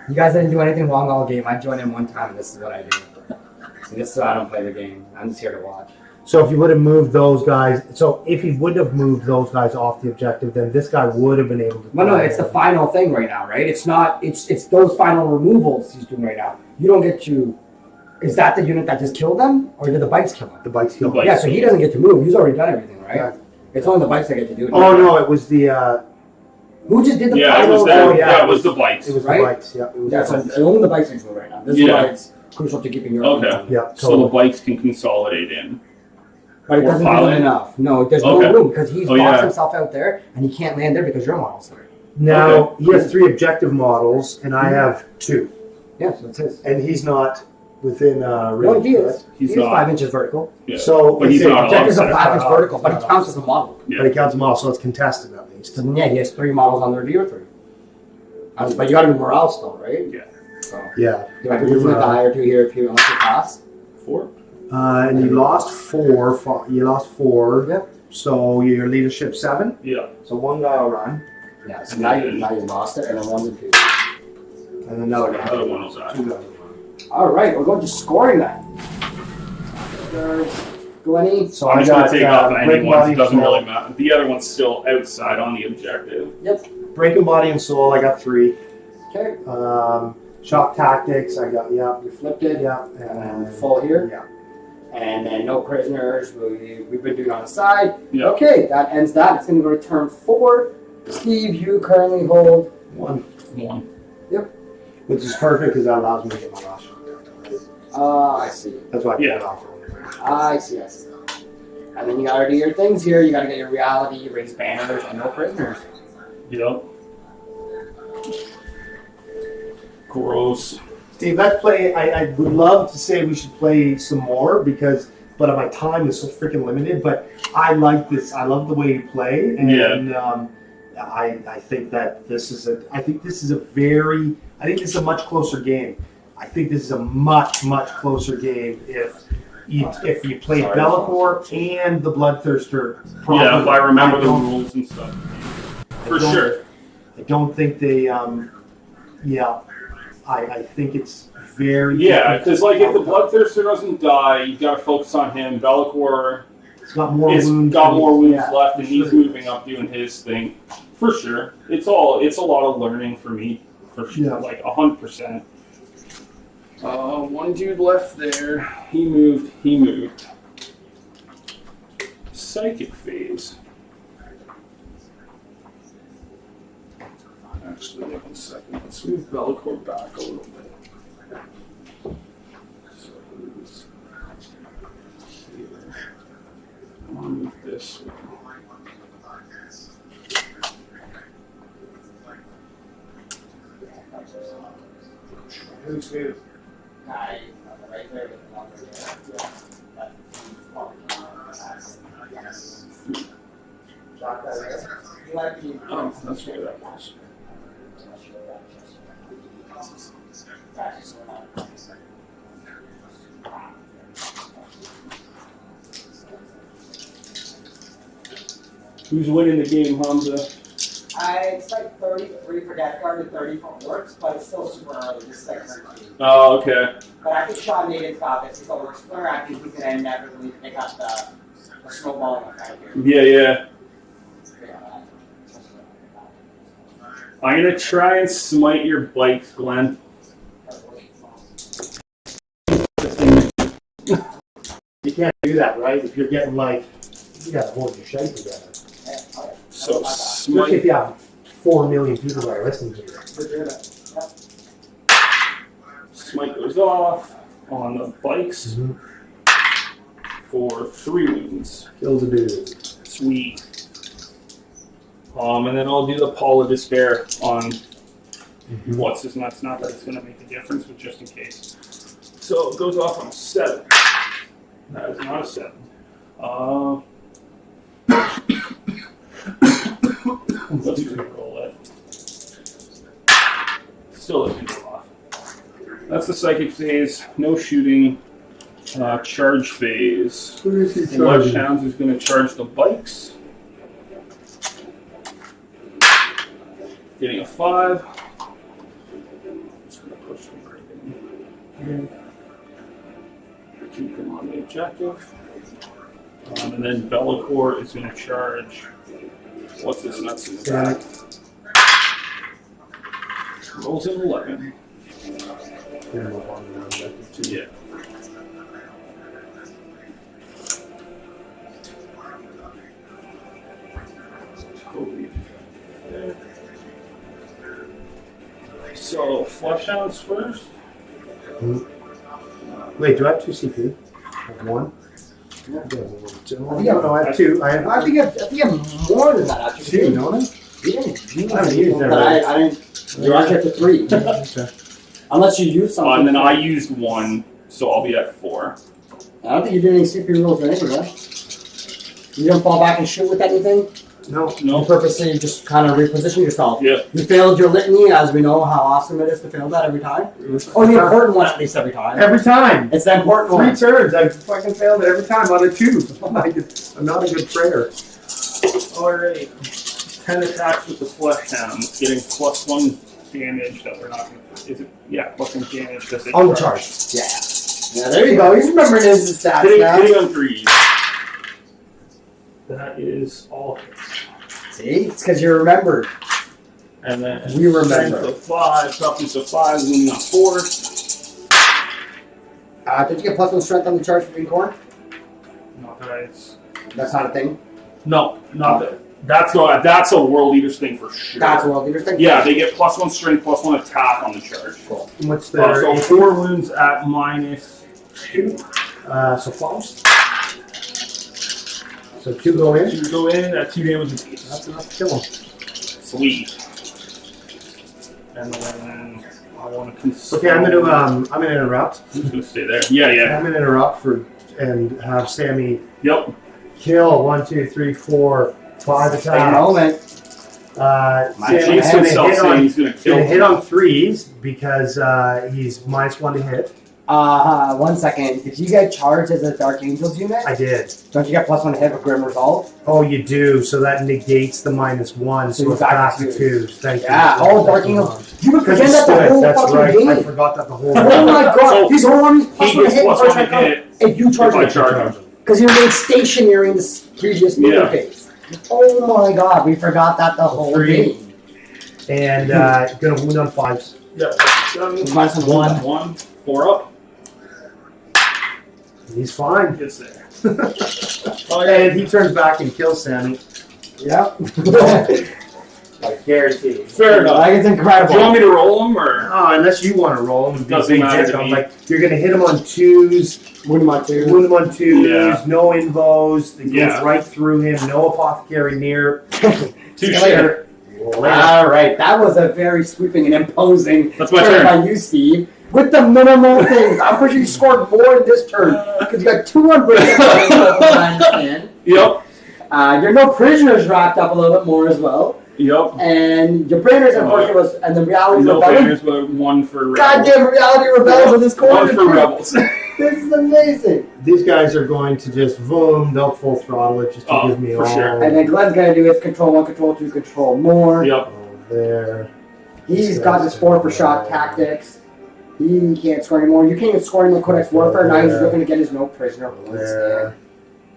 You guys didn't do anything wrong all game. I joined in one time and this is what I do. So this is why I don't play the game. I'm just here to watch. So if you would have moved those guys, so if he would have moved those guys off the objective, then this guy would have been able to. No, it's the final thing right now, right? It's not. It's those final removals he's doing right now. You don't get to. Is that the unit that just killed them, or did the bikes kill him? The bikes killed. The bikes. Yeah, so he doesn't get to move. He's already done everything, right? Yeah. It's only the bikes that get to do it. Oh no, it was the Who just did the Yeah, it final? was that. Oh, yeah. Yeah, it was the bikes. it was Right? the bikes. Yeah, it was Yeah, the so bikes. only the bikes are doing right now. This is Yeah. why it's crucial to keeping your. Okay. Yeah, So the totally. bikes can consolidate in. But it Or doesn't give pilot. him enough. No, there's Okay. no room because he's Oh, boxed yeah. himself out there and he can't land there because your model's there. Now Okay. he has 3 objective models, and I have 2, Yeah, so it's his. and he's not within No, range. he is. He's He's not. 5 inches vertical. Yeah. So But he's it's not Objectives are offset. 5 inch vertical, but he counts as a model. But he counts them all, so it's contested at least. So then, yeah, he has 3 models on their D or 3. But you got to do morale still, right? Yeah. So Yeah, you have to do a die or 2 here if you unless you pass. 4. and you lost 4. You lost 4. Yep. So your leadership 7. Yeah. So one guy will run, Yeah. So now you lost it, and then 1 and 2. and another guy. Another one was that. 2 guys will run. All right, we're going to scoring then. There's Glenny. So I'm I just got gonna take off any breaking ones. body It doesn't and soul. really matter. The other one's still outside on the objective. Breaking body and soul. I got 3. Okay. Shock tactics. I got You flipped it. yeah, And then full here. Yeah. And then no prisoners. We've been doing on the side. Yeah. Okay, that ends that. It's going to go to turn 4. Steve, you currently hold 1, 1. which is perfect because that allows me to get my last shot. I see. That's why I put Yeah. it off. I see. And then you got to do your things here. You got to get your reality, raise banners, and no prisoners. Yep. Gross. Steve, let's play. I would love to say we should play some more but my time is so freaking limited. But I like this. I love the way you play, and I think that this is I think this is a much closer game. I think this is a much closer game if you play Sorry. Be'lakor and the Bloodthirster. Yeah, if I remember the don't- rules and stuff. For I don't- sure. I don't think they. I think it's very. Yeah, because like if the Bloodthirster doesn't die, you got to focus on him. Be'lakor It's got more has wounds. got more wounds Yeah, left, and for he's sure. moving up doing his thing. For sure, it's a lot of learning for me. For sure, Yeah. like 100%. One dude left there. He moved. Psychic phase. Actually, 1 second. Let's move Be'lakor back a little bit. So who's here? I'll move this one. Who's who? Right there. Oh, that's where that was. Who's winning the game, Hamza? It's like 33 for Death Guard and 30 for Orcs, but it's still super early. This is like 13. Oh, okay. But I think Sean Nathan's got this. He's a Orcs player. I think he's going to inevitably pick up the snowballing effect here. Yeah. I'm gonna try and smite your bikes, Glenn. You can't do that, right? If you're getting like, you gotta hold your shape together. So Especially if you have 4 million people that are listening to you. Smite goes off on the bikes for 3 wounds. Kills a dude. Sweet. And then I'll do the Pall of Despair on what's this nuts. Not that it's going to make a difference, but just in case. So it goes off on 7. That is not a 7. Let's re-roll it. Still doesn't go off. That's the psychic phase. No shooting. Charge phase. Flesh Hounds is going to charge the bikes. Getting a 5. Just going to push them right in. Keep them on the objective. And then Bellicor is going to charge. What's this nuts in the back? Rolls an 11. Yeah. So, Flesh Hounds first. Wait, do I have 2 CP? I have 1? Yeah. I have 2. I think you have more than that, actually. 2, don't I? You I haven't used that. but I didn't. You're actually up to 3. Okay. Unless you use something. And then I used 1, so I'll be at 4. I don't think you did any CP rolls or anything, right? You didn't fall back and shoot with anything? No. You purposely just kind of reposition yourself. Yeah. You failed your litany, as we know how awesome it is to fail that every time. Or the important one, at least every time. Every time. It's the important 3 one. turns. I fucking failed it every time on a 2. I'm not a good prayer. Alright. 10 attacks with the Flesh Hounds, getting +1 damage that we're not going to. Is it? Yeah, +1 damage because they On the charge. Yeah. Yeah, there you go. He's remembering his stats now. Hitting on 3. That is all hits. See? It's because you remembered. And then We remember. strength of 5, toughness of 5, winning on 4. Did you get +1 strength on the charge for being Khorne? Not that I. That's not a thing. No, not that. That's a World Leaders thing for sure. That's a World Leaders thing? Yeah, they get +1 strength, +1 attack on the charge. Cool. What's their So 4 wounds at -2. so false? So 2 go in? 2 go in at 2 damage apiece. That's enough to kill them. Sweet. And then I want to console. Okay, I'm gonna interrupt. Who's gonna stay there? Yeah. I'm gonna interrupt and have Sammy Yep. kill 1, 2, 3, 4, 5 Take a attacks. moment. Sammy's Jinx gonna himself hit saying on, he's gonna kill hit on 3s because he's -1 to hit. 1 second. Did you get charged as a Dark Angels unit? I did. Don't you get +1 to hit with Grim Resolve? Oh, you do. So that negates the -1, so So it's you're back back to to 2s. Thank you. Yeah, all Dark Angels. You were Because forgetting that the whole that's fucking right. I game. forgot that the whole Oh my god, So, these whole armies He +1 to gets hit +1 first to I hit if you charge if I him. charge him. Because you remained stationary in this previous moving Yeah. phase. Oh my god, we forgot that the whole 3. game. And gonna wound on 5s. Yeah. 7. -1. 1. 4 up. He's fine. Gets there. And he turns back and kills Sammy. Yep. I guarantee. Fair enough. Like it's Do you want incredible. me to roll him or? Oh, unless you want to roll him. Doesn't matter to me. Like, you're going to hit him on 2s, Wound him on 2. wound him on 2s, Yeah. no invos. It goes Yeah. right through him. No apothecary near. Touche. Later. Alright, that was a very sweeping and imposing That's my turn turn. by you, Steve. with the minimal things. I'm pretty sure you scored more in this turn because you got 2 unbreakable. I understand. Yep. Your no prisoners racked up a little bit more as well. Yep. And your banners, unfortunately, was and the reality No rebellion. banners, but 1 for rebels. Goddamn reality rebels in this corner. 1 for rebels. This is amazing. These guys are going to just boom, they'll full throttle it just to give me for all. sure. And then Glen's gonna do his control 1, control 2, control more. Yep. There. He's got his 4 for shock tactics. He can't score anymore. You can't even score anymore Codex Warfare. Now he's looking to get his no prisoner points in.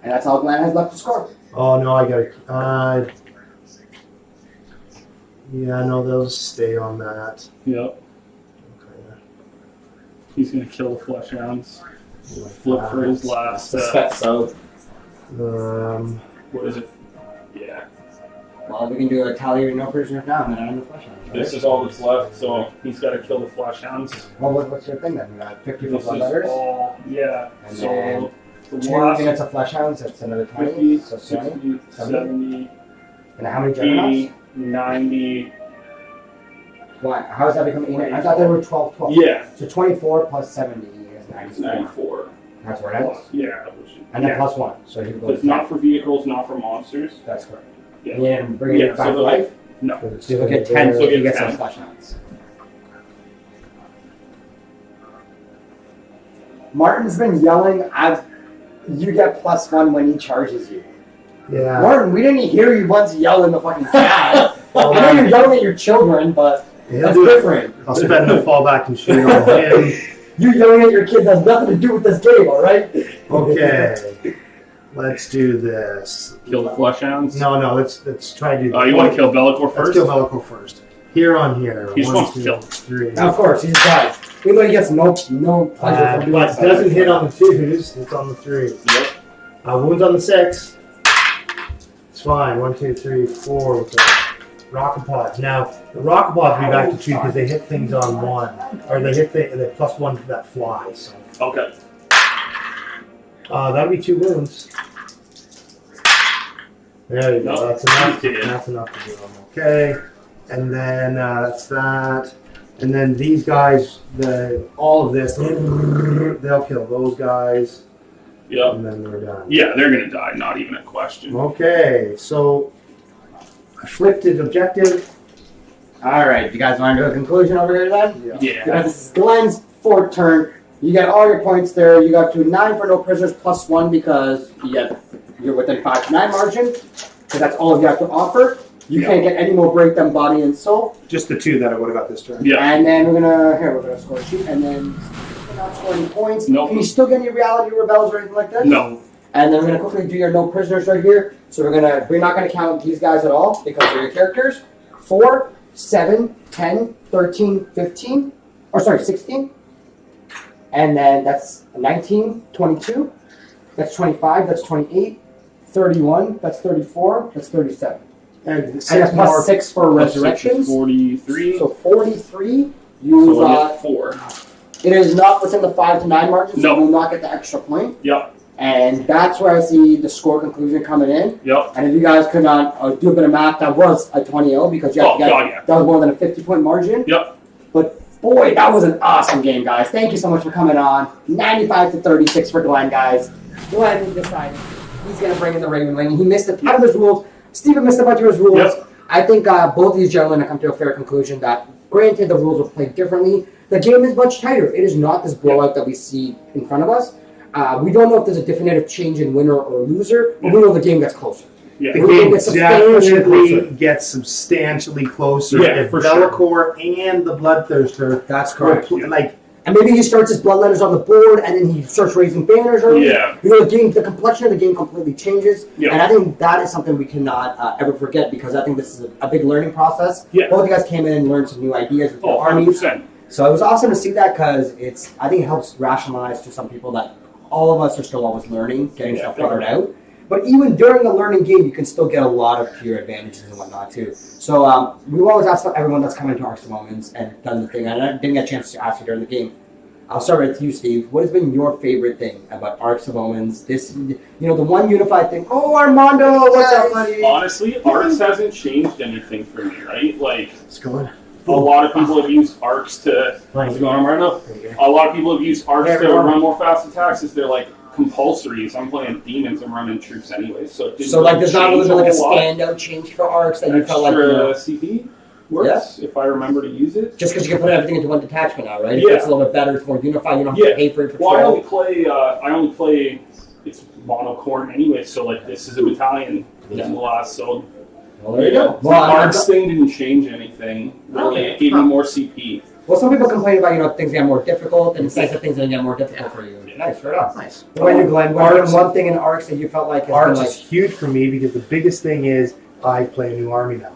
And that's all Glen has left to score. Oh no, I gotta. Yeah, no, they'll stay on that. Yep. Okay. He's gonna kill the flesh hounds. Flip for his last. Suspect so. What is it? Yeah. Well, we can do a tally of no prisoners now and then on the flesh hounds. This is all that's left, so he's got to kill the flesh hounds. Well, what's your thing then? We got 50 for This blood is letters. all, yeah. And So then the 2 last units of flesh hounds, that's another 20. 50, So 20. 60, 70, And how many 80, juggernauts? 90. Why? How does that become 8? I thought there were 12. Yeah, So 24 plus 70 is 94. 94. That's where it ends. Yeah. And then yeah. plus 1. So you can go It's to not for vehicles, not for monsters. That's correct. Yeah. And bring Yeah, it back so to the- life. No. So you get 10, so So you get get 10. some flesh hounds. Martin's been yelling, you get plus 1 when he charges you. Yeah. Martin, we didn't hear you once yell in the fucking chat. I know you're yelling at your children, but that's different. I'll spend the fallback and shoot on him. You yelling at your kids has nothing to do with this game, alright? Okay. Let's do this. Kill the flesh hounds? No, let's try to do. Oh, you want to kill Bellicor Let's first? kill Bellicor first. Here on here. He just 1, wants to 2, kill. 3. Of course, he's right. Anybody gets no pleasure from doing But it doesn't hit on the 2s, it's on the 3s. Yep. Wounds on the 6. It's fine. 1, 2, 3, 4 with the rocket pods. Now, the rocket pods will be back to 2 because they hit things on 1. Or they hit the plus 1 to that fly. So. Okay. That'll be 2 wounds. There you go. No, That's enough. he's dead. That's enough to do them. Okay. And then that's that. And then these guys, all of this, they'll kill those guys. Yep. And then they're done. Yeah, they're gonna die. Not even a question. Okay. So I flipped his objective. Alright, you guys want to do a conclusion over here then? Yeah. Because this is Glen's 4th turn. You get all your points there. You got to 9 for no prisoners plus 1 because you're within 5 to 9 margin. Because that's all you have to offer. You can't get any more break them body and soul. Just the 2 that I would have got this turn. Yeah. And then we're gonna score a sheet and then we're not scoring points. Nope. Can you still get any reality rebels or anything like that? No. And then we're gonna quickly do your no prisoners right here. So we're not gonna count these guys at all because they're your characters. 4, 7, 10, 13, 15. Or sorry, 16. And then that's 19, 22. That's 25, that's 28, 31, that's 34, that's 37. And And that's plus 6 for Plus 6 is resurrections. 43. So 43, So you we'll got. get 4. It is not within the 5 to 9 margin, so No. you will not get the extra point. Yep. And that's where I see the score conclusion coming in. Yep. And if you guys could not do a bit of math, that was a 20-0 because you have Oh, to get God, yeah. that was more than a 50-point margin. Yep. But boy, that was an awesome game, guys. Thank you so much for coming on. 95 to 36 for Glen, guys. Glen decided he's going to bring in the Ravenwing. He missed a ton of his rules. Steven missed a bunch of his rules. Yep. I think both of these gentlemen have come to a fair conclusion that, granted, the rules were played differently. The game is much tighter. It is not this blowout that we see in front of us. We don't know if there's a definitive change in winner or loser, but we know the game gets closer. Yeah. The We're game gonna get substantially definitely closer. gets substantially closer. Yeah, if for sure. Bellicor and the Bloodthirster That's were correct. like And maybe he starts his bloodletters on the board, and then he starts raising banners early. Yeah. You know, the complexion of the game completely changes. Yeah. And I think that is something we cannot ever forget because I think this is a big learning process. Yeah. Both of you guys came in and learned some new ideas with your Oh, armies. 100%. So it was awesome to see that because I think it helps rationalize to some people that all of us are still always learning, getting stuff figured out. But even during the learning game, you can still get a lot of pure advantages and whatnot too. So we always ask everyone that's come into Arks of Omen and done the thing, and I didn't get a chance to ask you during the game. I'll start with you, Steve. What has been your favorite thing about Arks of Omens? This, the one unified thing. Oh, Armando, what's up, buddy? Honestly, Arks hasn't changed anything for me, right? Like, it's going. a lot of people have used arcs to. How's it going on right now? A lot of people have used arcs to run more fast attacks as they're like compulsory. So I'm playing demons and running troops anyway. So it didn't like there's not really like a lot. standout change for arcs that you felt like CP works if I remember to use it. Just because you can put everything into one detachment now, right? Yeah. It's a little bit better. It's more unified. You don't have to pay for your patrol. Well, I only play. It's mono Khorne anyway. So like this is a battalion. This is the last. So. Well, there you go. The arcs thing didn't change anything. Really, it gave me more CP. Well, some people complain about things get more difficult, and it's nice that things don't get more difficult for you. Nice, right on. Nice. What about you, Glenn? What one thing in arcs that you felt like has Arcs been is huge for me because the biggest thing is I play a new army now.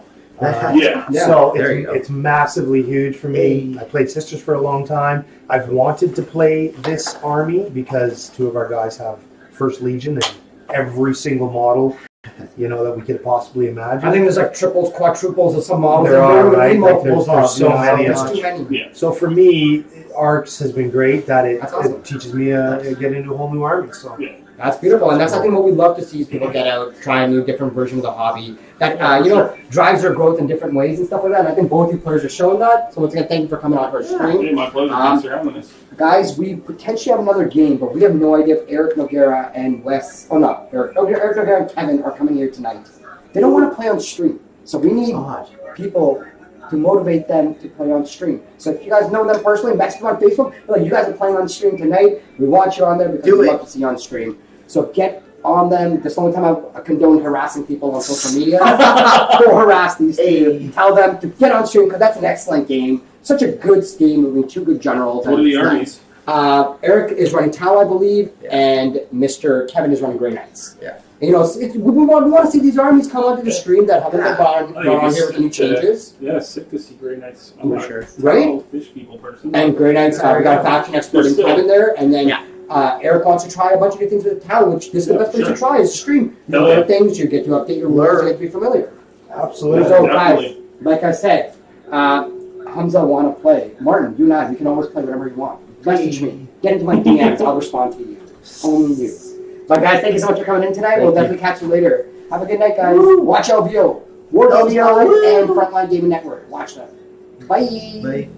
Yeah. So There you go. it's massively huge for me. I played Sisters for a long time. I've wanted to play this army because 2 of our guys have First Legion and every single model, that we could possibly imagine. I think there's like triples, quadruples of some models. There are, right? Multiples There's so many of There's them. too many. So for me, Arcs has been great that That's awesome. it teaches me to get into a whole new army. So That's beautiful, and that's I think what we love to see is people get out, try a new different version of the hobby that drives their growth in different ways and stuff like that. And I think both you players are showing that. So once again, thank you for coming on our stream. Hey, my pleasure. Thanks for having us. Guys, we potentially have another game, but we have no idea if Eric Noguera and Wes. Oh no, Eric Noguera and Kevin are coming here tonight. They don't want to play on stream, so we need people to motivate them to play on stream. So if you guys know them personally, message them on Facebook. Be like, you guys are playing on stream tonight. We want you on there because we love to see you on stream. So get on them. This is the only time I condone harassing people on social media. Go harass these two. Tell them to get on stream because that's an excellent game. Such a good game moving 2 good generals. What are the armies? Eric is running Tau, I believe, and Mr. Kevin is running Grey Knights. Yeah. And, we want to see these armies come onto the stream that haven't been gone on here with any changes. Sick to see Grey Knights. I'm not sure. Right? Fish people person. And Grey Knights, we got a faction expert in Kevin there, and then Eric wants to try a bunch of new things with the Tau, which this is the best place to try is stream. You learn things, you get to update your rules, you get to be familiar. absolutely. So guys, like I said, Hamza want to play. Martin, you and I, we can always play whatever you want. Message me. Get into my DMs. I'll respond to you. Only you. But guys, thank you so much for coming in tonight. We'll definitely catch you later. Have a good night, guys. Watch LVO. War Games Live and Frontline Gaming Network. Watch them. Bye. Bye.